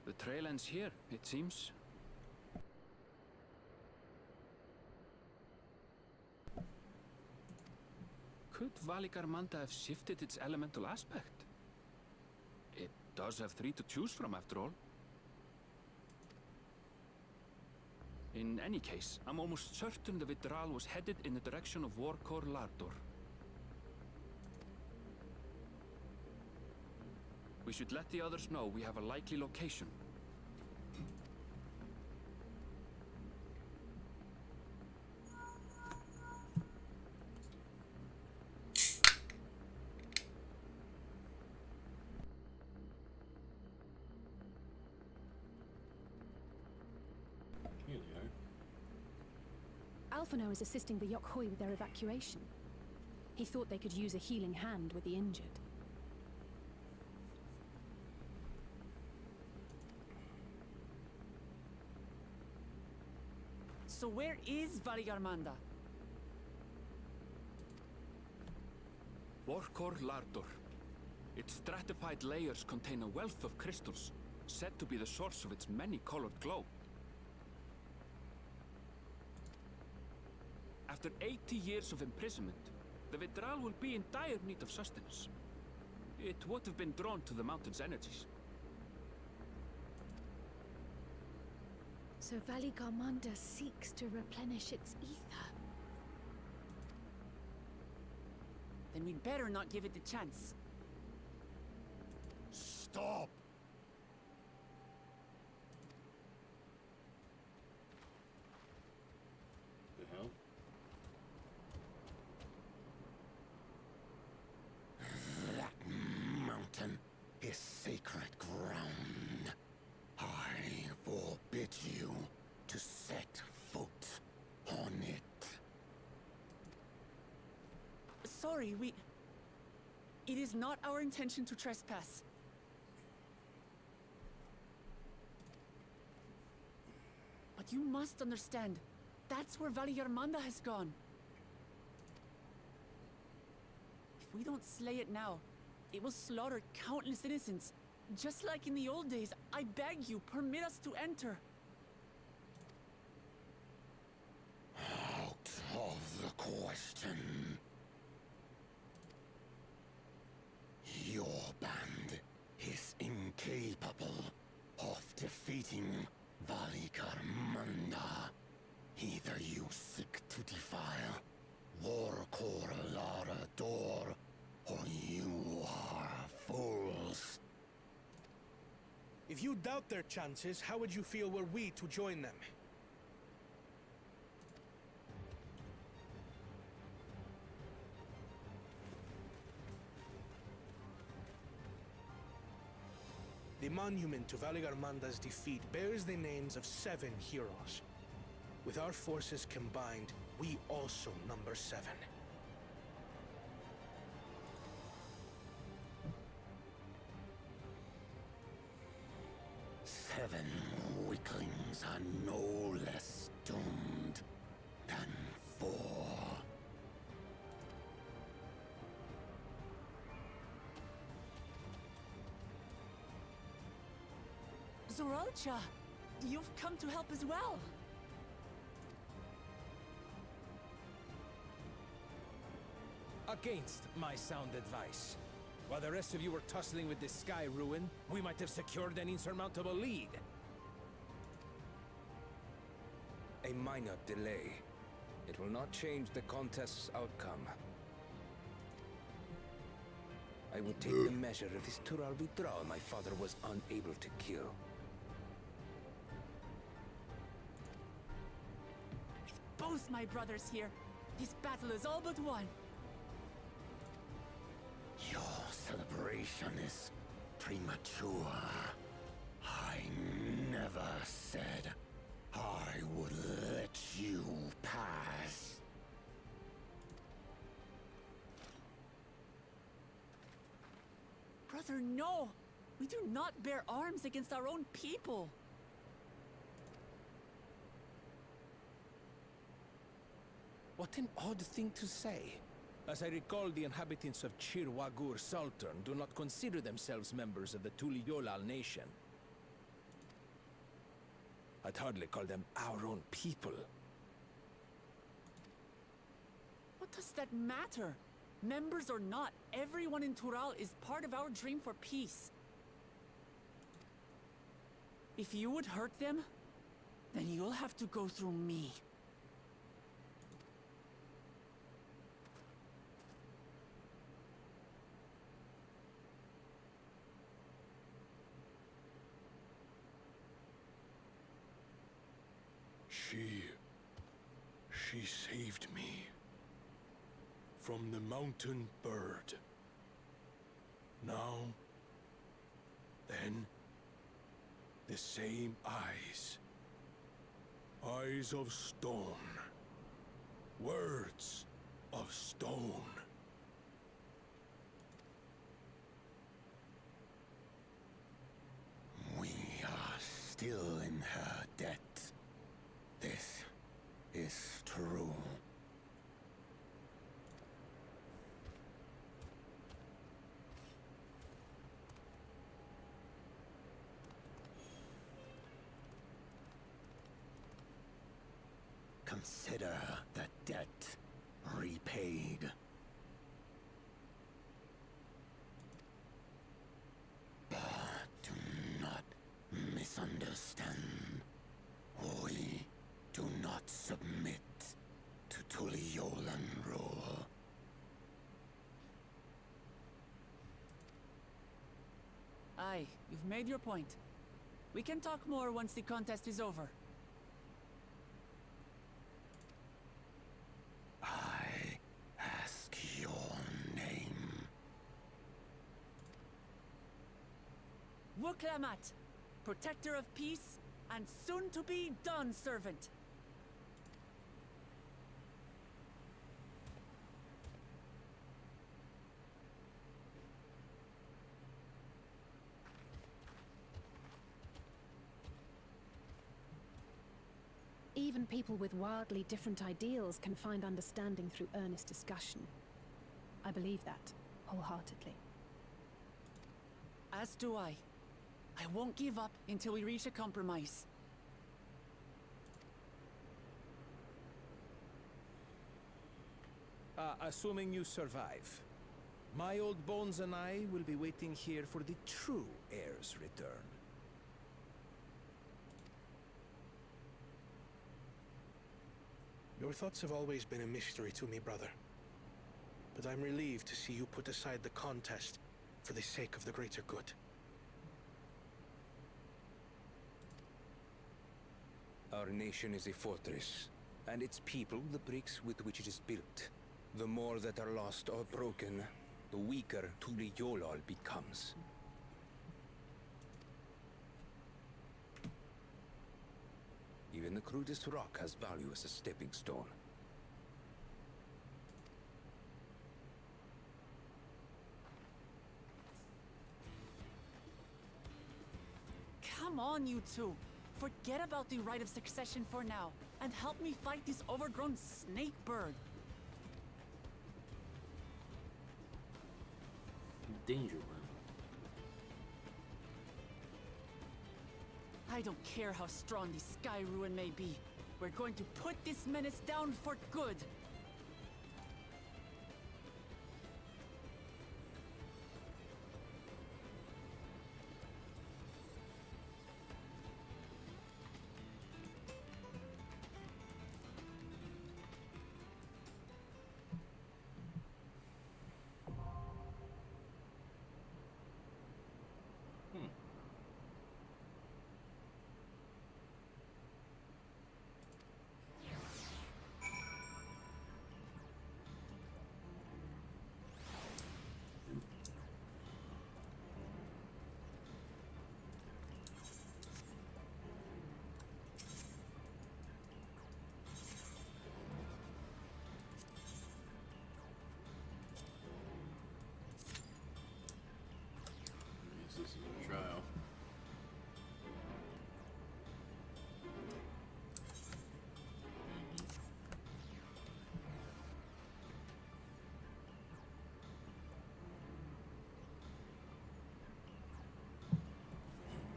The trail ends here, it seems. Could Valigarmanda have shifted its elemental aspect? It does have 3 to choose from, after all. In any case, I'm almost certain the Vidral was headed in the direction of Warkor Lardor. We should let the others know we have a likely location. Here they are. Alphino is assisting the Yokhoi with their evacuation. He thought they could use a healing hand with the injured. So where is Valigarmanda? Warkor Lardor. Its stratified layers contain a wealth of crystals, said to be the source of its many-colored glow. After 80 years of imprisonment, the Vidral will be in dire need of sustenance. It would have been drawn to the mountain's energies. So Valigarmanda seeks to replenish its ether. Then we'd better not give it the chance. Stop! sorry, It is not our intention to trespass. But you must understand, that's where Valliarmanda has gone. If we don't slay it now, it will slaughter countless innocents. Just like in the old days, I beg you, permit us to enter. Out of the question. Your band is incapable of defeating Valliarmanda. Either you seek to defile Warcor Lara Dor, or you are fools. If you doubt their chances, how would you feel were we to join them? The monument to Valliarmanda's defeat bears the names of 7 heroes. With our forces combined, we also number 7. 7 weaklings are no less doomed than 4. Zoralcha, you've come to help as well. Against my sound advice. While the rest of you were tussling with the sky ruin, we might have secured an insurmountable lead. A minor delay. It will not change the contest's outcome. I will take the measure of this Tural withdrawal my father was unable to kill. With both my brothers here, this battle is all but won. Your celebration is premature. I never said I would let you pass. Brother, no! We do not bear arms against our own people! What an odd thing to say. As I recall, the inhabitants of Chirwagur Sultan do not consider themselves members of the Tuliolal nation. I'd hardly call them our own people. What does that matter? Members or not, everyone in Tural is part of our dream for peace. If you would hurt them, then you'll have to go through me. She saved me from the mountain bird. Now, then, the same eyes. Eyes of stone. Words of stone. We are still in her debt. This is true. Consider the debt repaid. But do not misunderstand. We do not submit to Tuliolan rule. Aye, you've made your point. We can talk more once the contest is over. I ask your name. Wuklamat, protector of peace, and soon-to-be Dawn servant. Even people with wildly different ideals can find understanding through earnest discussion. I believe that, wholeheartedly. As do I. I won't give up until we reach a compromise. Assuming you survive, my old bones and I will be waiting here for the true heir's return. Your thoughts have always been a mystery to me, brother. But I'm relieved to see you put aside the contest for the sake of the greater good. Our nation is a fortress, and its people the bricks with which it is built. The more that are lost or broken, the weaker Tuli Yolal becomes. Even the crudest rock has value as a stepping stone. Come on, you two. Forget about the right of succession for now, and help me fight this overgrown snake bird. Danger worm. I don't care how strong the Sky Ruin may be. We're going to put this menace down for good. This is a trial.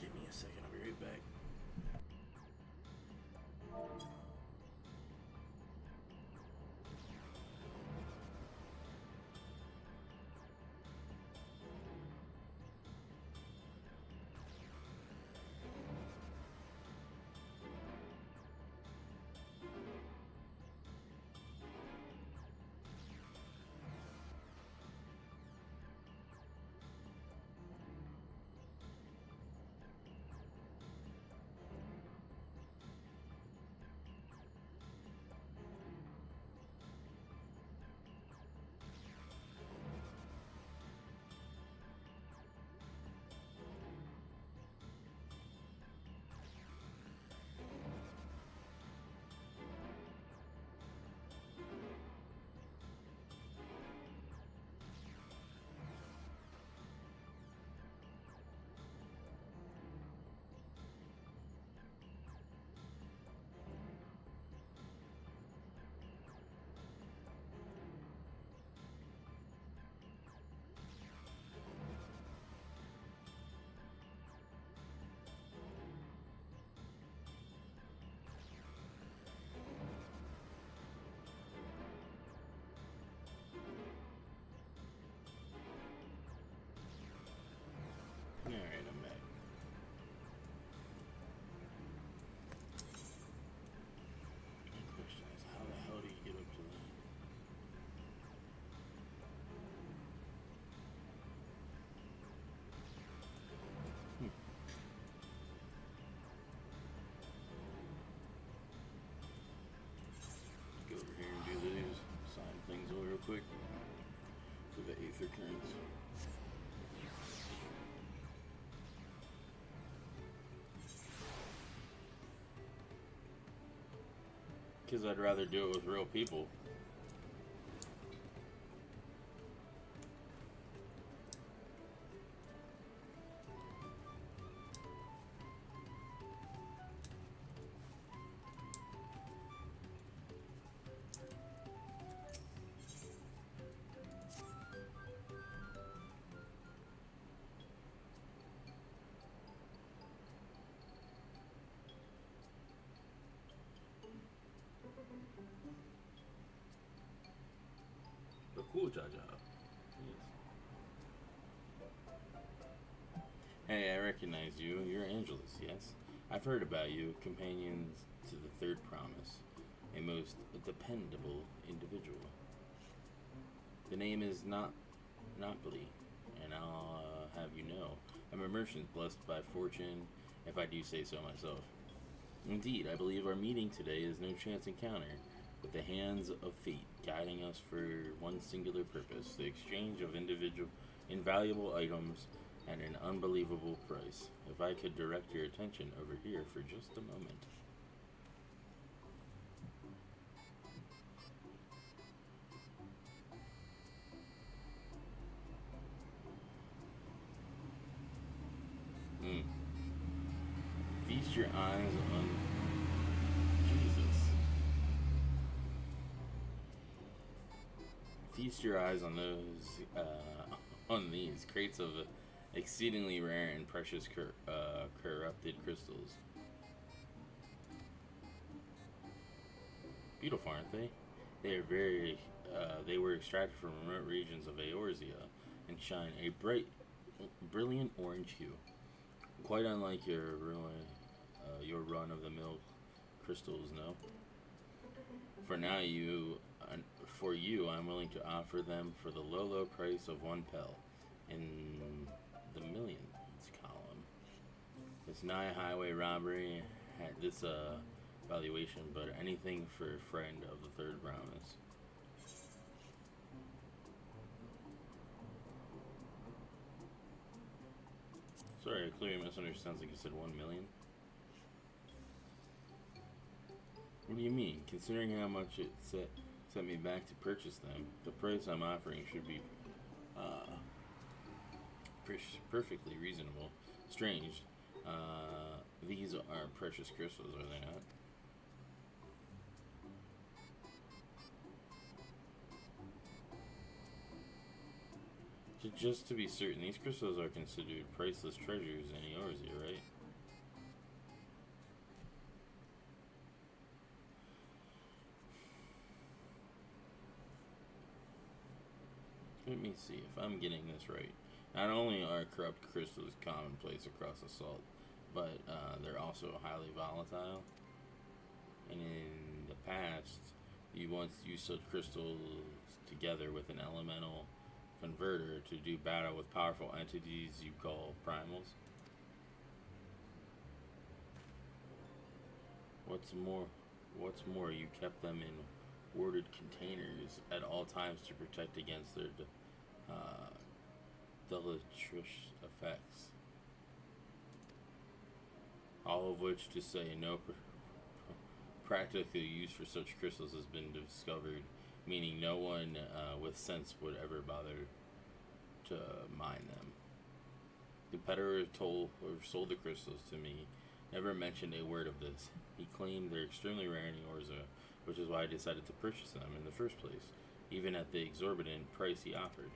Give me a second, I'll be right back. Alright, I'm back. The question is, how the hell do you get up to that? Go over here and do these. Sign things over real quick for the Aether Currents. Because I'd rather do it with real people. Cool, Jaja. Yes. Hey, I recognize you. You're Angelus, yes? I've heard about you, companions to the Third Promise. A most dependable individual. The name is not Napoli, and I'll have you know, I'm a merchant blessed by fortune, if I do say so myself. Indeed, I believe our meeting today is no chance encounter, with the hands of fate guiding us for one singular purpose, the exchange of invaluable items at an unbelievable price. If I could direct your attention over here for just a moment. Feast your eyes on Jesus. Feast your eyes on those, on these crates of exceedingly rare and precious corrupted crystals. Beautiful, aren't they? They are very. They were extracted from remote regions of Eorzea and shine a brilliant orange hue, quite unlike your run-of-the-mill crystals. No. For you, I'm willing to offer them for the low price of 1 pel in the millions column. It's nigh highway robbery at this valuation, but anything for a friend of the Third Promise. Sorry, I clearly misunderstood. Sounds like you said 1 million. What do you mean? Considering how much it set me back to purchase them, the price I'm offering should be perfectly reasonable. Strange. These are precious crystals, are they not? Just to be certain, these crystals are considered priceless treasures in Eorzea, right? Let me see if I'm getting this right. Not only are corrupt crystals commonplace across the salt, but they're also highly volatile. And in the past, you once used such crystals together with an elemental converter to do battle with powerful entities you call primals. What's more, you kept them in warded containers at all times to protect against their deleterious effects. All of which to say no practical use for such crystals has been discovered, meaning no one with sense would ever bother to mine them. The competitor sold the crystals to me never mentioned a word of this. He claimed they're extremely rare in Eorzea, which is why I decided to purchase them in the first place, even at the exorbitant price he offered.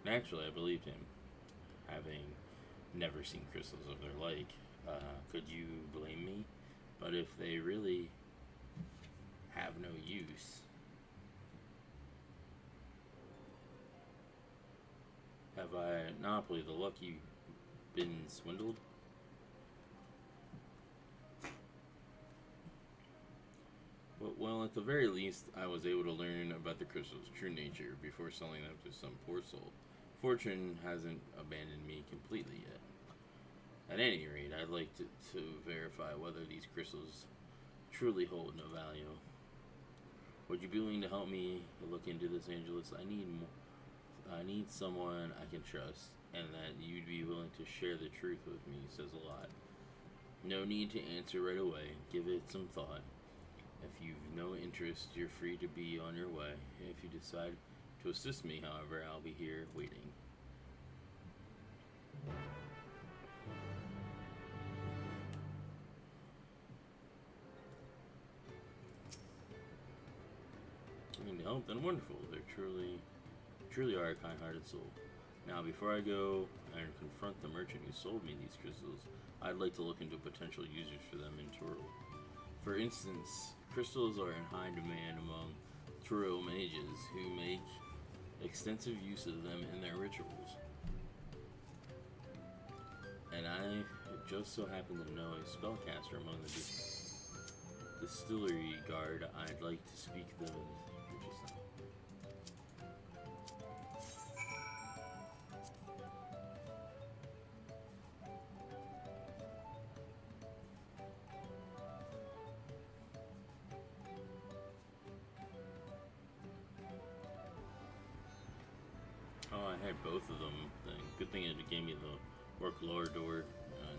Naturally, I believed him, having never seen crystals of their like. Could you blame me? But if they really have no use, have I, Napoli, the lucky, been swindled? Well, at the very least, I was able to learn about the crystal's true nature before selling them to some poor soul. Fortune hasn't abandoned me completely yet. At any rate, I'd like to verify whether these crystals truly hold no value. Would you be willing to help me look into this, Angelus? I need someone I can trust, and that you'd be willing to share the truth with me says a lot. No need to answer right away. Give it some thought. If you've no interest, you're free to be on your way. If you decide to assist me, however, I'll be here waiting. I mean, help, then wonderful. They're truly are a kind-hearted soul. Now, before I go and confront the merchant who sold me these crystals, I'd like to look into potential users for them in Turo. For instance, crystals are in high demand among Turo mages who make extensive use of them in their rituals. And I just so happen to know a spellcaster among the distillery guard I'd like to speak to them. Oh, I had both of them. Good thing it gave me the work lower door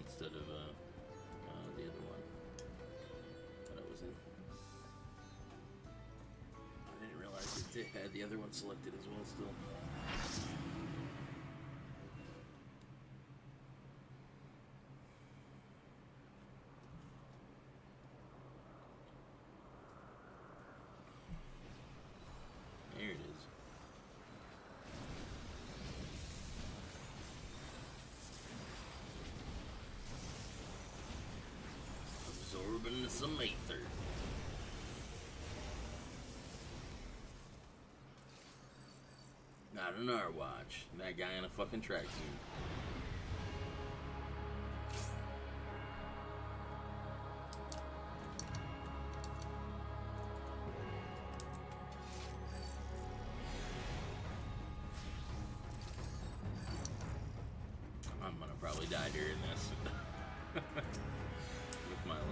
instead of the other one that I was in. I didn't realize it had the other one selected as well still. There it is. Absorbing some aether. Not on our watch. That guy in a fucking tracksuit. I'm gonna probably die during this. With my lunch.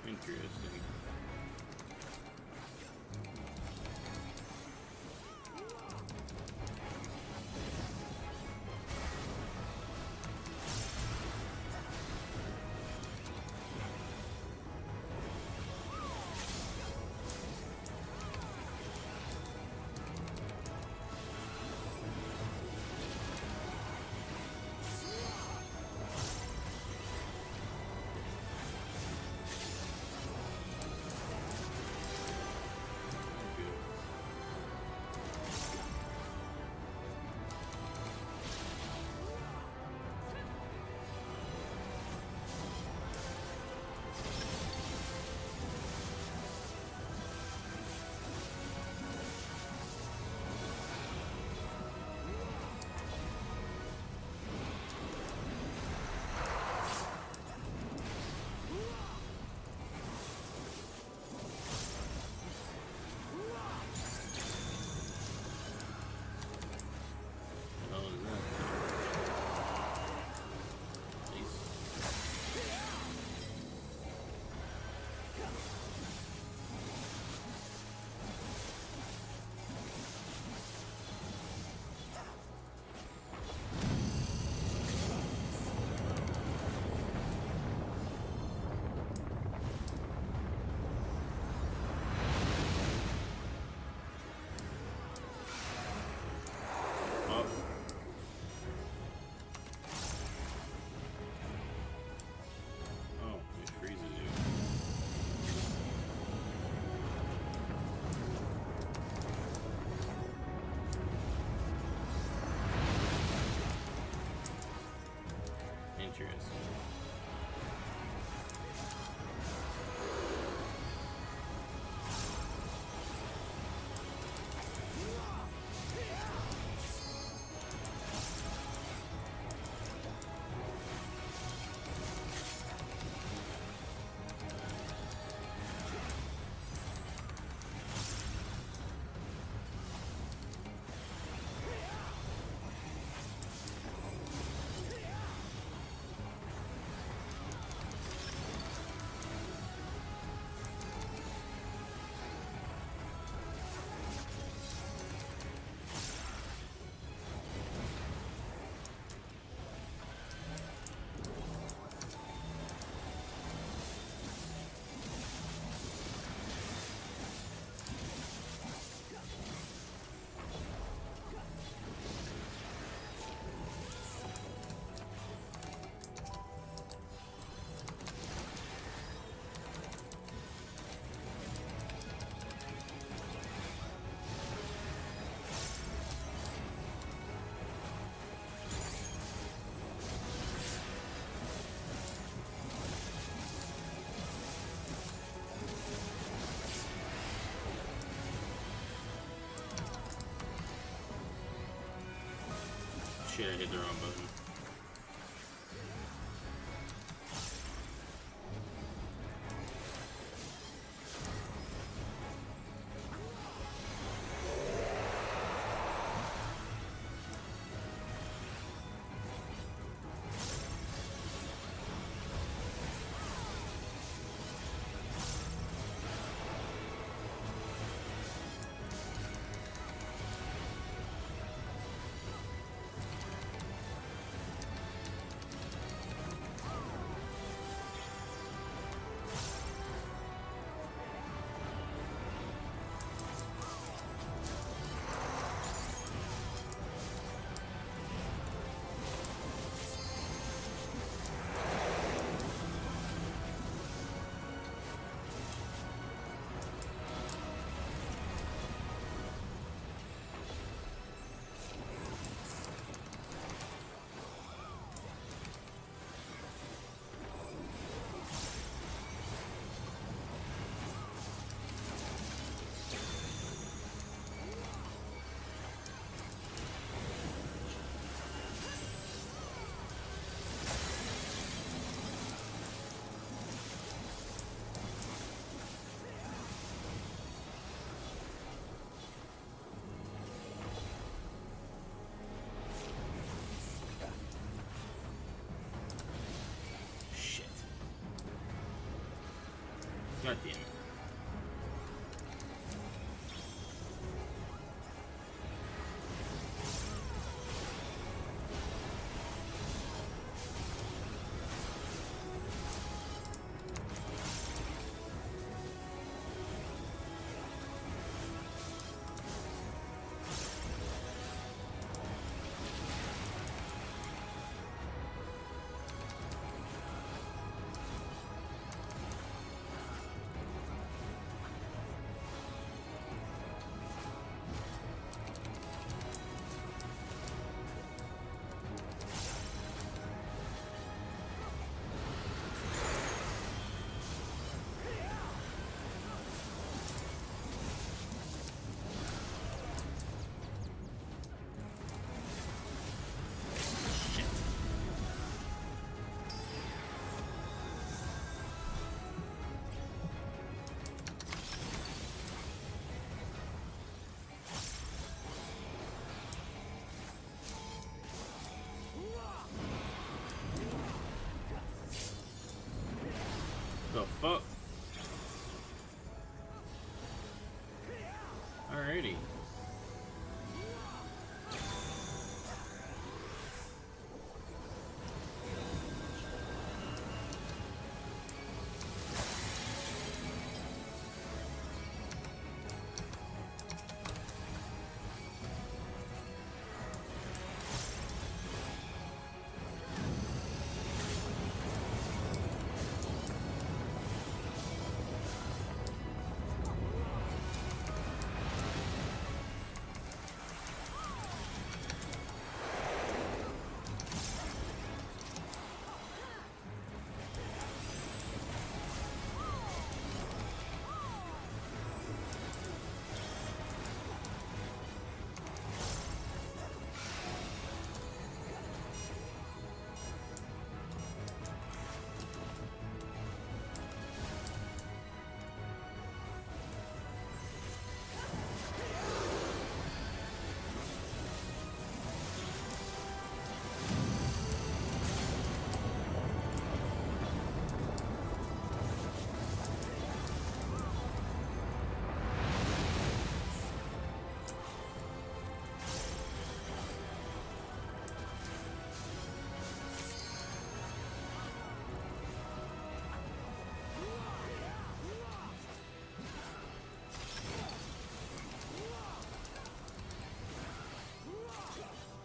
Interesting. shit, I hit the wrong button. God damn it. The fuck? Alrighty.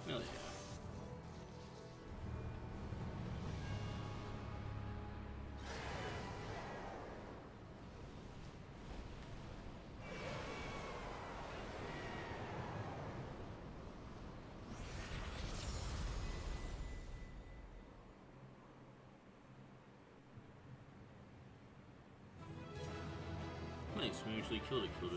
Hell yeah. Nice, we actually killed it.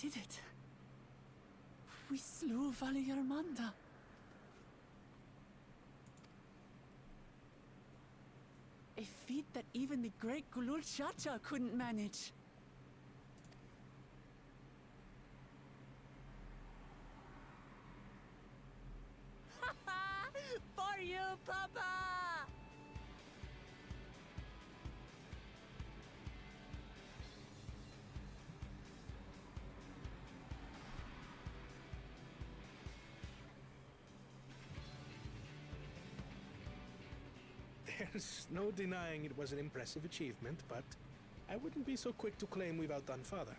We did it. We slew Valiarmanda. A feat that even the great Gulul Chacha couldn't manage. For you, Papa! There's no denying it was an impressive achievement, but I wouldn't be so quick to claim we've outdone Father.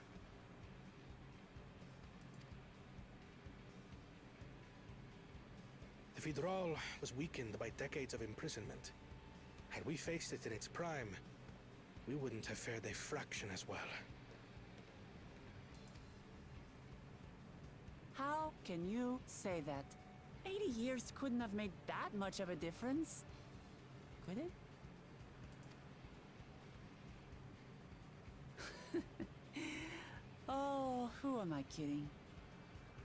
The Vidral was weakened by decades of imprisonment. Had we faced it in its prime, we wouldn't have fared a fraction as well. How can you say that? 80 years couldn't have made that much of a difference. Could it? Oh, who am I kidding?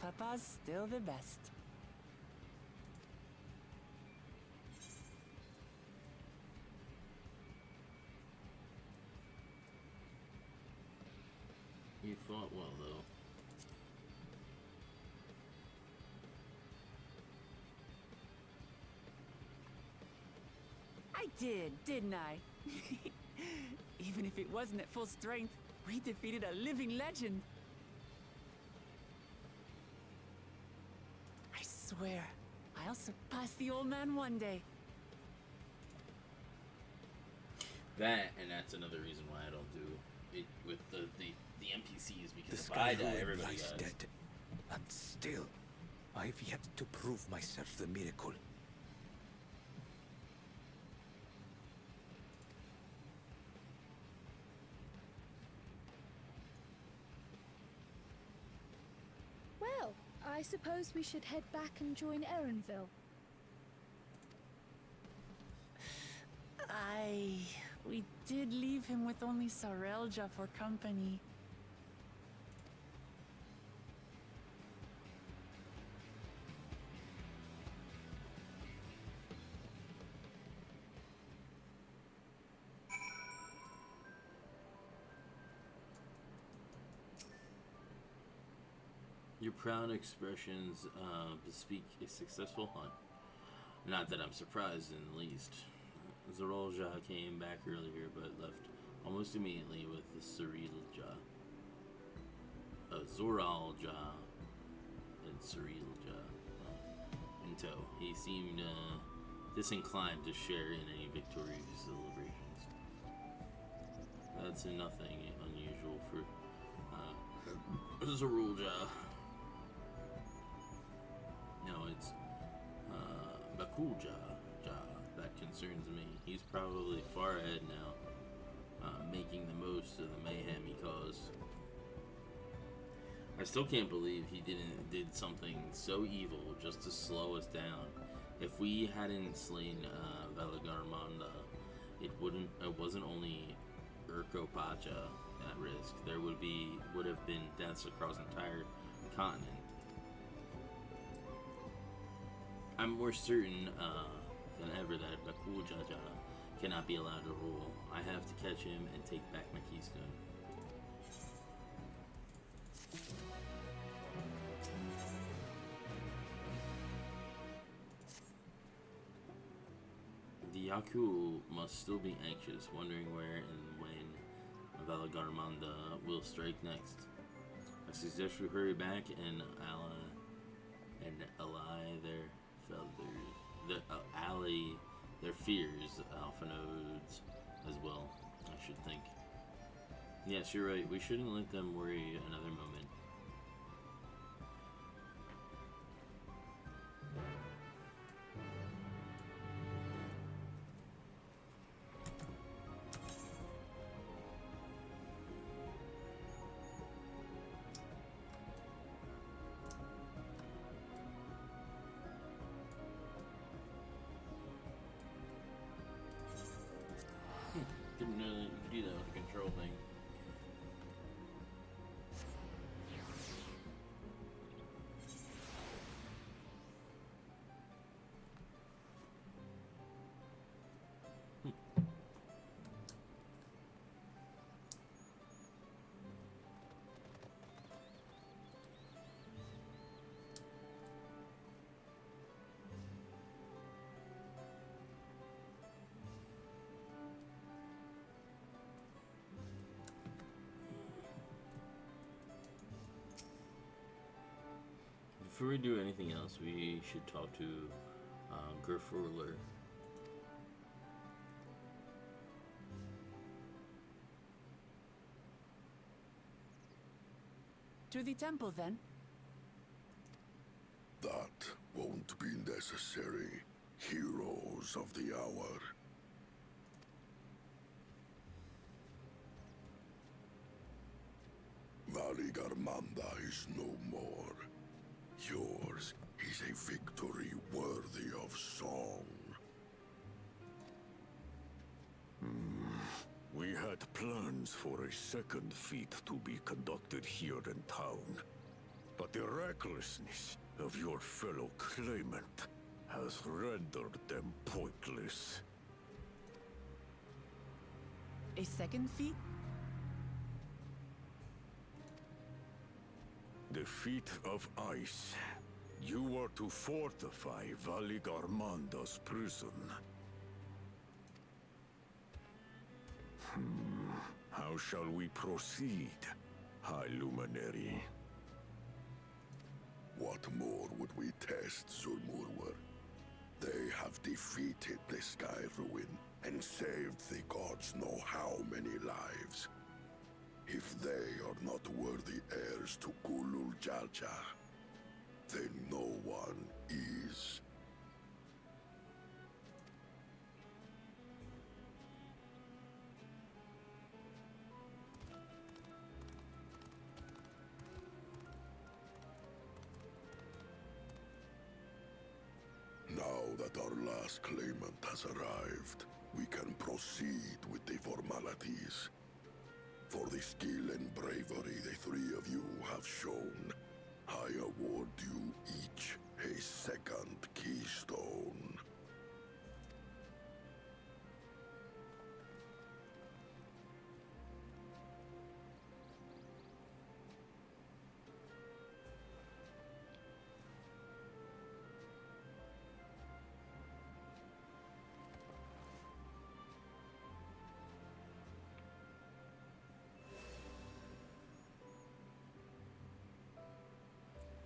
Papa's still the best. You fought well, though. I did, didn't I? Even if it wasn't at full strength, we defeated a living legend. I swear, I'll surpass the old man one day. That, and that's another reason why I don't do it with the NPCs, because if I die, everybody dies. Dead, and still, I've yet to prove myself the miracle. Well, I suppose we should head back and join Erenville. We did leave him with only Sarelja for company. Your proud expressions bespeak a successful hunt. Not that I'm surprised in the least. Zoralja came back earlier, but left almost immediately with the Cyrilja. Zoralja and Cyrilja in tow. He seemed disinclined to share in any victory celebrations. That's nothing unusual for Zoralja. No, it's Bakulja that concerns me. He's probably far ahead now, making the most of the mayhem he caused. I still can't believe he did something so evil just to slow us down. If we hadn't slain Valigarmanda, it wasn't only Urkopacha at risk. There would have been deaths across the entire continent. I'm more certain than ever that Bakul Jaja cannot be allowed to rule. I have to catch him and take back my keystone. The Yaku must still be anxious, wondering where and when Valigarmanda will strike next. I suggest we hurry back and allay their fears, Alpha Nodes as well, I should think. Yes, you're right. We shouldn't let them worry another moment. Didn't know that you could do that with the control thing. before we do anything else, we should talk to Gerfurler. To the temple, then. That won't be necessary, heroes of the hour. Valigarmanda is no more. Yours is a victory worthy of song. We had plans for a second feat to be conducted here in town. But the recklessness of your fellow claimant has rendered them pointless. A second feat? The feat of ice. You are to fortify Valigarmanda's prison. How shall we proceed, High Luminary? What more would we test, Zulmurwer? They have defeated the Sky Ruin and saved the gods know how many lives. If they are not worthy heirs to Gulul Jalja, then no one is. Now that our last claimant has arrived, we can proceed with the formalities. For the skill and bravery the three of you have shown, I award you each a second keystone.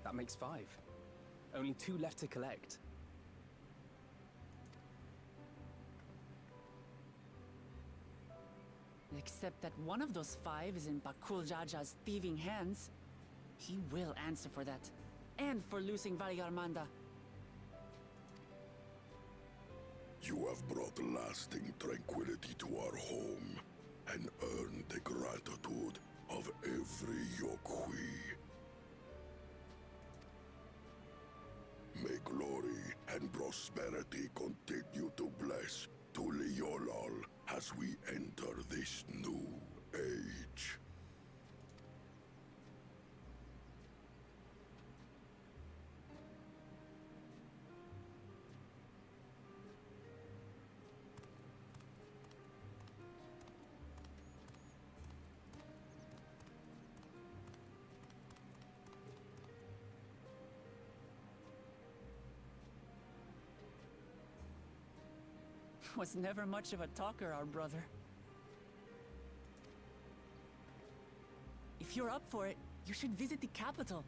That makes 5. Only 2 left to collect. Except that one of those 5 is in Bakul Jaja's thieving hands. He will answer for that. And for losing Valigarmanda. You have brought lasting tranquility to our home and earned the gratitude of every Yokui. May glory and prosperity continue to bless Tuliolol as we enter this new age. Was never much of a talker, our brother. If you're up for it, you should visit the capital.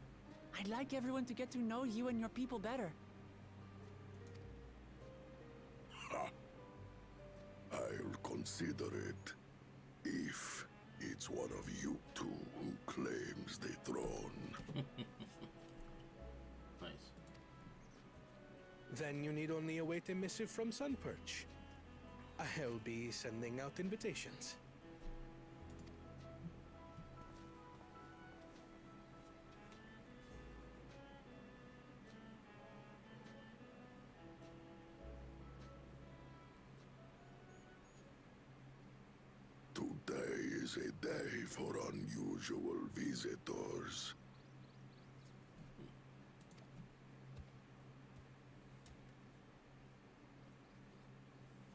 I'd like everyone to get to know you and your people better. Ha! I'll consider it. If it's one of you two who claims the throne. Nice. Then you need only await a missive from Sunperch. I'll be sending out invitations. Today is a day for unusual visitors.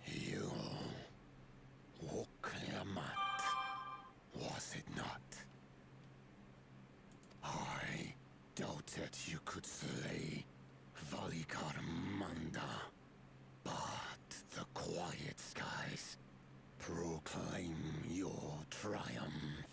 You... Woklamat, was it not? I doubted you could slay Valigarmanda, but the quiet skies proclaim your triumph.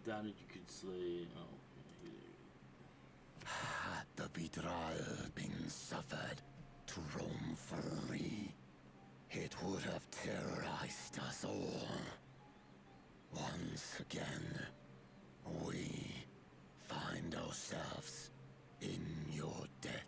doubted you could slay. Oh. Had the Vidral been suffered to roam free, it would have terrorized us all. Once again, we find ourselves in your debt.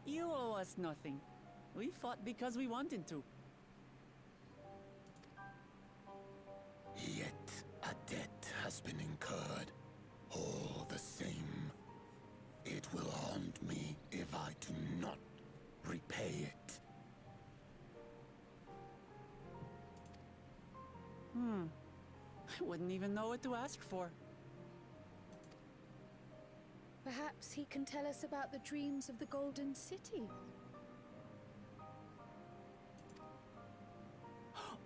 You owe us nothing. We fought because we wanted to. Yet a debt has been incurred. All the same, it will haunt me if I do not repay it. I wouldn't even know what to ask for. Perhaps he can tell us about the dreams of the Golden City.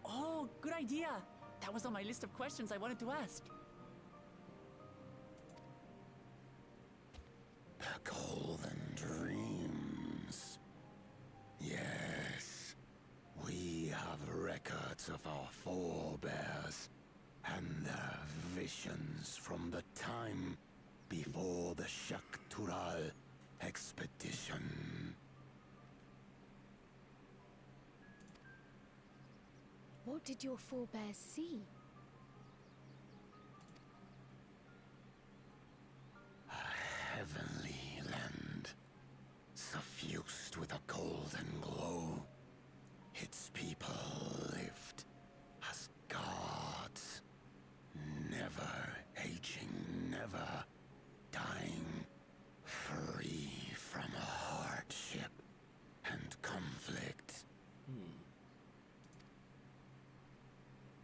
Oh, good idea! That was on my list of questions I wanted to ask. The Golden Dreams. Yes, we have records of our forebears and their visions from the time before the Shaktural expedition. What did your forebears see? A heavenly land, suffused with a golden glow. Its people lived as gods, never aging, never dying, free from hardship and conflict.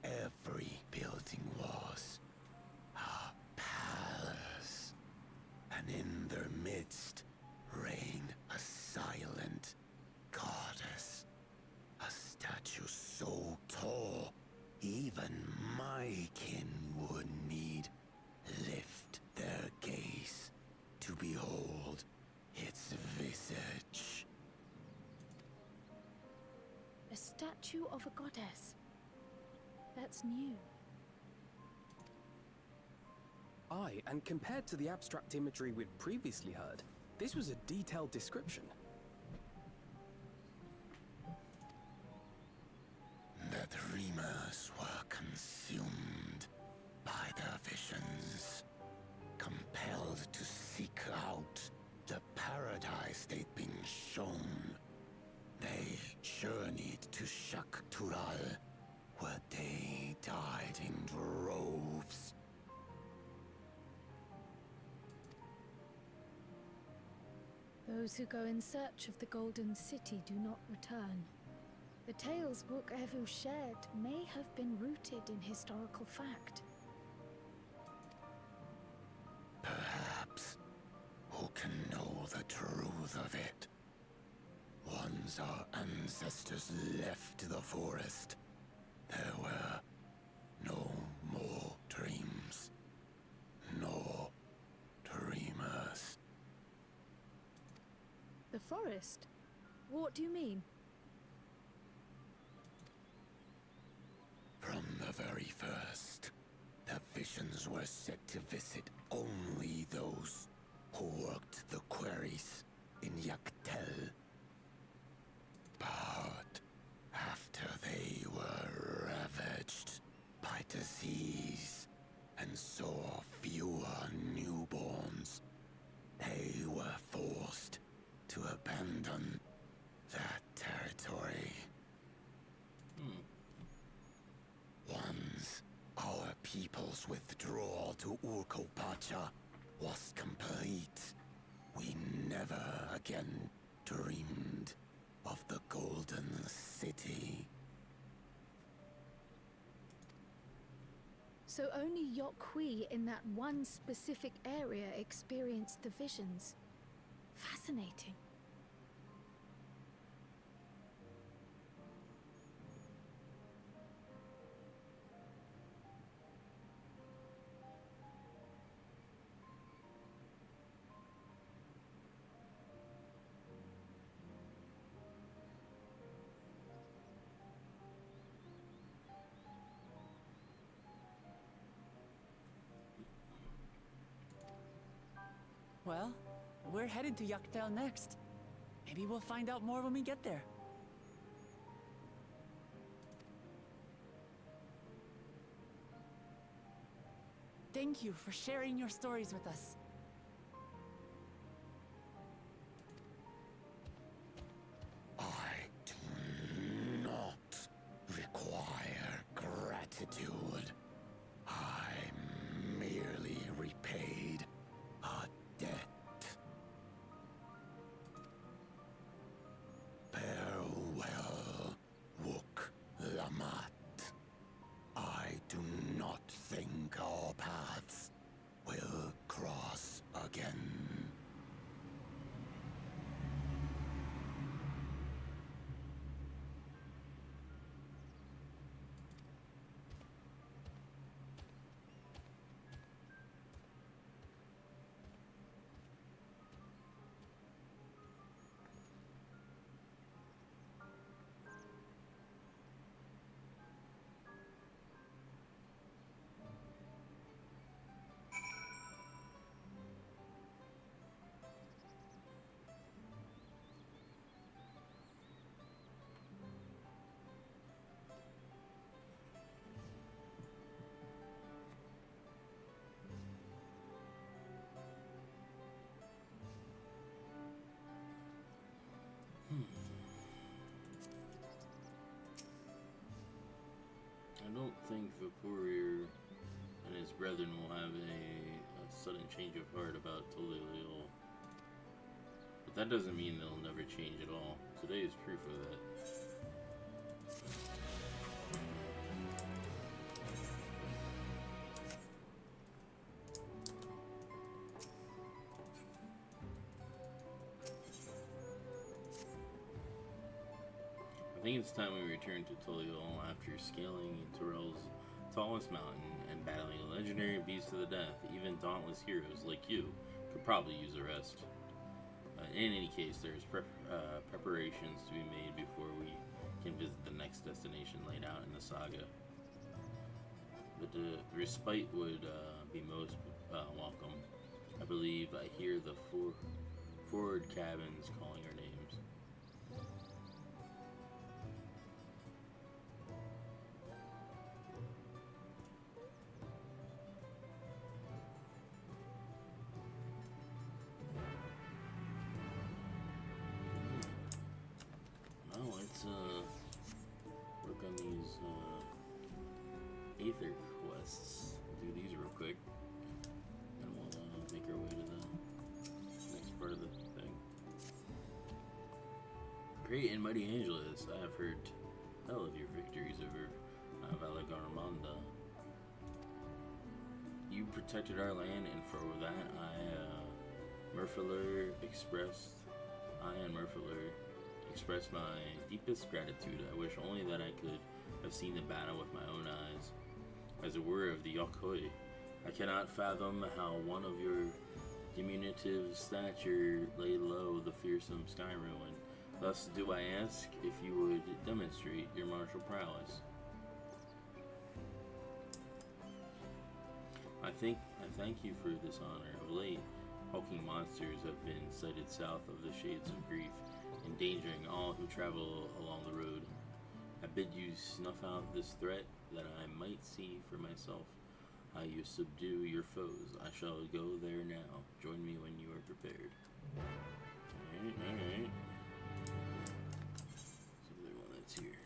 Every building was a palace, and in their midst reigned a silent goddess, a statue so tall even my kin would need lift their gaze to behold its visage. A statue of a goddess. That's new. Aye, and compared to the abstract imagery we'd previously heard, this was a detailed description. The dreamers were consumed by their visions, compelled to seek out the paradise they'd been shown. They journeyed to Shaktural, where they died in droves. Those who go in search of the Golden City do not return. The tales Book Evu shared may have been rooted in historical fact. Perhaps. Who can know the truth of it? Once our ancestors left the forest, there were no more dreams, no dreamers. The forest? What do you mean? From the very first, the visions were set to visit only those who worked the quarries in Yaktel. But after they were ravaged by disease and saw fewer newborns, they were forced to abandon that territory. Once our people's withdrawal to Urkopacha was complete, we never again dreamed of the Golden City. So only Yokhui in that one specific area experienced the visions. Fascinating. Well, we're headed to Yaktel next. Maybe we'll find out more when we get there. Thank you for sharing your stories with us. I do not require gratitude. I merely repaid a debt. Farewell, Wook Lamat. I do not think our paths will cross again. I don't think Vaporir and his brethren will have a sudden change of heart about Tolilil. But that doesn't mean they'll never change at all. Today is proof of that. I think it's time we return to Toliol after scaling Torel's tallest mountain and battling a legendary beast to the death. Even dauntless heroes like you could probably use a rest. In any case, there's preparations to be made before we can visit the next destination laid out in the saga. But the respite would be most welcome. I believe I hear the forward cabins calling our names. Work on these Aether quests. Do these real quick, and we'll make our way to the next part of the thing. Great and mighty Angelus, I have heard tell of your victories over Valagarmanda. You protected our land, and for that Murphaler expressed my deepest gratitude. I wish only that I could have seen the battle with my own eyes, as it were of the Yokhoi. I cannot fathom how one of your diminutive stature laid low the fearsome sky ruin. Thus do I ask if you would demonstrate your martial prowess. I thank you for this honor. Of late, hulking monsters have been sighted south of the Shades of Grief, endangering all who travel along the road. I bid you snuff out this threat, that I might see for myself how you subdue your foes. I shall go there now. Join me when you are prepared. Alright. So the one that's here.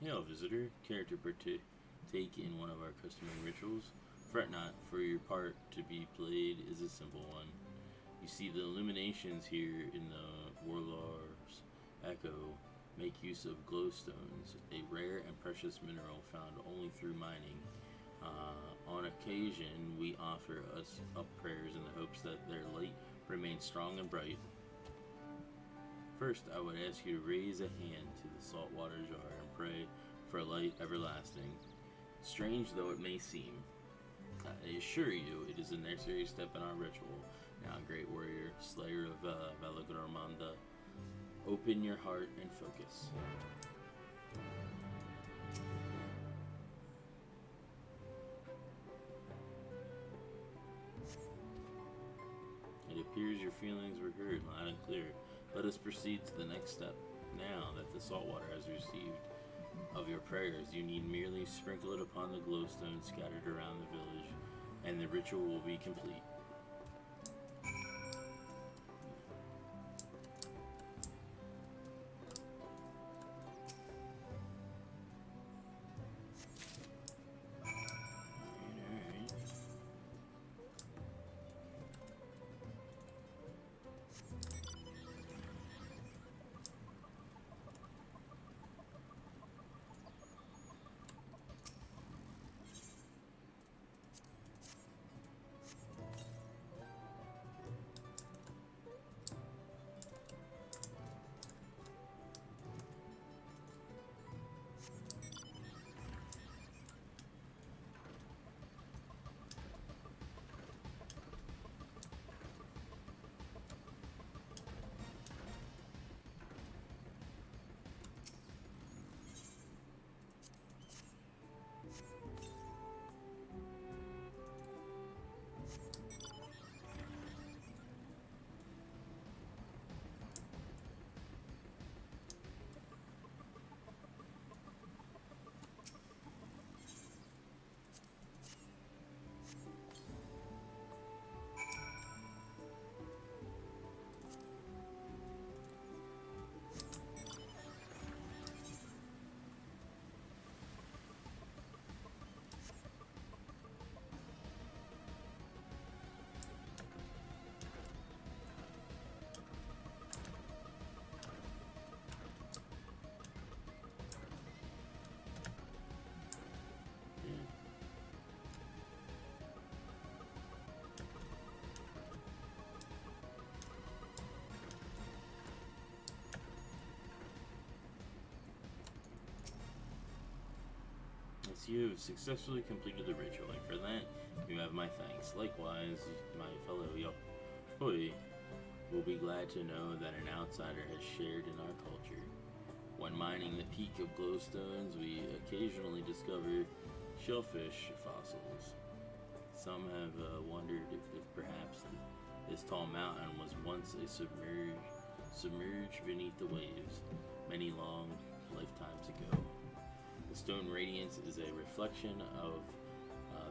Hail, visitor. Care to partake in one of our customary rituals? Fret not, for your part to be played is a simple one. You see, the illuminations here in the Warlord's Echo make use of glowstones, a rare and precious mineral found only through mining. On occasion, we offer us up prayers in the hopes that their light remains strong and bright. First, I would ask you to raise a hand to the saltwater jar and pray for a light everlasting. Strange though it may seem, I assure you it is a necessary step in our ritual. Now, great warrior, slayer of Valagramanda, open your heart and focus. It appears your feelings were heard loud and clear. Let us proceed to the next step. Now that the saltwater has received of your prayers, you need merely sprinkle it upon the glowstones scattered around the village, and the ritual will be complete. You have successfully completed the ritual, and for that, you have my thanks. Likewise, my fellow Yahoi will be glad to know that an outsider has shared in our culture. When mining the peak of glowstones, we occasionally discover shellfish fossils. Some have wondered if perhaps this tall mountain was once a submerged beneath the waves many long lifetimes ago. The stone radiance is a reflection of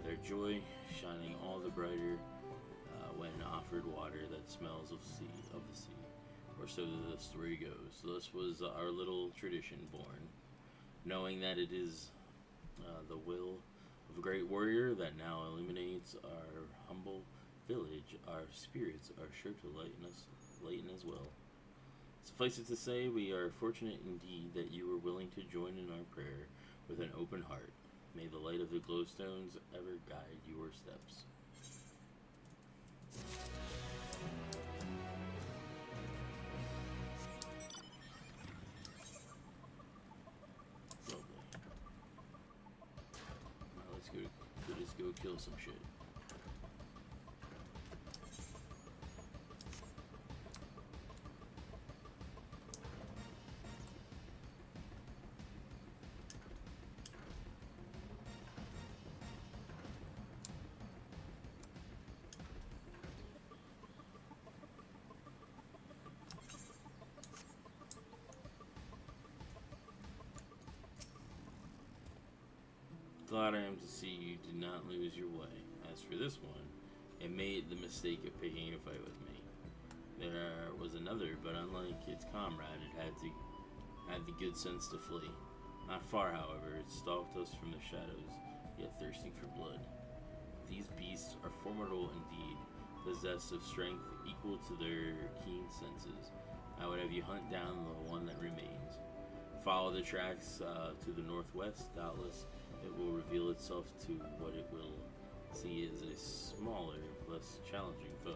their joy, shining all the brighter when offered water that smells of the sea. Or so the story goes. Thus was our little tradition born, knowing that it is the will of a great warrior that now illuminates our humble village. Our spirits are sure to lighten as well. Suffice it to say, we are fortunate indeed that you were willing to join in our prayer with an open heart. May the light of the glowstones ever guide your steps. Lovely. Now let's go kill some shit. Glad I am to see you did not lose your way. As for this one, it made the mistake of picking a fight with me. There was another, but unlike its comrade, it had the good sense to flee. Not far, however, it stalked us from the shadows, yet thirsting for blood. These beasts are formidable indeed, possessed of strength equal to their keen senses. I would have you hunt down the one that remains. Follow the tracks to the northwest. Doubtless it will reveal itself to what it will see as a smaller, less challenging foe.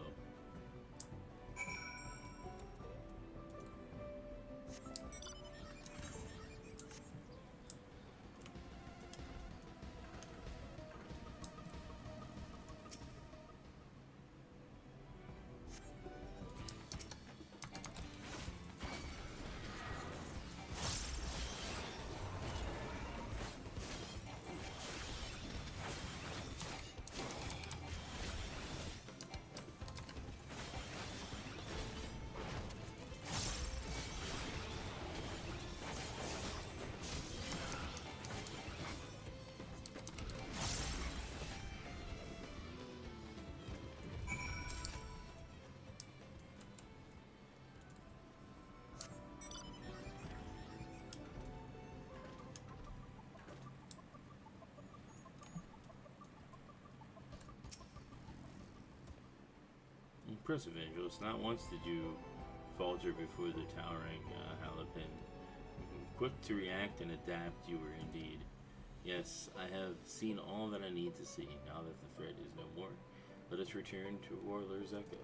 Impressive, Angelus. Not once did you falter before the towering Halipin. Quick to react and adapt, you were indeed. Yes, I have seen all that I need to see. Now that the threat is no more, let us return to Warler's Echo.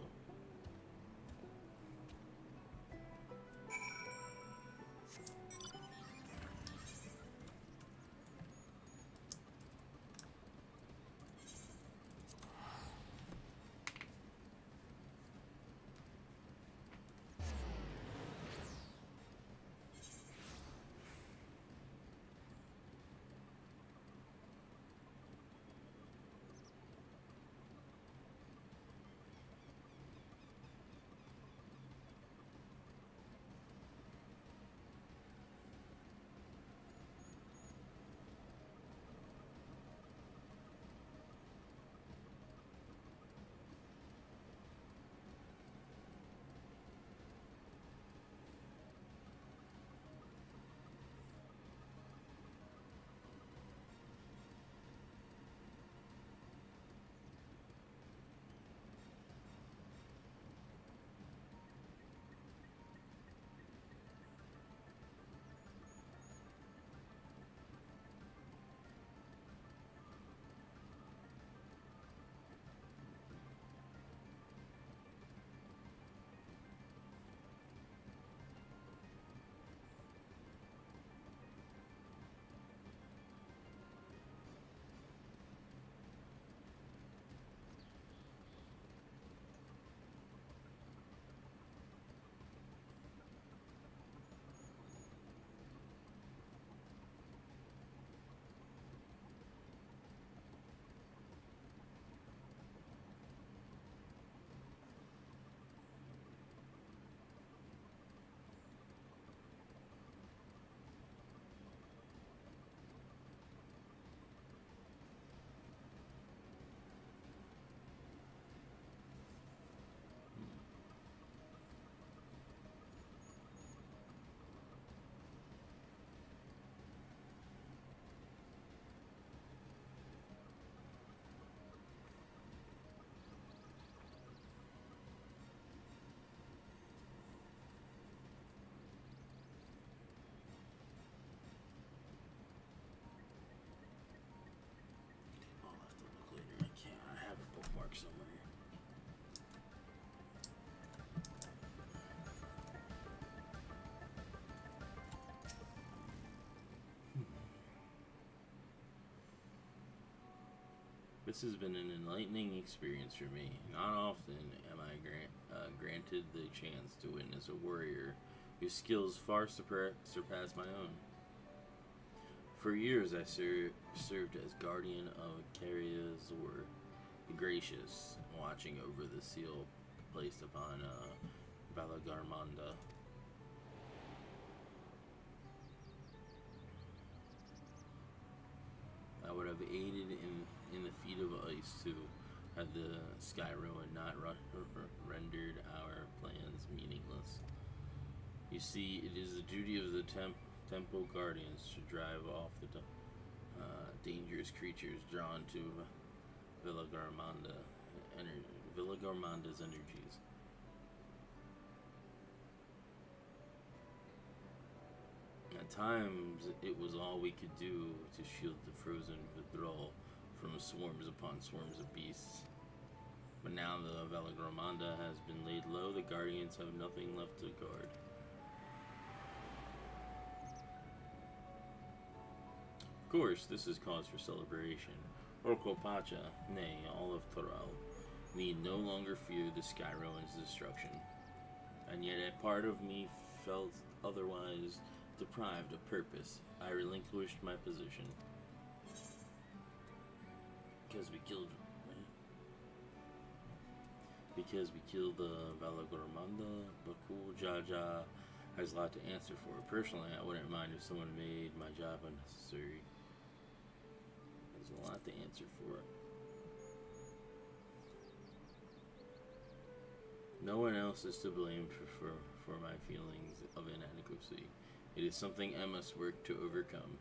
This has been an enlightening experience for me. Not often am I granted the chance to witness a warrior whose skills far surpass my own. For years I served as guardian of Cariazor the Gracious, watching over the seal placed upon Valagarmanda. I would have aided in the feat of ice too, had the Sky Ruin not rendered our plans meaningless. You see, it is the duty of the temple guardians to drive off the dangerous creatures drawn to Villagarmanda's energies. At times, it was all we could do to shield the frozen Vidrol from swarms upon swarms of beasts. But now the Villagarmanda has been laid low, the Guardians have nothing left to guard. Of course, this is cause for celebration. Orkopacha, nay, all of Toral, need no longer fear the Skyrowan's destruction. And yet a part of me felt otherwise deprived of purpose. I relinquished my position. Because we killed the Valagarmanda, Bakul Jaja has a lot to answer for. Personally, I wouldn't mind if someone made my job unnecessary. There's a lot to answer for. No one else is to blame for my feelings of inadequacy. It is something I must work to overcome.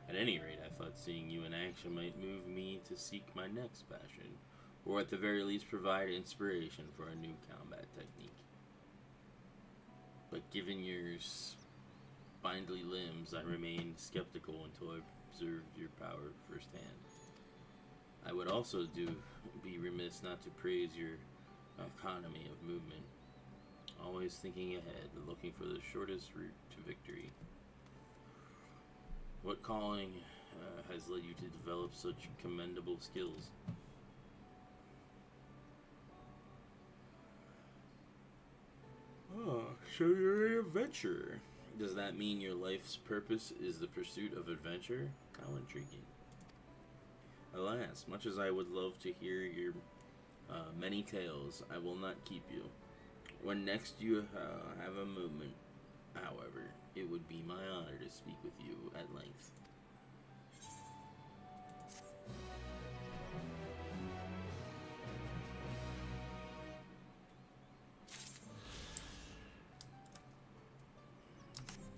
At any rate, I thought seeing you in action might move me to seek my next passion. or at the very least provide inspiration for a new combat technique. But given your spindly limbs, I remained skeptical until I observed your power firsthand. I would also be remiss not to praise your economy of movement, always thinking ahead, looking for the shortest route to victory. What calling has led you to develop such commendable skills? Oh, so you're an adventurer. Does that mean your life's purpose is the pursuit of adventure? How intriguing. Alas, much as I would love to hear your many tales, I will not keep you. When next you have a moment, however, it would be my honor to speak with you at length.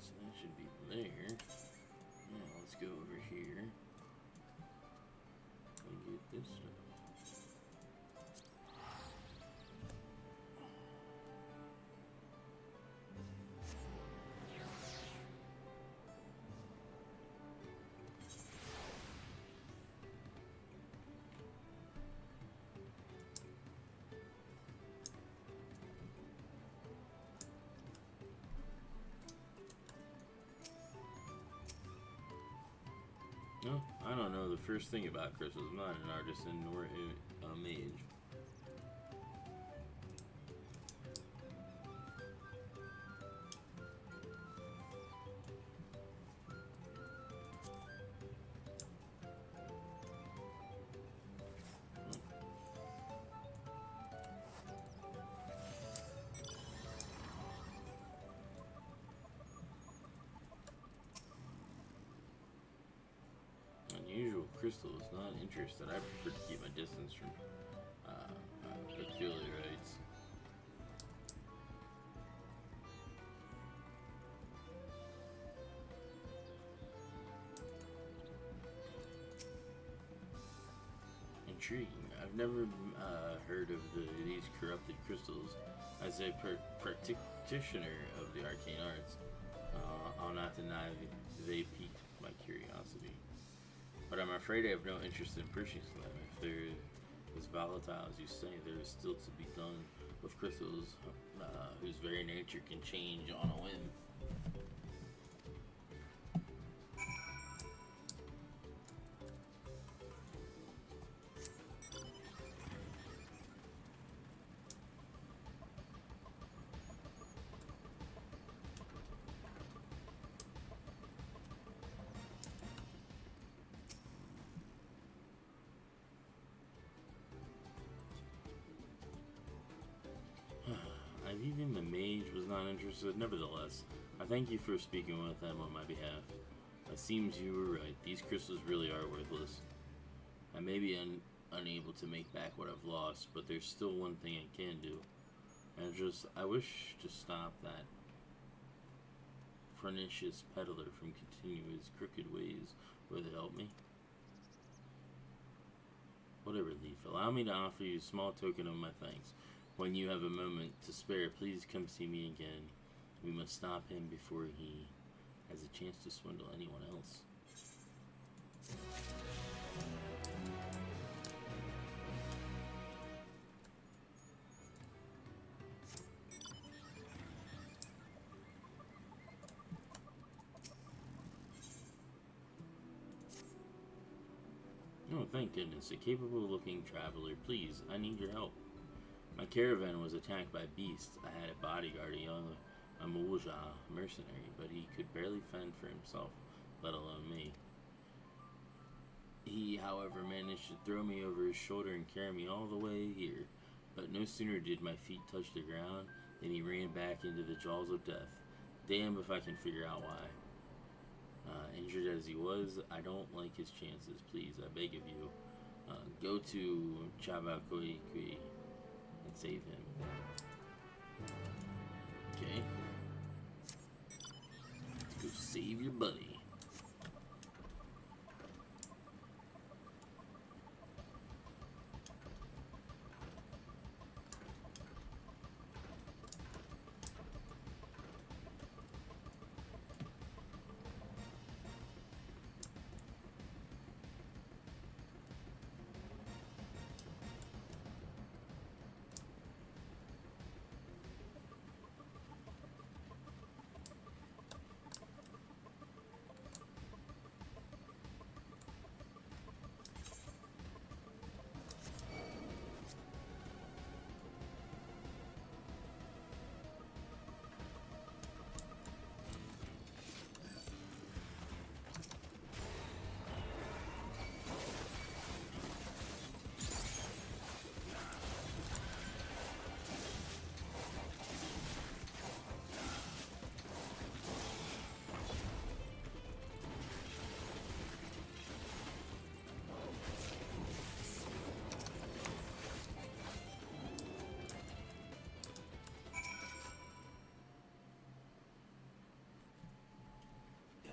So that should be there. Now let's go over here and get this stuff. No, I don't know the first thing about crystals. I'm not an artisan nor a mage. Unusual crystals, not interested. I prefer to keep my distance from peculiarites. Intriguing. I've never heard of these corrupted crystals. As a practitioner of the arcane arts, I'll not deny they piqued my curiosity. But I'm afraid I have no interest in purchasing them. If they're as volatile as you say, there is still to be done with crystals whose very nature can change on a whim. Even the mage was not interested. Nevertheless, I thank you for speaking with them on my behalf. It seems you were right. These crystals really are worthless. I may be unable to make back what I've lost, but there's still one thing I can do. And I wish to stop that pernicious peddler from continuing his crooked ways. Will it help me? What a relief. Allow me to offer you a small token of my thanks. When you have a moment to spare, please come see me again. We must stop him before he has a chance to swindle anyone else. Oh, thank goodness. A capable-looking traveler. Please, I need your help. My caravan was attacked by beasts. I had a bodyguard, a young Amulja mercenary, but he could barely fend for himself, let alone me. He, however, managed to throw me over his shoulder and carry me all the way here. But no sooner did my feet touch the ground than he ran back into the jaws of death. Damn if I can figure out why. Injured as he was, I don't like his chances. Please, I beg of you, go to Chabakoikui and save him. Okay. Let's go save your buddy.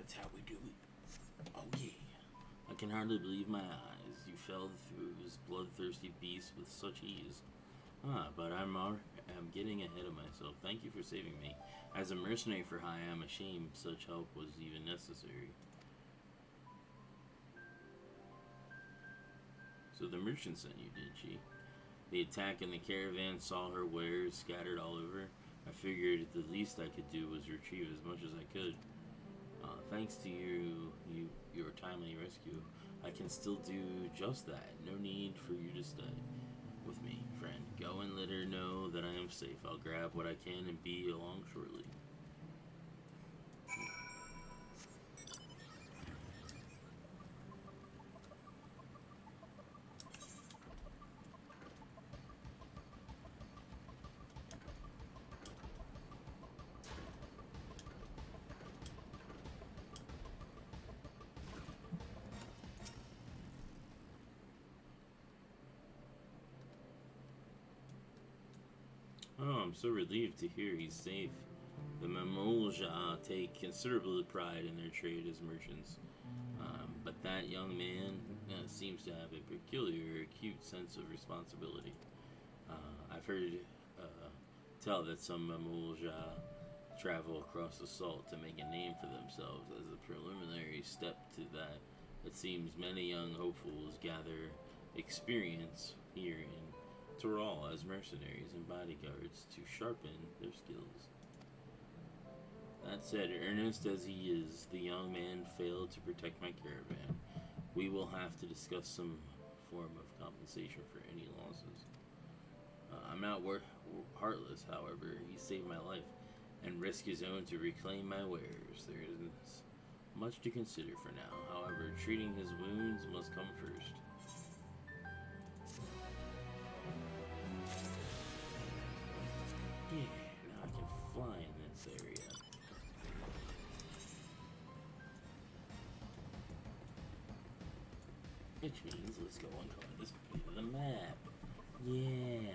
That's how we do it. Oh yeah. I can hardly believe my eyes. You fell through this bloodthirsty beast with such ease. But I'm getting ahead of myself. Thank you for saving me. As a mercenary for hire, I'm ashamed such help was even necessary. So the merchant sent you, did she? The attack in the caravan saw her wares scattered all over. I figured the least I could do was retrieve as much as I could. Thanks to your timely rescue, I can still do just that. No need for you to stay with me, friend. Go and let her know that I am safe. I'll grab what I can and be along shortly. Oh, I'm so relieved to hear he's safe. The Mamolja take considerable pride in their trade as merchants. But that young man seems to have a peculiar, acute sense of responsibility. I've heard tell that some Mamolja travel across the salt to make a name for themselves. As a preliminary step to that, it seems many young hopefuls gather experience here in Tural as mercenaries and bodyguards to sharpen their skills. That said, earnest as he is, the young man failed to protect my caravan. We will have to discuss some form of compensation for any losses. I'm not heartless, however. He saved my life and risked his own to reclaim my wares. There isn't much to consider for now. However, treating his wounds must come first. Yeah, now I can fly in this area. Which means let's go and cover this bit of the map. Yeah.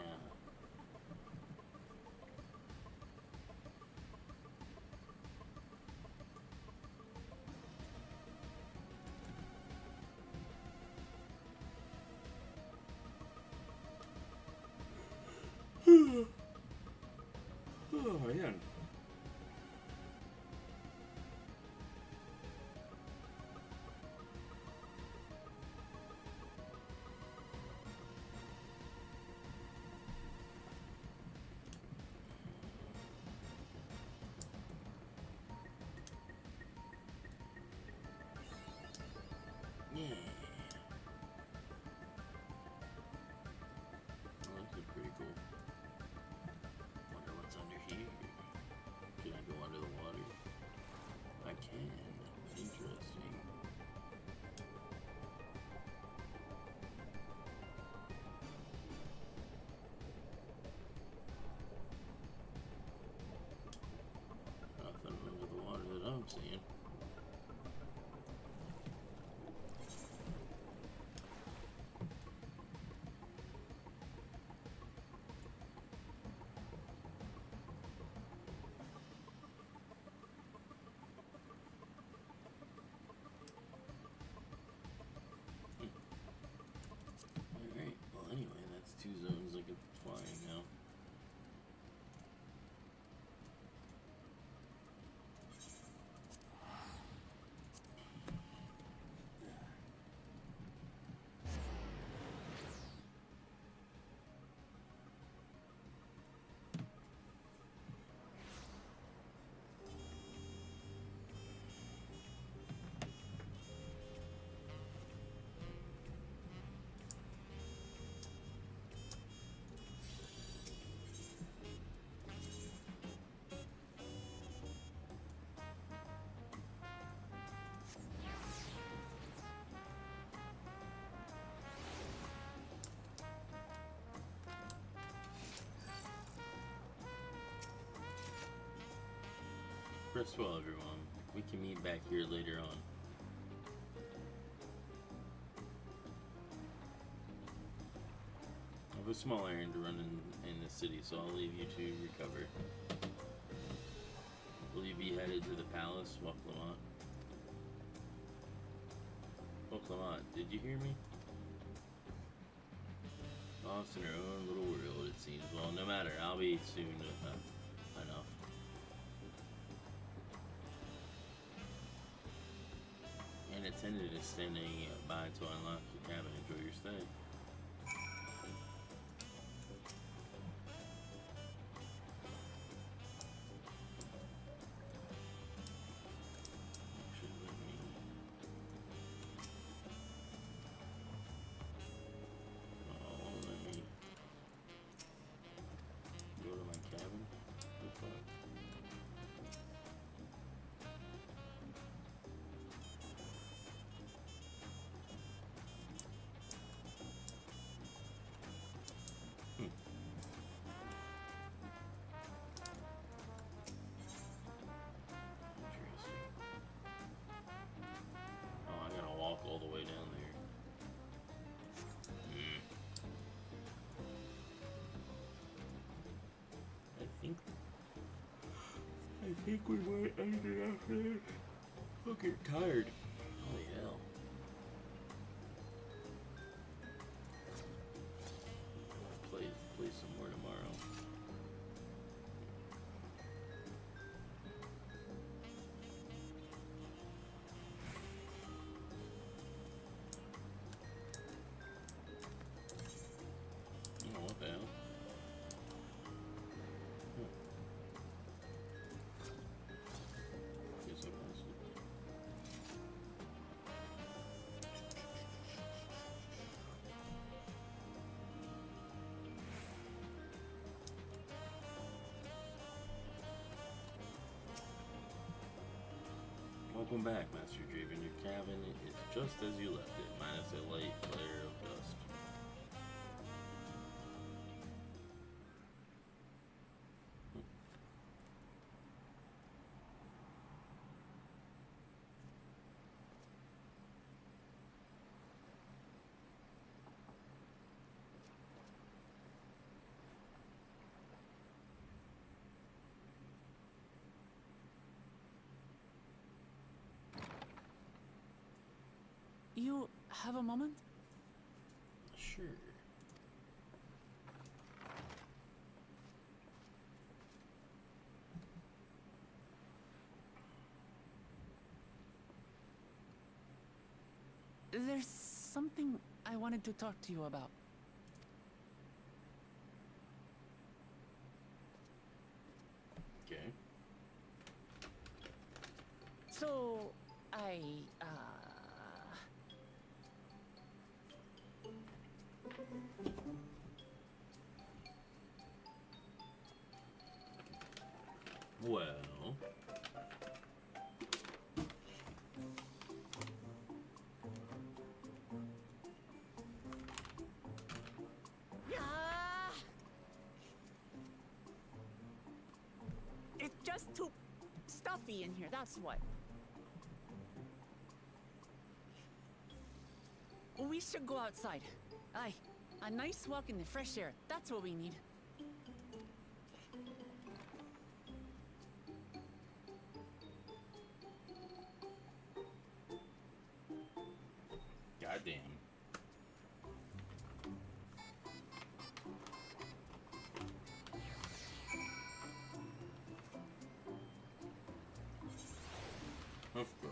Oh man. Yeah. Oh, this is pretty cool. Wonder what's under here. Can I go under the water? I can. Interesting. Nothing under the water that I'm seeing. Alright, well anyway, that's 2 zones I could fly in now. Rest well, everyone. We can meet back here later on. I have a small errand to run in the city, so I'll leave you to recover. Will you be headed to the palace, Waflamont? Oh, come on. Did you hear me? Lost in her own little world, it seems. Well, no matter. I'll be soon enough. An attendant is standing by to unlock your cabin. Enjoy your stay. All the way down there. I think we might end it after this. I'll get tired. Holy hell. Play some more tomorrow. What the hell? Guess I missed it. Welcome back, Master Draven. Your cabin is just as you left it, minus a light layer of dust. You have a moment? Sure. There's something I wanted to talk to you about. Okay. So, Well... It's just too stuffy in here, that's what. We should go outside. Aye, a nice walk in the fresh air, that's what we need. Goddamn. Let's go.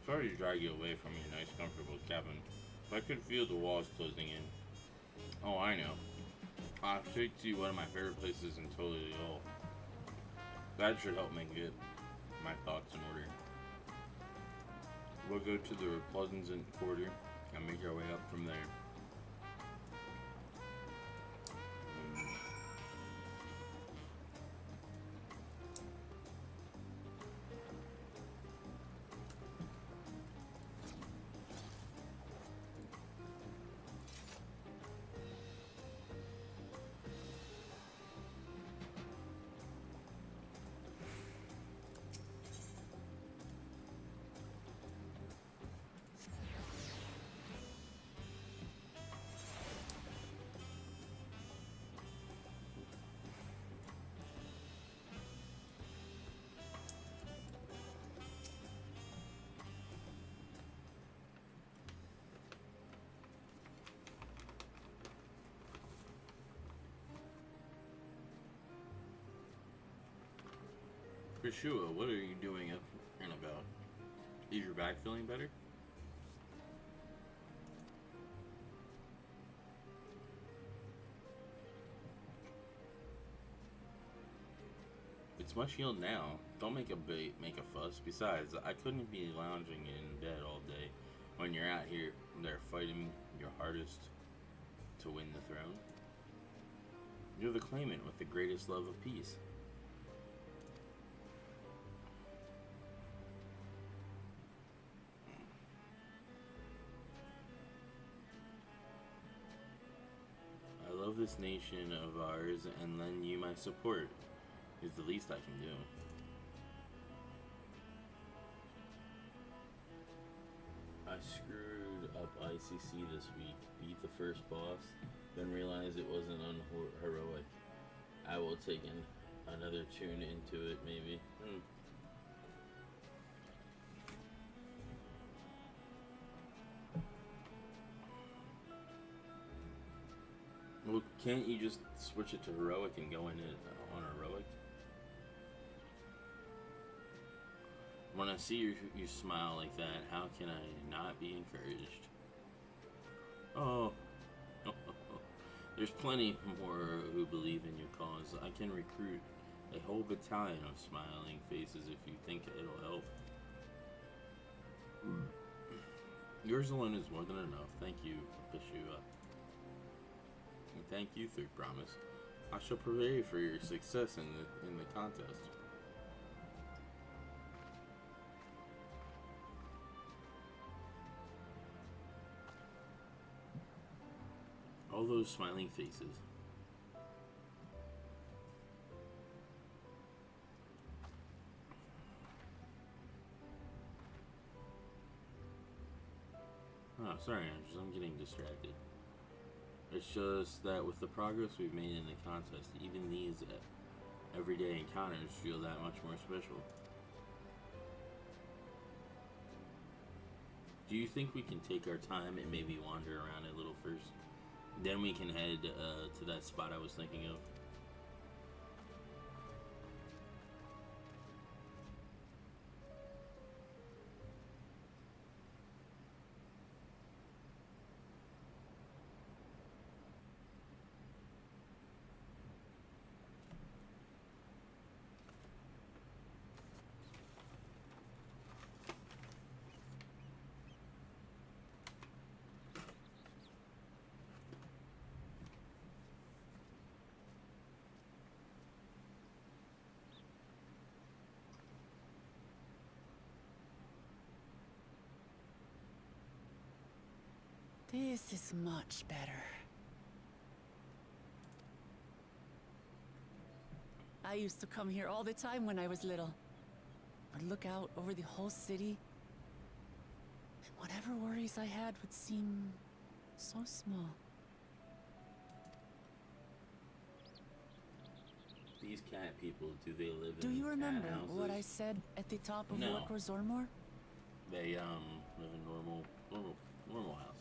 Sorry to drag you away from your nice, comfortable cabin, but I could feel the walls closing in. Oh, I know. I'll take you one of my favorite places in Toliol. That should help me get my thoughts in order. We'll go to the Pleasant Quarter and make our way up from there. Peshua, what are you doing up and about? Is your back feeling better? It's much healed now. Don't make a fuss. Besides, I couldn't be lounging in bed all day when you're out here there fighting your hardest to win the throne. You're the claimant with the greatest love of peace. I love this nation of ours and lend you my support is the least I can do. I screwed up ICC this week, beat the first boss, then realized it wasn't unheroic. I will take another tune into it, maybe. Well, can't you just switch it to heroic and go in it on heroic? When I see you smile like that, how can I not be encouraged? Oh, there's plenty more who believe in your cause. I can recruit a whole battalion of smiling faces if you think it'll help. Yours alone is more than enough. Thank you, Peshua. And thank you, Third Promise. I shall pray for your success in the contest. All those smiling faces. Oh, sorry, I'm getting distracted. It's just that with the progress we've made in the contest, even these everyday encounters feel that much more special. Do you think we can take our time and maybe wander around a little first? Then we can head to that spot I was thinking of. This is much better. I used to come here all the time when I was little. I'd look out over the whole city, and whatever worries I had would seem so small. These cat people, do they live in Do you remember cat houses? what I said at the top of No. Orkor Zormor? They live in normal houses.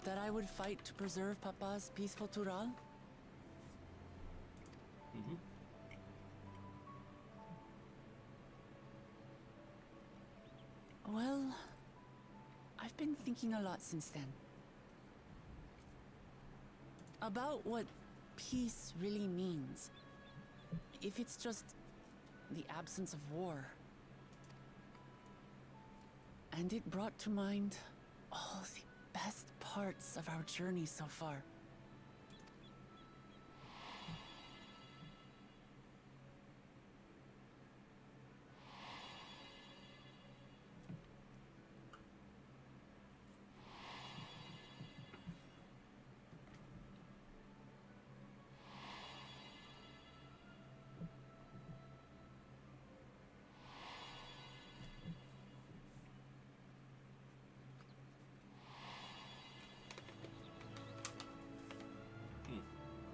That I would fight to preserve Papa's peaceful Tural? Mm-hmm. Well, I've been thinking a lot since then. About what peace really means. If it's just the absence of war. And it brought to mind all the best parts of our journey so far.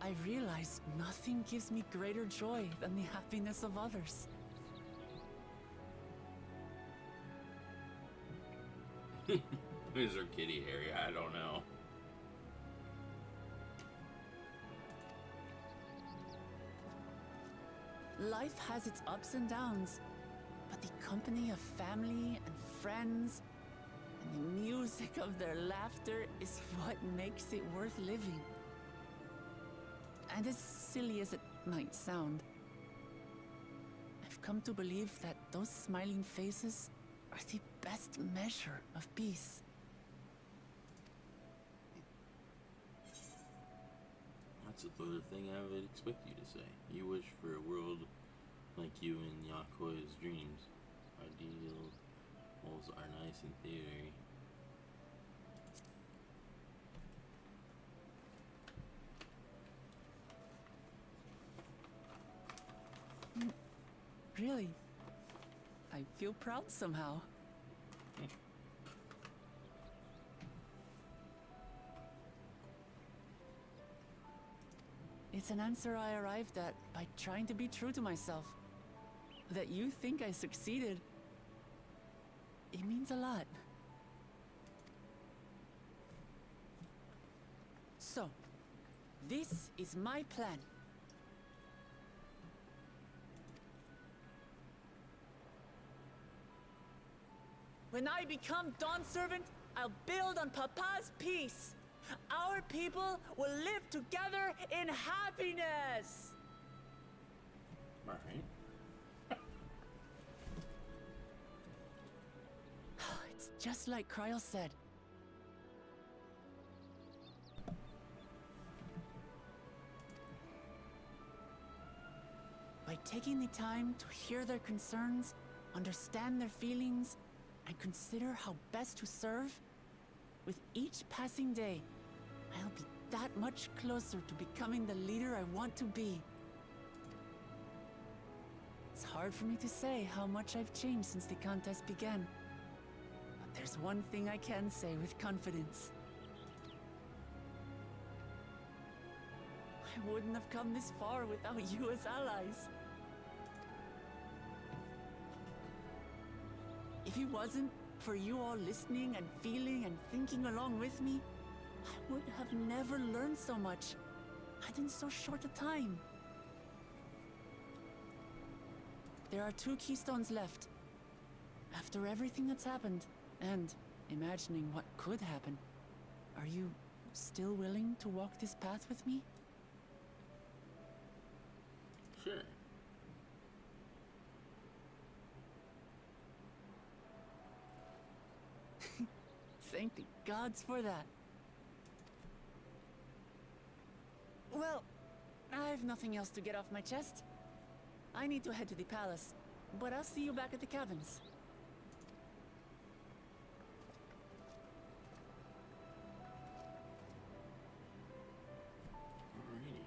I realize nothing gives me greater joy than the happiness of others. Is her kitty hairy? I don't know. Life has its ups and downs, but the company of family and friends and the music of their laughter is what makes it worth living. And as silly as it might sound, I've come to believe that those smiling faces are the best measure of peace. That's the sort of thing I would expect you to say. You wish for a world like you in Yakoi's dreams. Ideals are nice in theory. Really? I feel proud somehow. It's an answer I arrived at by trying to be true to myself. That you think I succeeded, it means a lot. So, this is my plan. When I become Dawn Servant, I'll build on Papa's peace. Our people will live together in happiness. Alright. It's just like Kryl said. By taking the time to hear their concerns, understand their feelings, and consider how best to serve, with each passing day, I'll be that much closer to becoming the leader I want to be. It's hard for me to say how much I've changed since the contest began. But there's one thing I can say with confidence. I wouldn't have come this far without you as allies. If it wasn't for you all listening and feeling and thinking along with me, I would have never learned so much, and in so short a time. There are 2 keystones left. After everything that's happened, and imagining what could happen, are you still willing to walk this path with me? Sure. Thank the gods for that. Well, I have nothing else to get off my chest. I need to head to the palace, but I'll see you back at the cabins. Alrighty.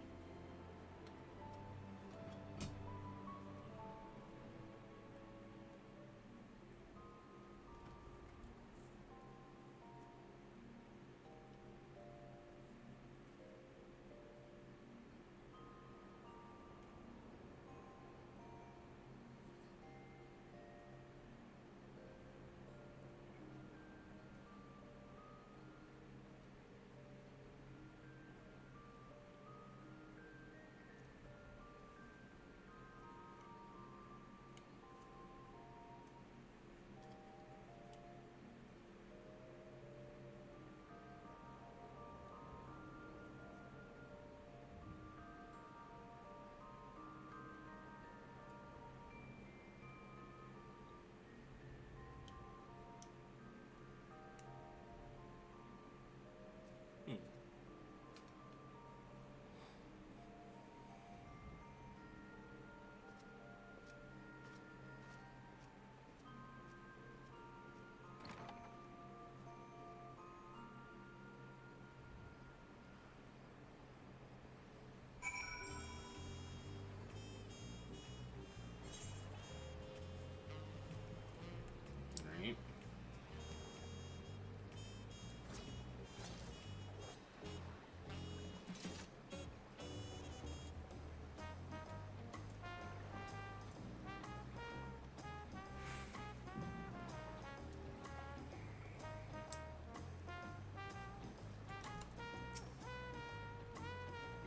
Alright.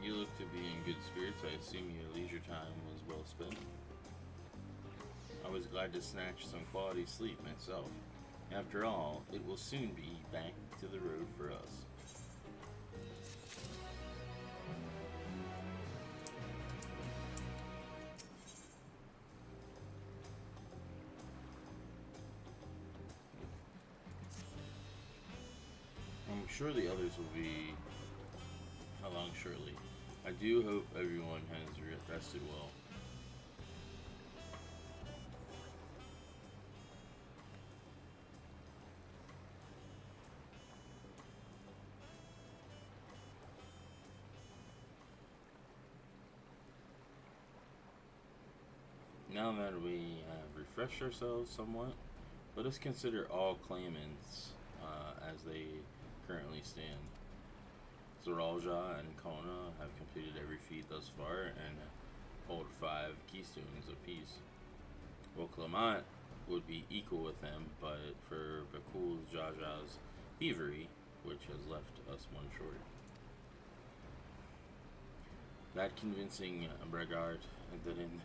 You look to be in good spirits. I assume your leisure time was well spent. I was glad to snatch some quality sleep myself. After all, it will soon be back to the road for us. I'm sure the others will be along shortly. I do hope everyone has rested well. Now that we have refreshed ourselves somewhat, let us consider all claimants as they currently stand. Zoralja and Kona have completed every feat thus far and hold 5 keystones apiece. Well, Clement would be equal with them, but for Bakul Jaja's thievery, which has left us one short. That convincing Bregard didn't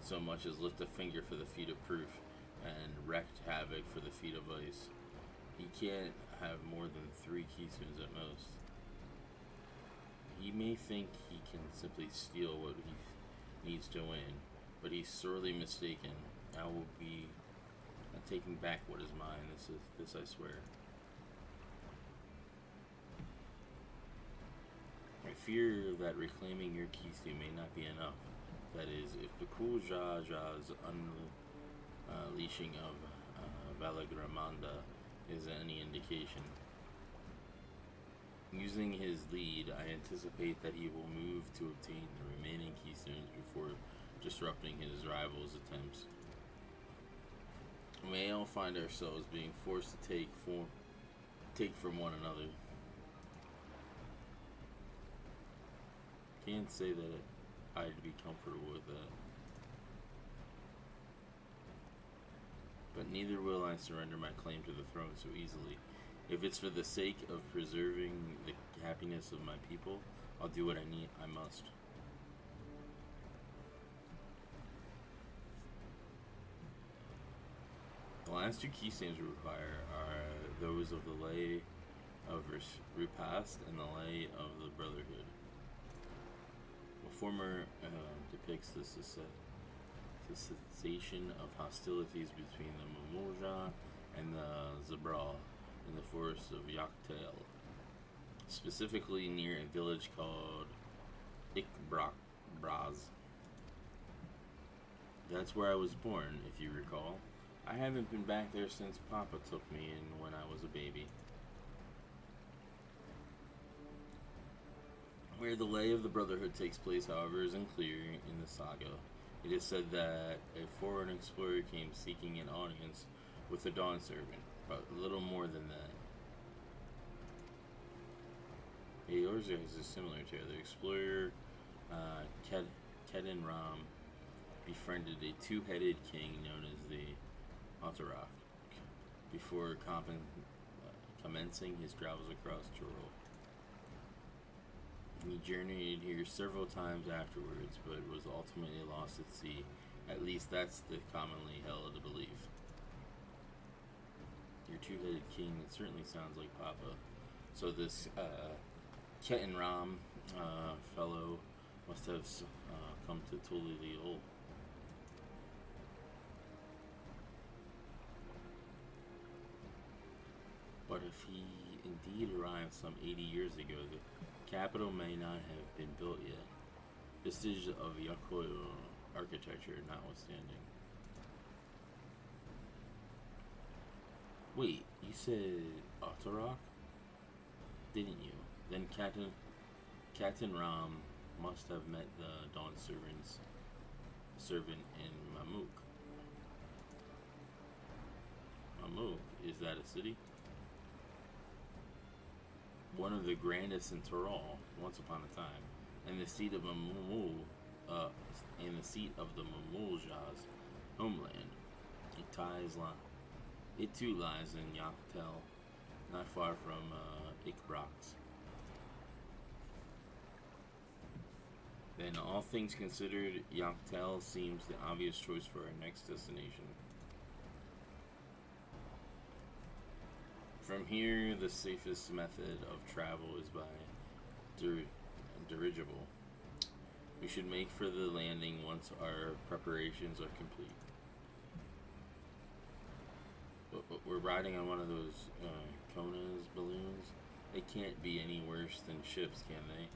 so much as lift a finger for the feat of proof and wreaked havoc for the feat of ice. He can't have more than 3 keystones at most. He may think he can simply steal what he needs to win, but he's sorely mistaken. I will be taking back what is mine. This I swear. I fear that reclaiming your keystone may not be enough. That is, if Bakul Jaja's unleashing of Valagramanda is any indication. Using his lead, I anticipate that he will move to obtain the remaining keystones before disrupting his rival's attempts. We may all find ourselves being forced to take from one another. Can't say that I'd be comfortable with that. But neither will I surrender my claim to the throne so easily. If it's for the sake of preserving the happiness of my people, I'll do what I must. The last 2 keystones we require are those of the Lay of Repast and the Lay of the Brotherhood. The former depicts the cessation of hostilities between the Mamulja and the Zabral in the forest of Yaktail, specifically near a village called Ikbraz. That's where I was born, if you recall. I haven't been back there since Papa took me in when I was a baby. Where the Lay of the Brotherhood takes place, however, is unclear in the saga. It is said that a foreign explorer came seeking an audience with the Dawn Servant, but little more than that. Yours is a similar tale. The explorer Kedin Ram befriended a 2-headed king known as the Atarak before commencing his travels across Jorul. He journeyed here several times afterwards, but was ultimately lost at sea. At least that's the commonly held belief. Your 2-headed king, it certainly sounds like Papa. So this Ketan Ram fellow must have come to Tuliliol. But if he indeed arrived some 80 years ago, the capital may not have been built yet. Vestige of Yakoyo architecture notwithstanding. Wait, you said Atarak? Didn't you? Then Katan Ram must have met the Dawn servant in Mamuk. Mamuk, is that a city? One of the grandest in Tural, once upon a time, and the seat of the Mamulja's homeland. It too lies in Yaktel, not far from Ikbrax. Then, all things considered, Yoctel seems the obvious choice for our next destination. From here, the safest method of travel is by dirigible. We should make for the landing once our preparations are complete. But we're riding on one of those Kona's balloons. They can't be any worse than ships, can they?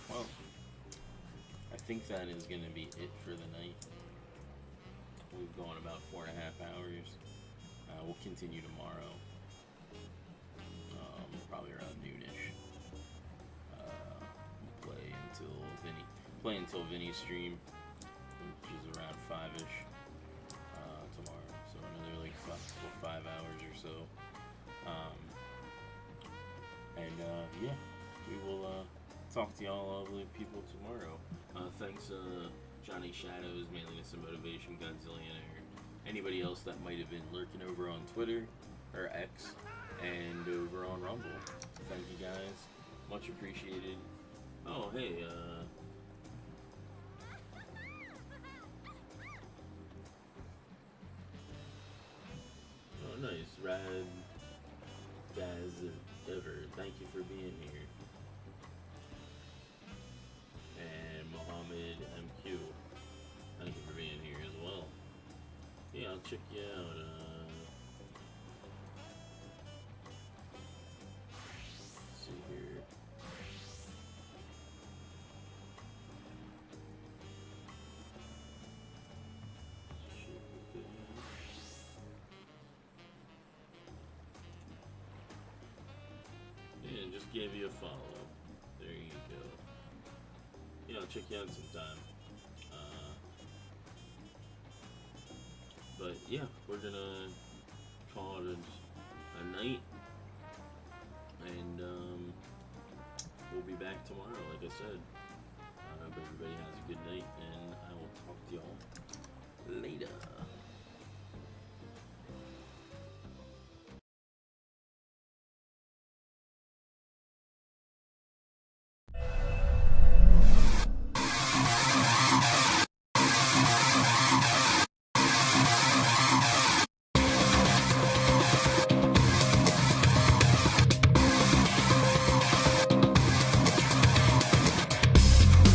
Well, I think that is going to be it for the night. We've gone about 4.5 hours. We'll continue tomorrow. Probably around noonish. Play until Vinny's stream, which is around 5ish tomorrow. So another like 5 hours or so. Yeah, we will talk to y'all lovely people tomorrow. Thanks Johnny Shadows, Manliness and Motivation, Godzillionaire, anybody else that might have been lurking over on Twitter or X and over on Rumble. Thank you guys, much appreciated. Oh hey, oh nice, Rad Daz Ever, thank you for being here. And Mohammed MQ, thank you for being here as well. Yeah, I'll check you out. Let's see here. Yeah, just gave you a follow. There you go. Yeah, I'll check you out sometime. But yeah, we're gonna call it a night, and we'll be back tomorrow, like I said.